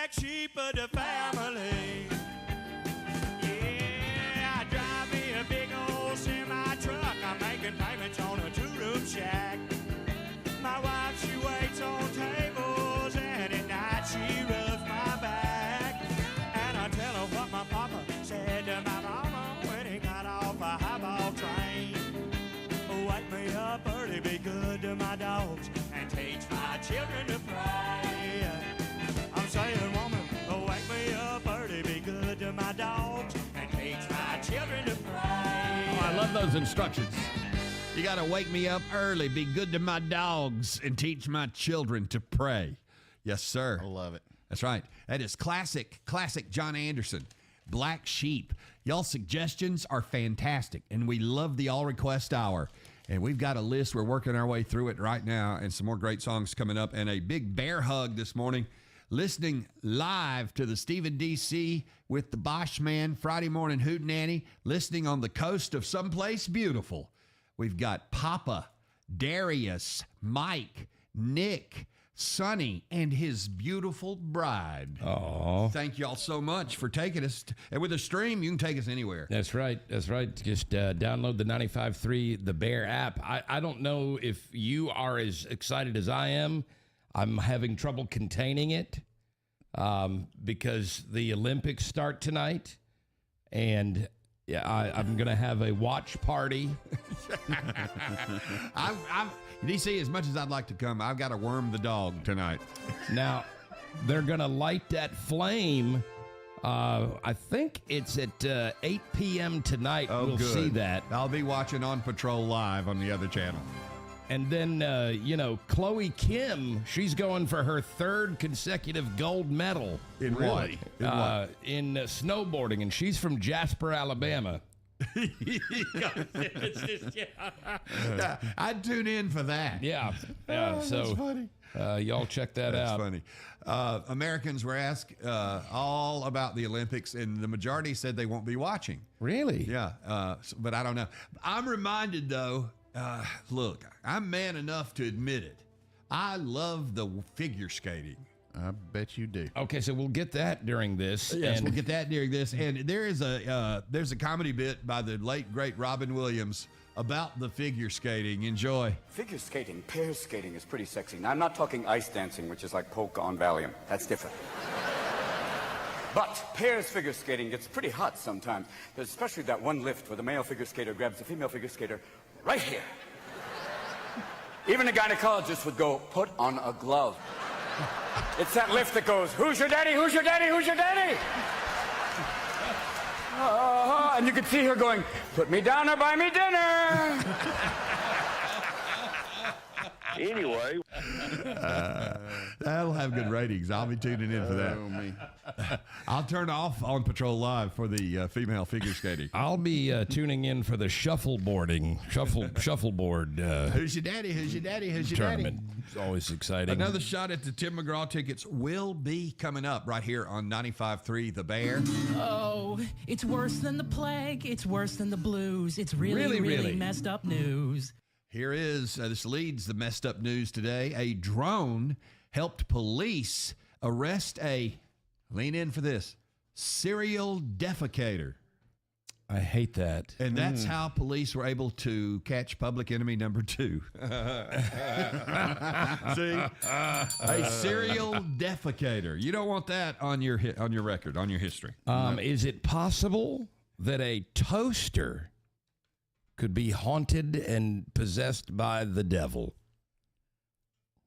black sheep of the family. Yeah, I drive me a big old semi-truck. I'm making payments on a two-room shack. My wife, she waits on tables, and at night she rubs my back. And I tell her what my papa said to my mama when he got off a highball train. Wake me up early, be good to my dogs, and teach my children to pray. I'm saying, woman, wake me up early, be good to my dogs, and teach my children to pray. Oh, I love those instructions. You got to wake me up early, be good to my dogs, and teach my children to pray. Yes, sir. I love it. That's right. That is classic John Anderson, Black Sheep. Y'all suggestions are fantastic, and we love the All Request Hour. And we've got a list. We're working our way through it right now, and some more great songs coming up. And a big bear hug this morning, listening live to the Stephen D.C. with the Bosch Man Friday Morning Hootenanny, listening on the coast of someplace beautiful. We've got Papa, Darius, Mike, Nick, Sonny, and his beautiful bride. Oh, thank y'all so much for taking us. And with a stream, you can take us anywhere. That's right. That's right. Just download the 953 The Bear app. I don't know if you are as excited as I am. I'm having trouble containing it because the Olympics start tonight, and I'm going to have a watch party. DC, as much as I'd like to come, I've got to worm the dog tonight. Now, they're going to light that flame. I think it's at 8 p.m. tonight. Oh, we'll good. see that. I'll be watching On Patrol live on the other channel. And then, Chloe Kim, she's going for her third consecutive gold medal. In what? In snowboarding, and she's from Jasper, Alabama. I'd tune in for that. Yeah. That's funny. Y'all check that That's out. funny. Americans were asked all about the Olympics, and the majority said they won't be watching. Really? Yeah. But I don't know. I'm reminded, though, look, I'm man enough to admit it. I love the figure skating. I bet you do. Okay, so we'll get that during this. Yes, we'll get that during this. And there's a comedy bit by the late, great Robin Williams about the figure skating. Enjoy. Figure skating, pair skating is pretty sexy. Now, I'm not talking ice dancing, which is like polka on Valium. That's different. But pairs figure skating gets pretty hot sometimes. There's especially that one lift where the male figure skater grabs the female figure skater right here. Even a gynecologist would go, put on a glove. It's that lift that goes, who's your daddy, who's your daddy, who's your daddy? And you could see her going, put me down or buy me dinner. Anyway. That'll have good ratings. I'll be tuning in for that. Oh, me. I'll turn off On Patrol Live for the female figure skating. I'll be tuning in for the shuffleboard. Who's your daddy? Who's your daddy? Who's your tournament. daddy? It's always exciting. Another shot at the Tim McGraw tickets will be coming up right here on 95.3 The Bear. Oh, it's worse than the plague. It's worse than the blues. It's really messed up news. Here is, this leads the messed up news today. A drone helped police arrest lean in for this, serial defecator. I hate that. And that's how police were able to catch public enemy number 2. See? A serial defecator. You don't want that on your record, on your history. Is it possible that a toaster could be haunted and possessed by the devil?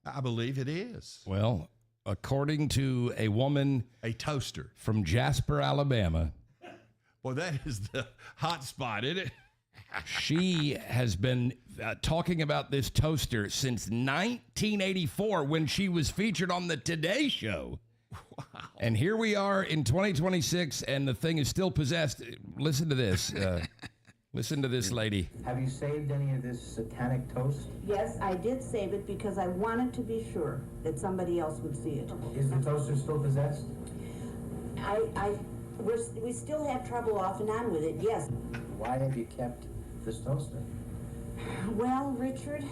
I believe it is. Well, according to a woman, a toaster from Jasper, Alabama. Well, that is the hot spot, isn't it? She has been talking about this toaster since 1984 when she was featured on the Today Show. Wow. And here we are in 2026, and the thing is still possessed. Listen to this. Listen to this lady. Have you saved any of this satanic toast? Yes, I did save it because I wanted to be sure that somebody else would see it. Is the toaster still possessed? We still have trouble off and on with it, yes. Why have you kept this toaster? Well, Richard,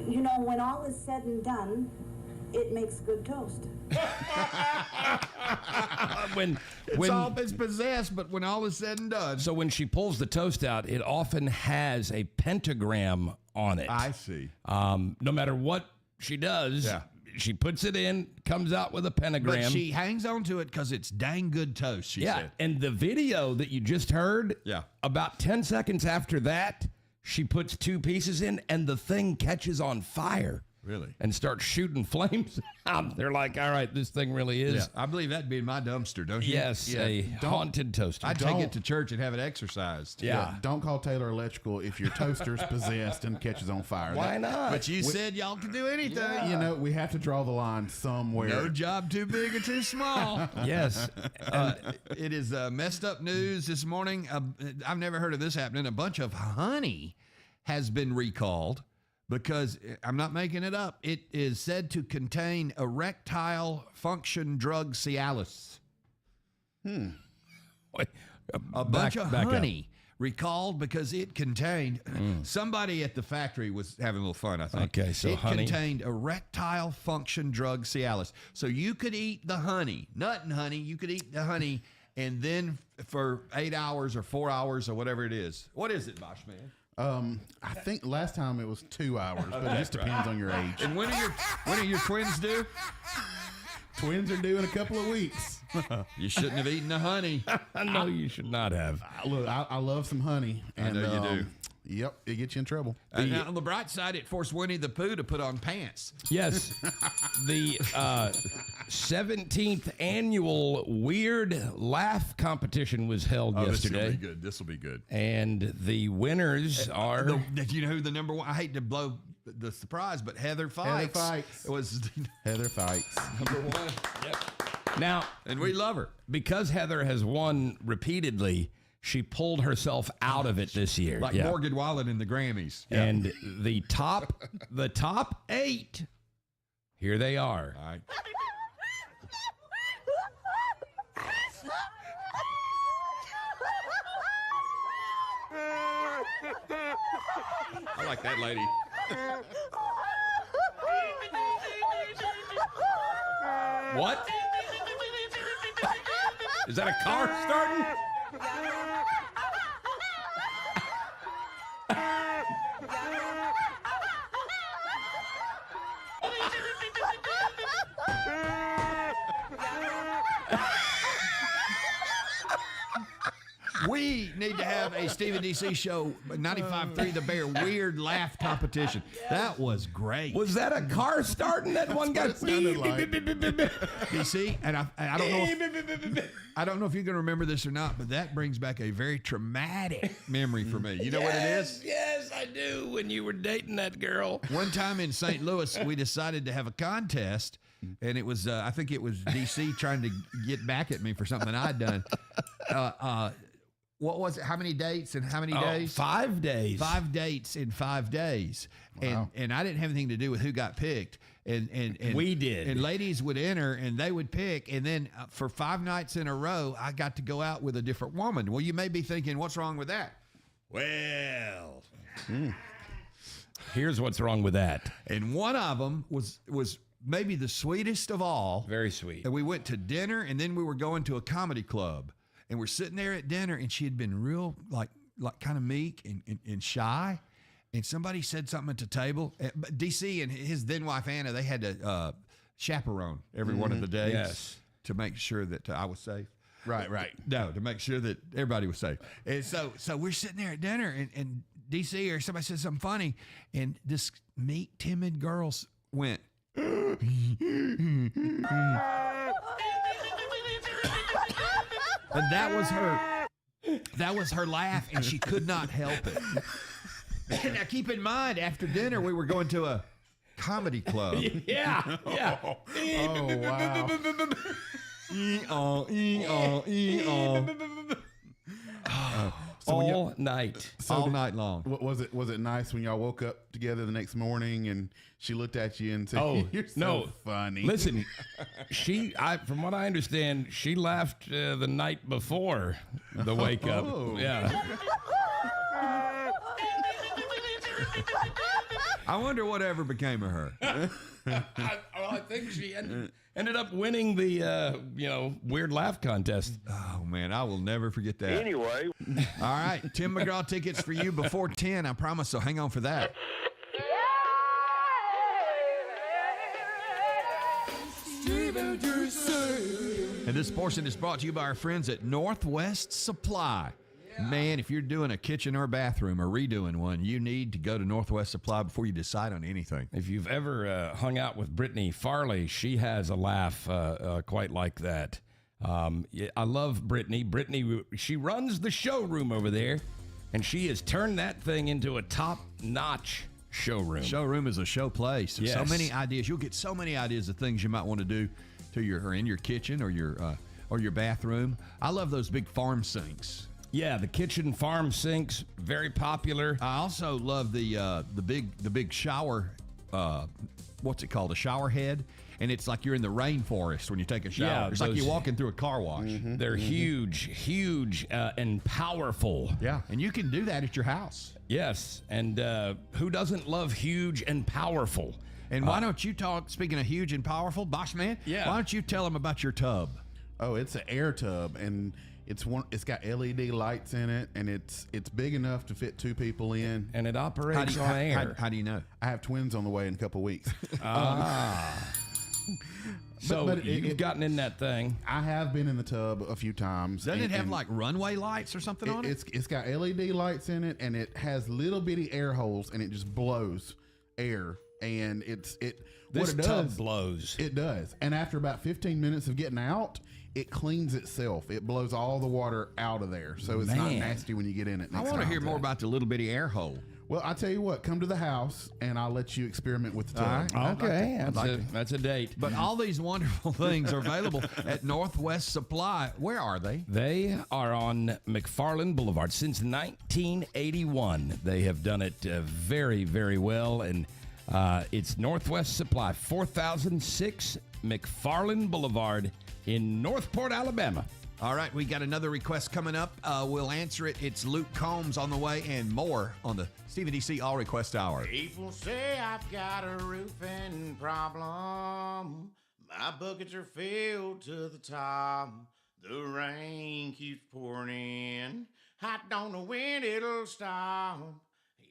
you know, when all is said and done, it makes good toast. It's possessed, but when all is said and done. So when she pulls the toast out, it often has a pentagram on it. I see. No matter what she does, she puts it in, comes out with a pentagram. But she hangs on to it because it's dang good toast, she said. And the video that you just heard, about 10 seconds after that, she puts 2 pieces in, and the thing catches on fire. Really? And starts shooting flames out. They're like, all right, this thing really is. Yeah, I believe that'd be in my dumpster, don't you? Yes, a haunted toaster. I'd take it to church and have it exercised. Yeah. Don't call Taylor Electrical if your toaster's possessed and catches on fire. Why not? But you said y'all can do anything. You know, we have to draw the line somewhere. No job too big or too small. Yes. It is messed up news this morning. I've never heard of this happening. A bunch of honey has been recalled because, I'm not making it up, it is said to contain erectile function drug Cialis. Wait, a bunch of honey recalled because it contained, somebody at the factory was having a little fun, I think. Okay, so honey. It contained erectile function drug Cialis. So you could eat the honey, nut and honey, you could eat the honey, and then for 8 hours or 4 hours or whatever it is. What is it, Bosch Man? I think last time it was 2 hours, but it just depends on your age. And when are your twins due? Twins are due in a couple of weeks. You shouldn't have eaten the honey. No, you should not have. Look, I love some honey. And, I know you do. Yep, it gets you in trouble. Now, on the bright side, it forced Winnie the Pooh to put on pants. Yes. The 17th annual Weird Laugh competition was held yesterday. This will be good. And the winners are... Do you know who the number one... I hate to blow the surprise, but Heather Fikes. It was Heather Fikes. number one. Yep. Now... And we love her. Because Heather has won repeatedly... She pulled herself out of it this year. Like Morgan Wallen in the Grammys. And the top 8, here they are. All right. I like that lady. What? Is that a car starting? We need to have a Stephen DC show, 953 The Bear Weird Laugh Competition. That was great. Was that a car starting? That one guy sounded like. DC, and I don't know if you're going to remember this or not, but that brings back a very traumatic memory for me. You know what it is? Yes, I do. When you were dating that girl. One time in St. Louis, we decided to have a contest. And it was, I think it was DC trying to get back at me for something I'd done. What was it? How many dates in how many days? 5 days. 5 dates in 5 days. Wow. And I didn't have anything to do with who got picked. And we did. And ladies would enter and they would pick. And then for 5 nights in a row, I got to go out with a different woman. Well, you may be thinking, what's wrong with that? Well, here's what's wrong with that. And one of them was maybe the sweetest of all. Very sweet. And we went to dinner, and then we were going to a comedy club. And we're sitting there at dinner, and she had been real, like kind of meek and shy. And somebody said something at the table. DC and his then wife, Anna, they had to chaperone every one of the days to make sure that I was safe. Right. No, to make sure that everybody was safe. And so we're sitting there at dinner, and DC or somebody said something funny, and this meek, timid girl went, and that was her laugh, and she could not help it. Now keep in mind, after dinner we were going to a comedy club. Yeah. Oh, wow. All night. All night long. Was it nice when y'all woke up together the next morning and she looked at you and said, "Oh, you're so no, funny"? Listen, from what I understand, she left the night before the wake up. Oh. Yeah. I wonder whatever became of her. Well, I think she ended up winning the, weird laugh contest. Oh, man, I will never forget that. Anyway. All right, Tim McGraw tickets for you before 10, I promise, so hang on for that. And this portion is brought to you by our friends at Northwest Supply. Man, if you're doing a kitchen or bathroom or redoing one, you need to go to Northwest Supply before you decide on anything. If you've ever hung out with Brittany Farley, she has a laugh quite like that. I love Brittany. Brittany, she runs the showroom over there, and she has turned that thing into a top-notch showroom. Showroom is a show place. Yes. So many ideas. You'll get so many ideas of things you might want to do in your kitchen or your bathroom. I love those big farm sinks. Yeah, the kitchen farm sinks, very popular. I also love the big shower. What's it called? A shower head, and it's like you're in the rainforest when you take a shower. Yeah, it's like you're walking through a car wash. Mm-hmm. They're huge, and powerful. Yeah, and you can do that at your house. Yes, and who doesn't love huge and powerful? And why don't you talk? Speaking of huge and powerful, boss man. Yeah. Why don't you tell them about your tub? Oh, it's an air tub, and it's got LED lights in it, and it's big enough to fit 2 people in. And it operates on air. How do you know? I have twins on the way in a couple weeks. So you've gotten in that thing. I have been in the tub a few times. Doesn't it have like runway lights or something on it? It's got LED lights in it, and it has little bitty air holes, and it just blows air. And This tub blows. It does. And after about 15 minutes of getting out, it cleans itself. It blows all the water out of there, so it's not nasty when you get in it. I want to hear more about the little bitty air hole. Well, I'll tell you what. Come to the house, and I'll let you experiment with the tub. Okay, that's a date. But all these wonderful things are available at Northwest Supply. Where are they? They are on McFarland Boulevard since 1981. They have done it very, very well, and it's Northwest Supply, 4006 McFarland Boulevard in Northport, Alabama. All right, we got another request coming up. We'll answer it. It's Luke Combs on the way and more on the Stephen DC All Request Hour. People say I've got a roofing problem. My buckets are filled to the top. The rain keeps pouring in. I don't know when it'll stop.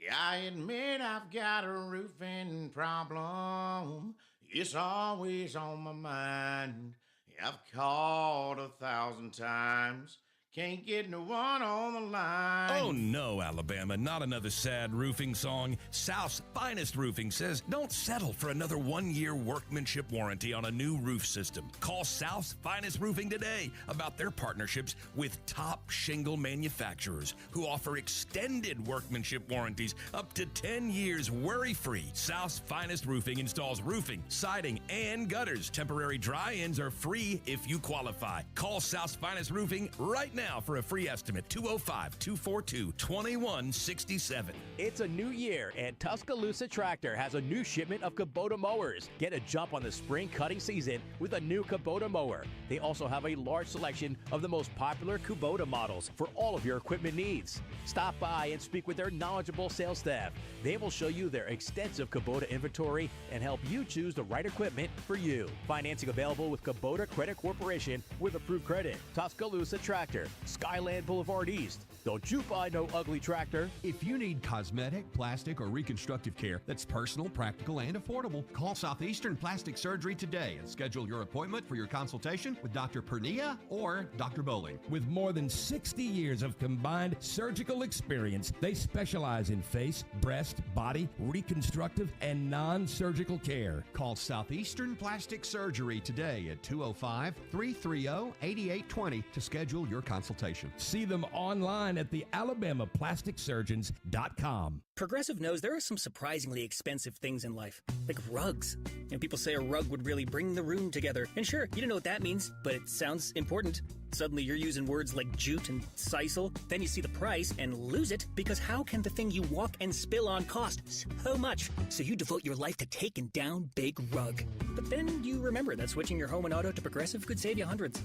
Yeah, I admit I've got a roofing problem. It's always on my mind. I've called 1,000 times. Can't get no one on the line. Oh no, Alabama, not another sad roofing song. South's Finest Roofing says don't settle for another 1-year workmanship warranty on a new roof system. Call South's Finest Roofing today about their partnerships with top shingle manufacturers who offer extended workmanship warranties up to 10 years worry-free. South's Finest Roofing installs roofing, siding, and gutters. Temporary dry-ins are free if you qualify. Call South's Finest Roofing right now for a free estimate, 205-242-2167. It's a new year, and Tuscaloosa Tractor has a new shipment of Kubota mowers. Get a jump on the spring cutting season with a new Kubota mower. They also have a large selection of the most popular Kubota models for all of your equipment needs. Stop by and speak with their knowledgeable sales staff. They will show you their extensive Kubota inventory and help you choose the right equipment for you. Financing available with Kubota Credit Corporation with approved credit. Tuscaloosa Tractor, Skyland Boulevard East. Don't you buy no ugly tractor. If you need cosmetic, plastic, or reconstructive care that's personal, practical, and affordable, call Southeastern Plastic Surgery today and schedule your appointment for your consultation with Dr. Pernia or Dr. Bowling. With more than 60 years of combined surgical experience, they specialize in face, breast, body, reconstructive, and non-surgical care. Call Southeastern Plastic Surgery today at 205-330-8820 to schedule your consultation. See them online at the AlabamaPlasticSurgeons.com. Progressive knows there are some surprisingly expensive things in life, like rugs. And people say a rug would really bring the room together. And sure, you don't know what that means, but it sounds important. Suddenly you're using words like jute and sisal. Then you see the price and lose it, because how can the thing you walk and spill on cost so much? So you devote your life to taking down Big Rug. But then you remember that switching your home and auto to Progressive could save you hundreds.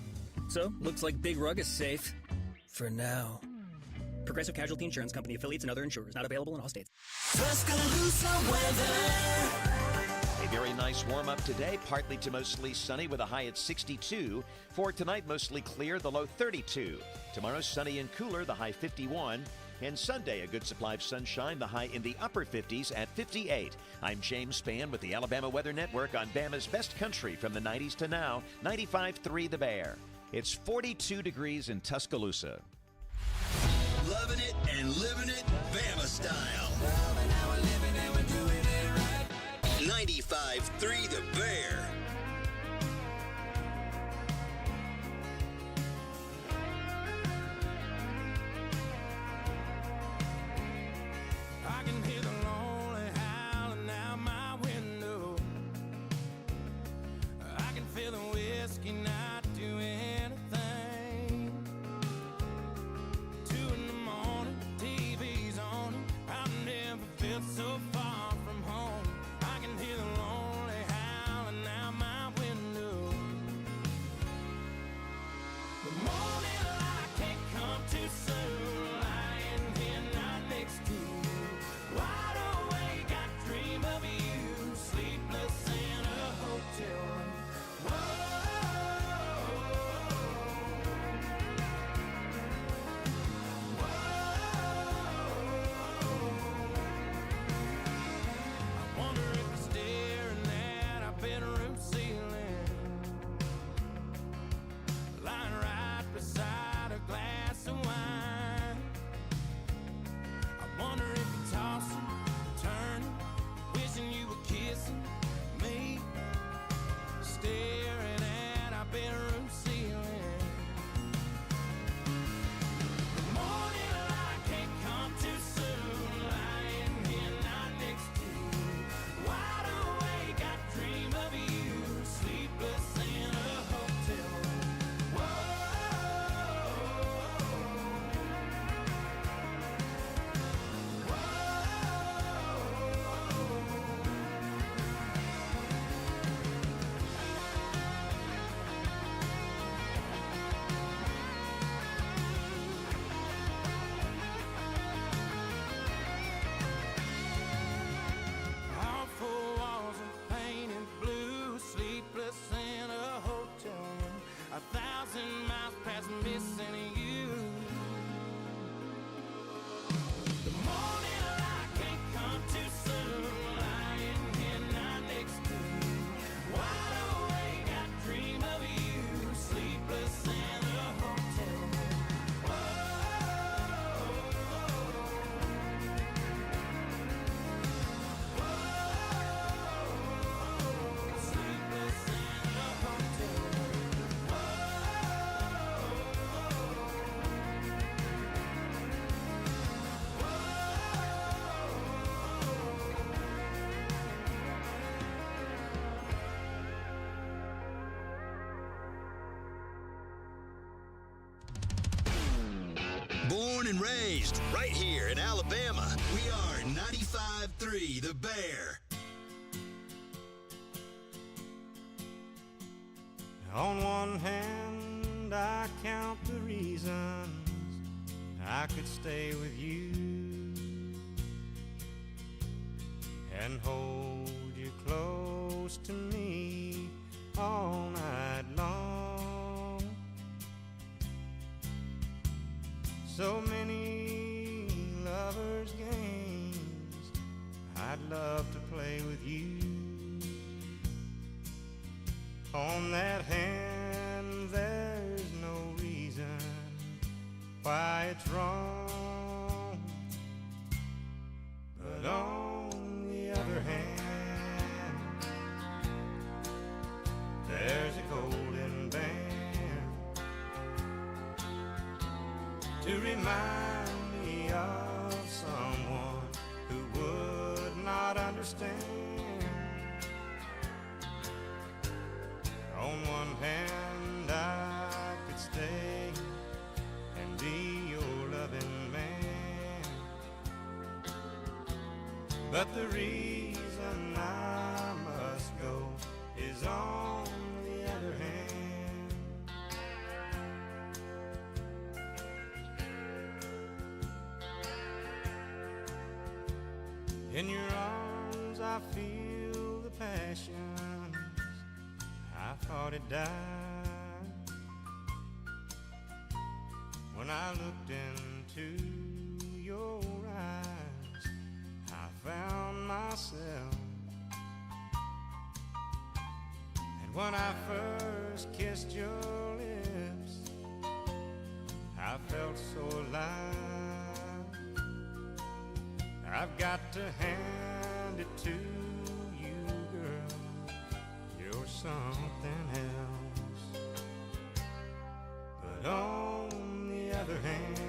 So, looks like Big Rug is safe. For now. Progressive Casualty Insurance Company, affiliates, and other insurers. Not available in all states. Tuscaloosa weather. A very nice warm-up today, partly to mostly sunny with a high at 62. For tonight, mostly clear, the low 32. Tomorrow, sunny and cooler, the high 51. And Sunday, a good supply of sunshine, the high in the upper 50s at 58. I'm James Spann with the Alabama Weather Network on Bama's best country from the 90s to now, 95.3 The Bear. It's 42 degrees in Tuscaloosa. Loving it and living it Bama style. 95.3 The Bear. I can hear the lonely howling out my window. I can feel the whiskey not do anything. 2 in the morning, TV's on. I've never felt so far from home. I can hear the lonely howling out my window. The morning light can't come too soon. Lying here not next to you. Wide awake, I dream of you. Sleepless in a hotel room. I wonder if you're staring at our bedroom ceiling, lying right beside a glass of wine. I wonder if you're tossing, turning, wishing you were kissing me, staring at our bedroom ceiling. The morning light can't come too soon. Lying here not next to you. Wide awake, I dream of you. Sleepless in a hotel room. All 4 walls are painted blue. Sleepless in a hotel room. 1,000 miles past missing you. The morning light can't come too soon. Lying here not next to you. Wide awake, I dream of you. Sleepless in a hotel room. Sleepless in a hotel room. Born and raised right here in Alabama, we are 95.3 The Bear. On one hand, I count the reasons I could stay with you and hold you close to me all night long. So many lovers' games I'd love to play with you. On that hand, there's no reason why it's wrong. But on the other hand, there's a golden band to remind me of someone who would not understand. On one hand, I could stay and be your loving man, but the reason I must go is on the other hand. In your arms I feel the passions, I thought it died. When I looked into your eyes, I found myself. And when I first kissed your lips, I felt so alive. I've got to hand it to you, girl, you're something else. But on the other hand,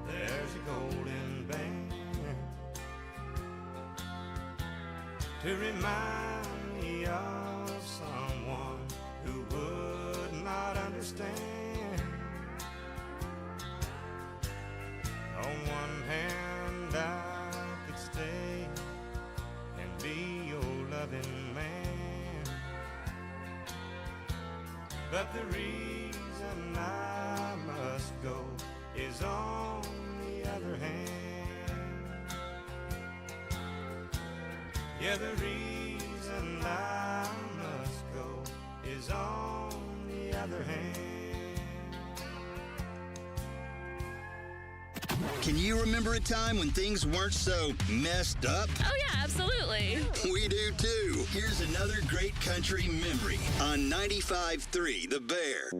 there's a golden band to remind me of someone who would not understand. On one hand, I could stay and be your loving man, but the reason I must go is on the other hand. Yeah, the reason I must go is on the other hand. Can you remember a time when things weren't so messed up? Oh, yeah, absolutely. We do too. Here's another great country memory on 95.3 The Bear.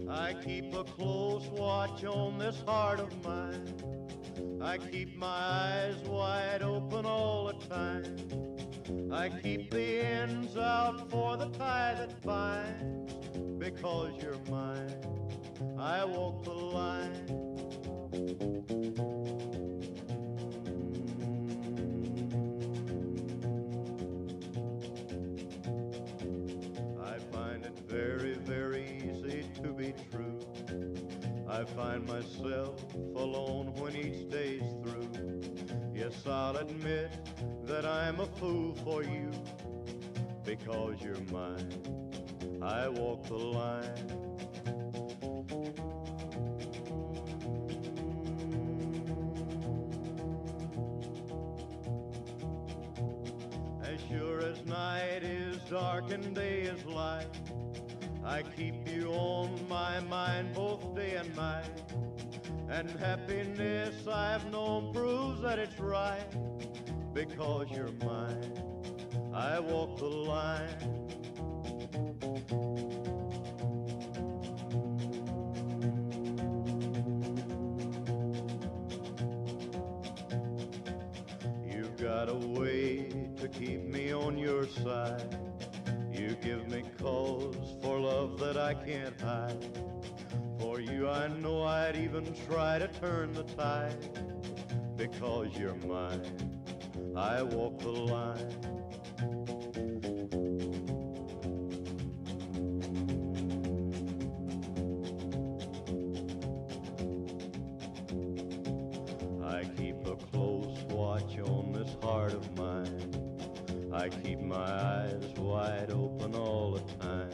I keep a close watch on this heart of mine. I keep my eyes wide open all the time. I keep the ends out for the tie that binds. Because you're mine, I walk the line. I find it very, very easy to be true. I find myself alone when each day's through. Yes, I'll admit that I'm a fool for you. Because you're mine, I walk the line. As sure as night is dark and day is light, I keep you on my mind both day and night. And happiness I've known proves that it's right. Because you're mine, I walk the line. You've got a way to keep me on your side. You give me cause for love that I can't hide. For you I know I'd even try to turn the tide. Because you're mine, I walk the line. I keep a close watch on this heart of mine. I keep my eyes wide open all the time.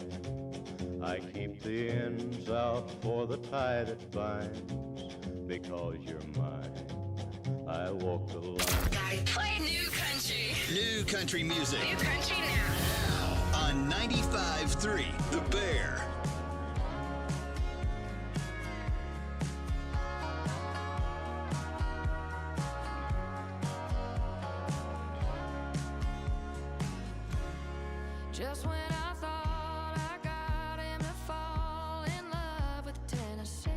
I keep the ends out for the tie that binds. Because you're mine, I walk the line. Play new country. New country music. New country now. On 95.3 The Bear. Just when I thought I got him to fall in love with Tennessee,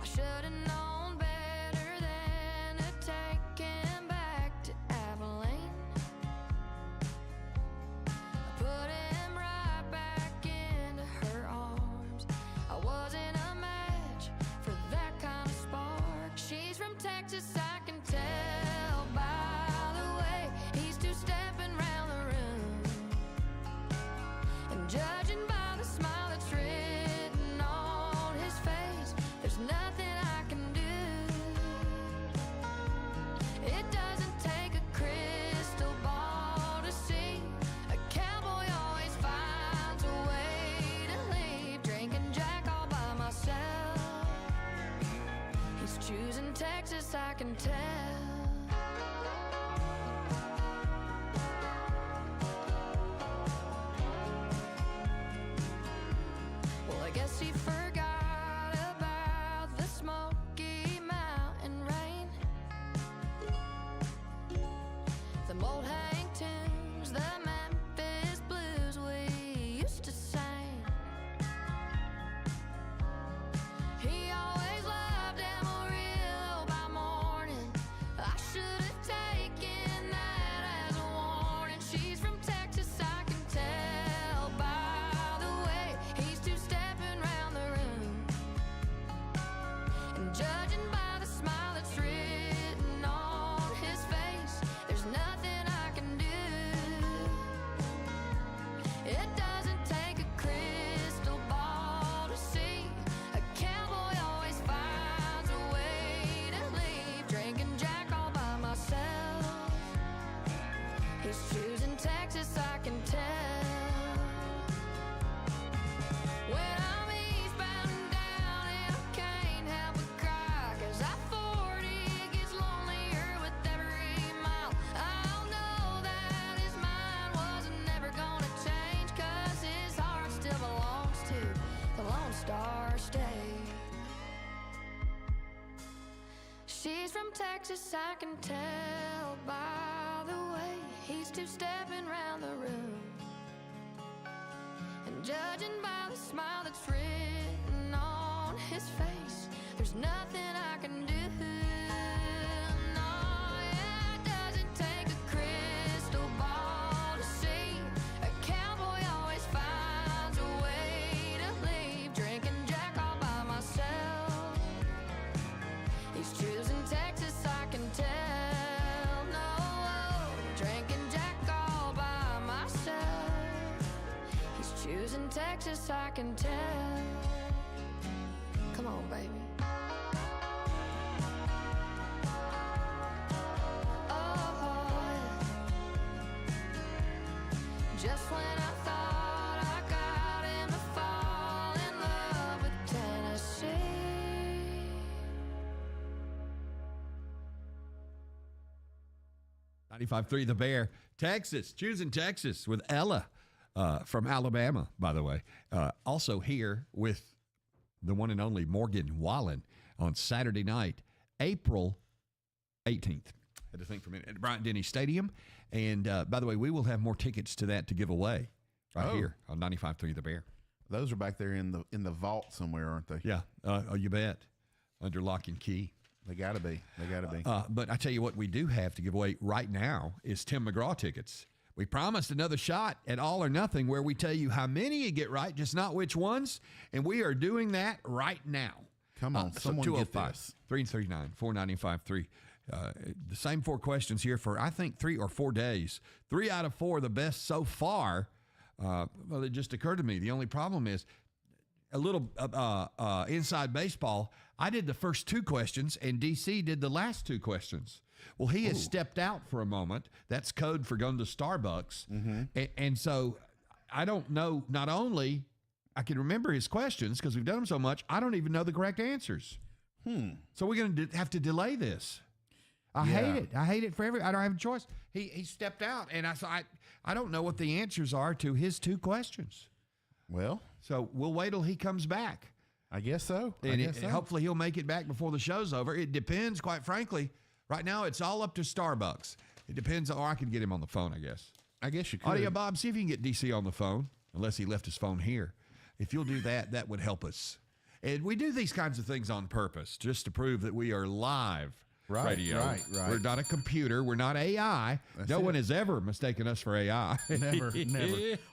I should have known better than to take him back to Abilene. I put him right back into her arms. I wasn't a match for that kind of spark. She's from Texas, I can tell by the way he's two-stepping round the room. And judging by the smile that's written Texas, I can tell. Well, I guess he forgot about the Smoky Mountain rain, the old hang tunes, the Memphis blues we used to sing. He always loved Amarillo by morning. I should have taken that as a warning. She's from Texas, I can tell by the way he's two-stepping round the room. And judging by the smile that's written on his face, there's nothing I can do. It doesn't take a crystal ball to see. A cowboy always finds a way to leave. Drinking Jack all by myself. He's choosing Texas, I can tell. When I'm eastbound and down and I can't help but cry, 'cause I-40 gets lonelier with every mile. I'll know that his mind wasn't never gonna change, 'cause his heart still belongs to the Lone Star State. She's from Texas, I can tell by the way he's two-stepping round the room. And judging by the smile that's written on his face, there's nothing I can do. No, yeah, it doesn't take a crystal ball to see. A cowboy always finds a way to leave. Drinking Jack all by myself. He's choosing Texas, I can tell. No, drinking Jack all by myself. He's choosing Texas, I can tell. Come on, baby. Oh, just when I thought I got him to fall in love with Tennessee. 95.3 The Bear, Texas, choosing Texas with Ella from Alabama, by the way. Also here with the one and only Morgan Wallen on Saturday night, April 18th. Had to think for a minute, at Bryant-Denny Stadium. And by the way, we will have more tickets to that to give away right here on 95.3 The Bear. Those are back there in the vault somewhere, aren't they? Yeah, you bet. Under lock and key. They got to be. They got to be. But I tell you what we do have to give away right now is Tim McGraw tickets. We promised another shot at All or Nothing where we tell you how many you get right, just not which ones. And we are doing that right now. Come on, someone get this. 339-495-3. The same four questions here for, I think, 3 or 4 days. 3 out of 4, the best so far. Well, it just occurred to me. The only problem is a little inside baseball. I did the first 2 questions, and DC did the last 2 questions. Well, he has stepped out for a moment. That's code for going to Starbucks. Mm-hmm. And so I don't know, not only I can remember his questions because we've done them so much, I don't even know the correct answers. So we're going to have to delay this. I hate it. I hate it for I don't have a choice. He stepped out, and I don't know what the answers are to his 2 questions. Well, so we'll wait till he comes back. I guess so. Hopefully he'll make it back before the show's over. It depends, quite frankly. Right now, it's all up to Starbucks. It depends, or I could get him on the phone, I guess. I guess you could. Audio Bob, see if you can get DC on the phone, unless he left his phone here. If you'll do that, that would help us. And we do these kinds of things on purpose, just to prove that we are live radio. Right. We're not a computer. We're not AI. No one has ever mistaken us for AI. Never.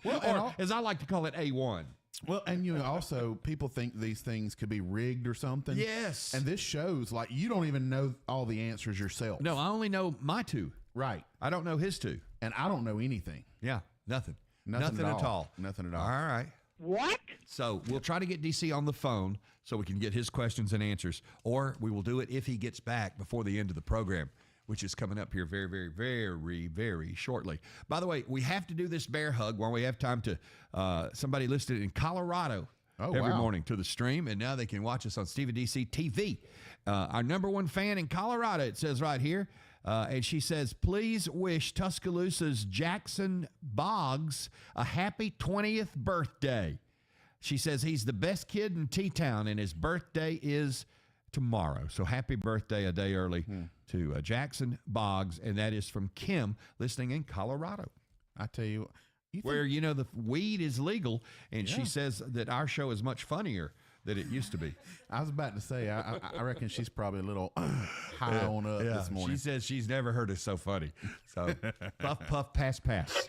Well, or as I like to call it, A1. Well, and also people think these things could be rigged or something. Yes. And this shows like you don't even know all the answers yourself. No, I only know my 2. Right. I don't know his 2. And I don't know anything. Yeah, nothing. Nothing at all. Nothing at all. All right. What? So we'll try to get DC on the phone so we can get his questions and answers, or we will do it if he gets back before the end of the program, which is coming up here very, very, very, very shortly. By the way, we have to do this bear hug while we have time to somebody listed in Colorado every morning to the stream, and now they can watch us on Steve and DC TV. Our number one fan in Colorado, it says right here, and she says, please wish Tuscaloosa's Jackson Boggs a happy 20th birthday. She says he's the best kid in T-Town, and his birthday is tomorrow. So happy birthday a day early to Jackson Boggs, and that is from Kim, listening in Colorado. I tell you, where, the weed is legal, and she says that our show is much funnier than it used to be. I was about to say, I reckon she's probably a little high on up this morning. She says she's never heard us so funny. So, puff, puff, pass, pass.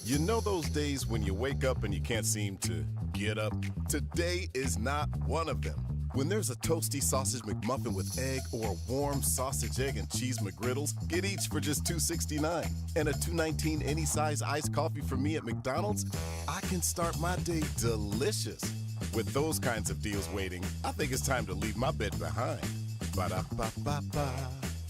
You know those days when you wake up and you can't seem to get up? Today is not one of them. When there's a toasty sausage McMuffin with egg or a warm sausage, egg, and cheese McGriddles, get each for just $2.69. And a $2.19 any size iced coffee for me at McDonald's, I can start my day delicious. With those kinds of deals waiting, I think it's time to leave my bed behind. Ba-da-ba-ba-ba.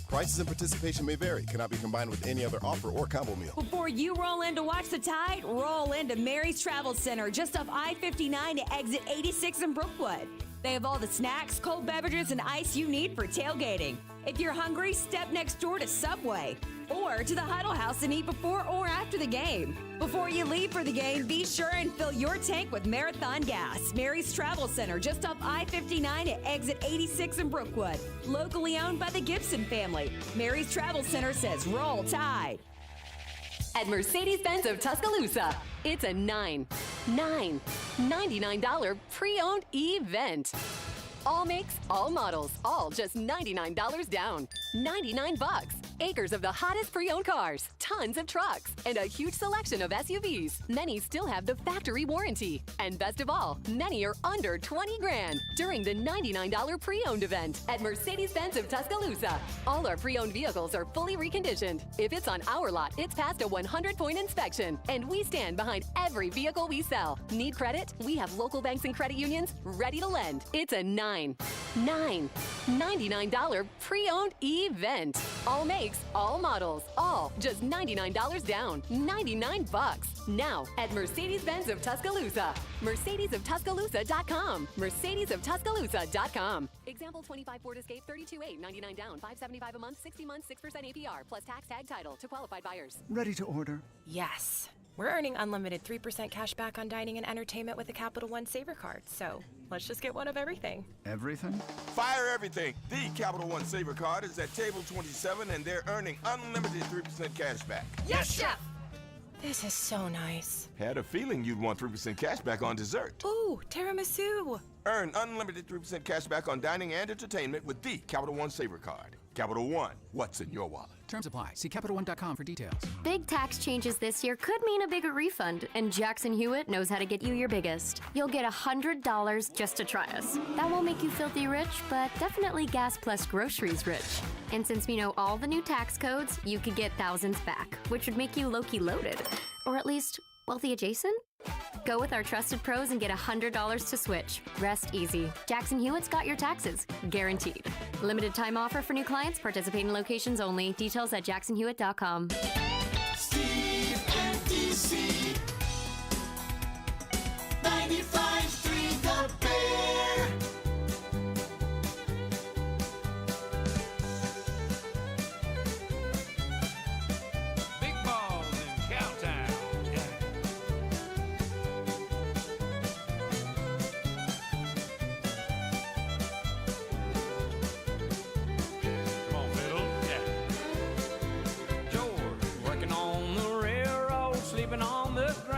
Prices and participation may vary. Cannot be combined with any other offer or combo meal. Before you roll in to watch the Tide, roll into Mary's Travel Center, just off I-59 to exit 86 in Brookwood. They have all the snacks, cold beverages, and ice you need for tailgating. If you're hungry, step next door to Subway or to the Huddle House and eat before or after the game. Before you leave for the game, be sure and fill your tank with Marathon Gas. Mary's Travel Center, just off I-59 to exit 86 in Brookwood. Locally owned by the Gibson family. Mary's Travel Center says roll Tide. At Mercedes-Benz of Tuscaloosa, it's a $99 pre-owned event. All makes, all models, all just $99 down. $99. Acres of the hottest pre-owned cars, tons of trucks, and a huge selection of SUVs. Many still have the factory warranty. And best of all, many are under 20 grand during the $99 pre-owned event at Mercedes-Benz of Tuscaloosa. All our pre-owned vehicles are fully reconditioned. If it's on our lot, it's passed a 100-point inspection, and we stand behind every vehicle we sell. Need credit? We have local banks and credit unions ready to lend. It's a $99 pre-owned event. All makes, all models, all just $99 down. $99. Now at Mercedes-Benz of Tuscaloosa. Mercedes-of-Tuscaloosa.com. Mercedes-of-Tuscaloosa.com. Example 25 Ford Escape 32.8, 99 down, $575 a month, 60 months, 6% APR, plus tax tag title to qualified buyers. Ready to order? Yes. We're earning unlimited 3% cash back on dining and entertainment with a Capital One Saver card, so let's just get one of everything. Everything? Fire everything. The Capital One Saver card is at table 27, and they're earning unlimited 3% cash back. Yes, Chef! This is so nice. Had a feeling you'd want 3% cash back on dessert. Ooh, tiramisu. Earn unlimited 3% cash back on dining and entertainment with the Capital One Saver card. Capital One, what's in your wallet? Terms apply. See CapitalOne.com for details. Big tax changes this year could mean a bigger refund, and Jackson Hewitt knows how to get you your biggest. You'll get $100 just to try us. That won't make you filthy rich, but definitely gas plus groceries rich. And since we know all the new tax codes, you could get thousands back, which would make you low-key loaded. Or at least wealthy adjacent? Go with our trusted pros and get $100 to switch. Rest easy. Jackson Hewitt's got your taxes. Guaranteed. Limited time offer for new clients. Participating locations only. Details at jacksonhewitt.com. Steve and DC. 95.3 The Bear. Big balls in Cowtown. Come on, Fiddle. Yeah. George, working on the railroad, sleeping on the ground.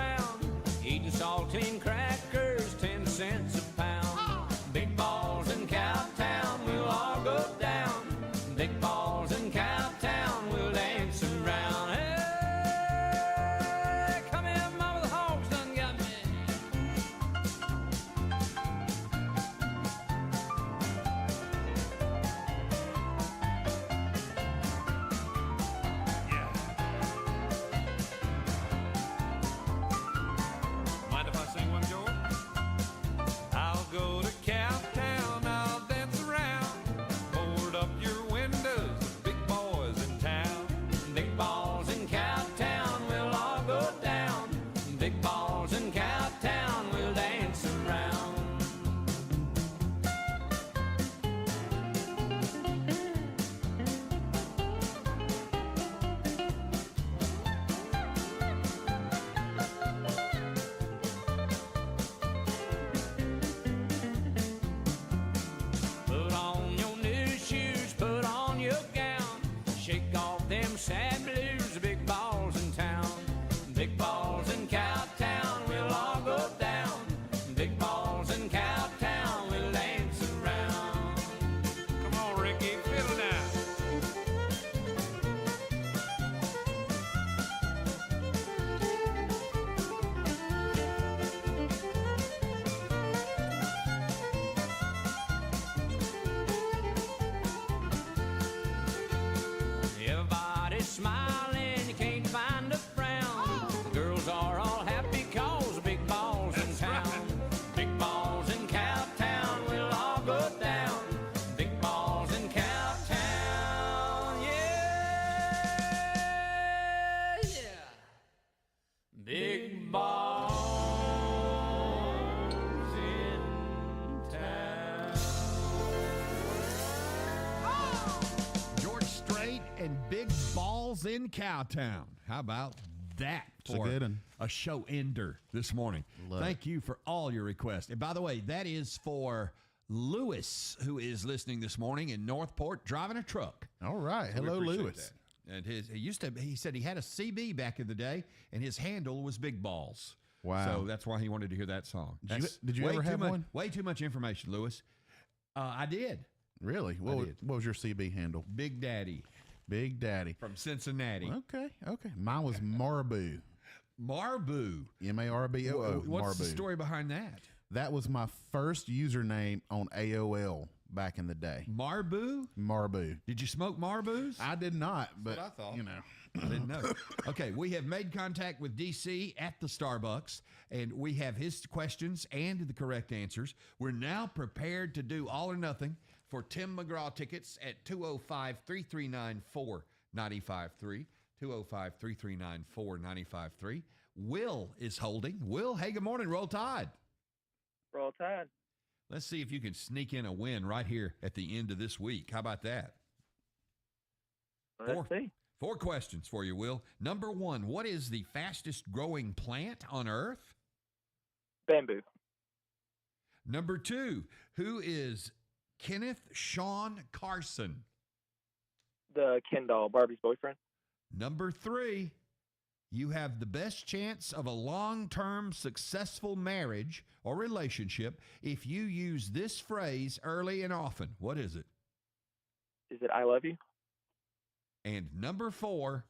in Cowtown. How about that It's a for good one. a show ender this morning? Thank you for all your requests. And by the way, that is for Lewis, who is listening this morning in Northport, driving a truck. All right. So we Hello, appreciate Lewis. that. And he said he had a CB back in the day, and his handle was Big Balls. Wow. So that's why he wanted to hear that song. Did you ever have one? Way too much information, Lewis. I did. Really? What was your CB handle? Big Daddy. Big Daddy. From Cincinnati. Okay. Mine was Marabou. Marabou. M-A-R-B-O-O. What's the Marabou. story behind that? That was my first username on AOL back in the day. Marabou? Marabou. Did you smoke Marabous? I did not, but That's what I thought. you know. I didn't know. Okay, we have made contact with DC at the Starbucks, and we have his questions and the correct answers. We're now prepared to do all or nothing for Tim McGraw tickets at 205-339-4953, 205-339-4953. Will is holding. Will, hey, good morning. Roll Tide. Roll Tide. Let's see if you can sneak in a win right here at the end of this week. How about that? Let's see. 4 questions for you, Will. Number 1, what is the fastest growing plant on Earth? Bamboo. Number 2, who is Kenneth Sean Carson? The Ken doll, Barbie's boyfriend. Number 3, you have the best chance of a long-term successful marriage or relationship if you use this phrase early and often. What is it? Is it I love you? And number 4,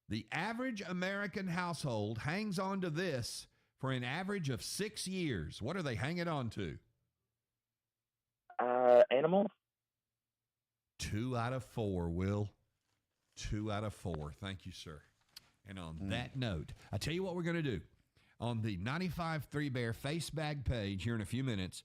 the average American household hangs on to this for an average of 6 years. What are they hanging on to? Animals. 2 out of 4, Will. 2 out of 4. Thank you, sir. And on that note, I tell you what we're going to do. On the 953 Bear Facebag page here in a few minutes,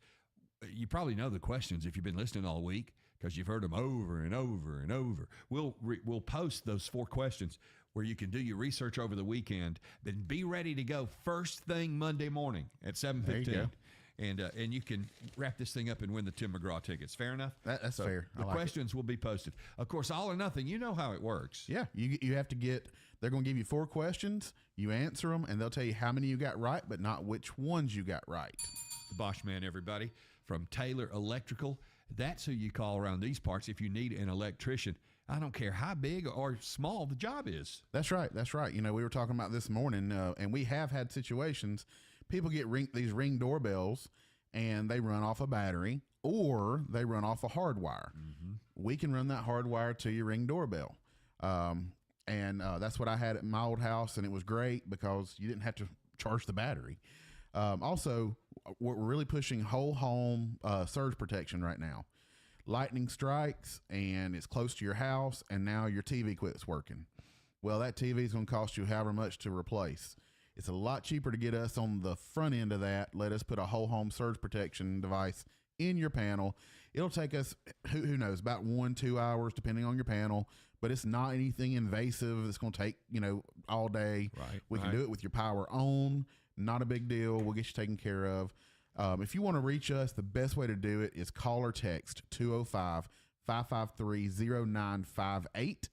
you probably know the questions if you've been listening all week, because you've heard them over and over and over. We'll post those 4 questions where you can do your research over the weekend, then be ready to go first thing Monday morning at 7:15. There you go. And you can wrap this thing up and win the Tim McGraw tickets. Fair enough? That's fair. The questions will be posted. Of course, all or nothing, you know how it works. Yeah, you have to they're going to give you 4 questions, you answer them, and they'll tell you how many you got right, but not which ones you got right. The Bosch Man, everybody, from Taylor Electrical. That's who you call around these parts if you need an electrician. I don't care how big or small the job is. That's right. You know, we were talking about this morning, and we have had situations. People get these Ring doorbells, and they run off a battery, or they run off a hard wire. Mm-hmm. We can run that hard wire to your Ring doorbell. And that's what I had at my old house, and it was great because you didn't have to charge the battery. Also, we're really pushing whole home surge protection right now. Lightning strikes, and it's close to your house, and now your TV quits working. Well, that TV is going to cost you however much to replace. It's a lot cheaper to get us on the front end of that. Let us put a whole home surge protection device in your panel. It'll take us, who knows, about 1-2 hours, depending on your panel. But it's not anything invasive. It's going to take, all day. Right. We can do it with your power on. Not a big deal. We'll get you taken care of. If you want to reach us, the best way to do it is call or text 205-553-0958.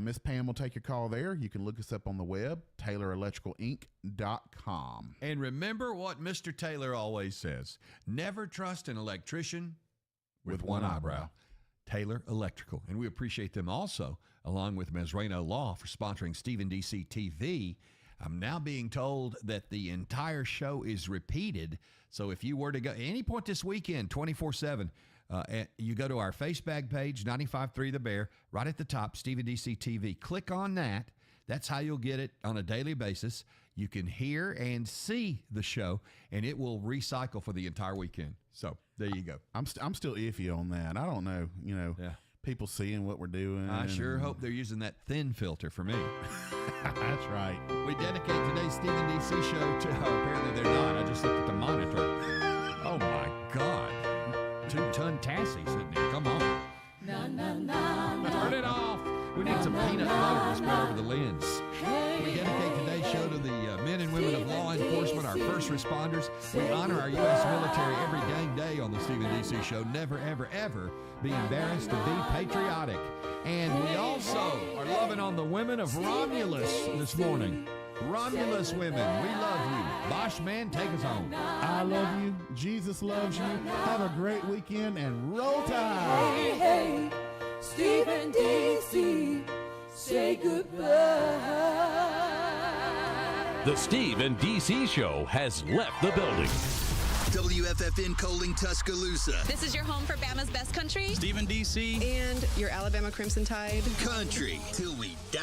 Miss Pam will take your call there. You can look us up on the web, TaylorElectricalInc.com. And remember what Mr. Taylor always says, never trust an electrician with one eyebrow. Taylor Electrical. And we appreciate them also, along with Mesrano Law, for sponsoring Stephen DC TV. I'm now being told that the entire show is repeated. So if you were to go any point this weekend, 24/7, you go to our Facebook page, 953 The Bear, right at the top, Stephen DC TV. Click on that. That's how you'll get it on a daily basis. You can hear and see the show, and it will recycle for the entire weekend. So there you go. I'm still iffy on that. I don't know, people seeing what we're doing. I sure hope they're using that thin filter for me. That's right. We dedicate today's Stephen DC show to, apparently they're not. I just looked at the monitor. Oh my God. 2-ton Tassie sitting there. Come on. Turn it off. We need some peanut butter to spread over the lens. We dedicate today's show to the men and women of law enforcement, our first responders. We honor our U.S. military every dang day on the Stephen DC show. Never, ever, ever be embarrassed to be patriotic. And we also are loving on the women of Romulus this morning. Romulus women, we love you. Bosch man, take us home. I love you. Jesus loves you. Have a great weekend and roll tide. Hey, hey, Steve and DC, say goodbye. The Steve and DC Show has left the building. WFFN Coaling, Tuscaloosa. This is your home for Bama's Best Country. Stephen DC. And your Alabama Crimson Tide. Country till we die.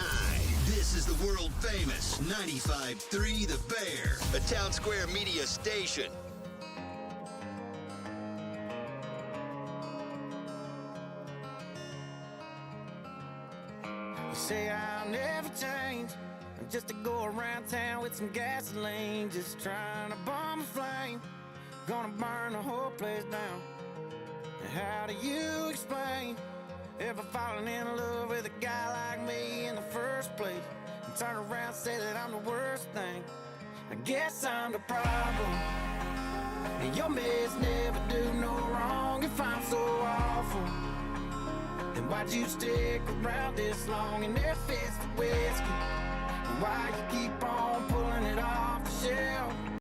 This is the world famous 953 The Bear, a Town Square media station. You say I'll never change. I'm just to go around town with some gasoline, just trying to bomb a flame. Gonna burn the whole place down. And how do you explain ever falling in love with a guy like me in the first place? And turn around and say that I'm the worst thing. I guess I'm the problem. And your meds never do no wrong. If I'm so awful, then why'd you stick around this long? And if it's the whiskey, why you keep on pulling it off the shelf?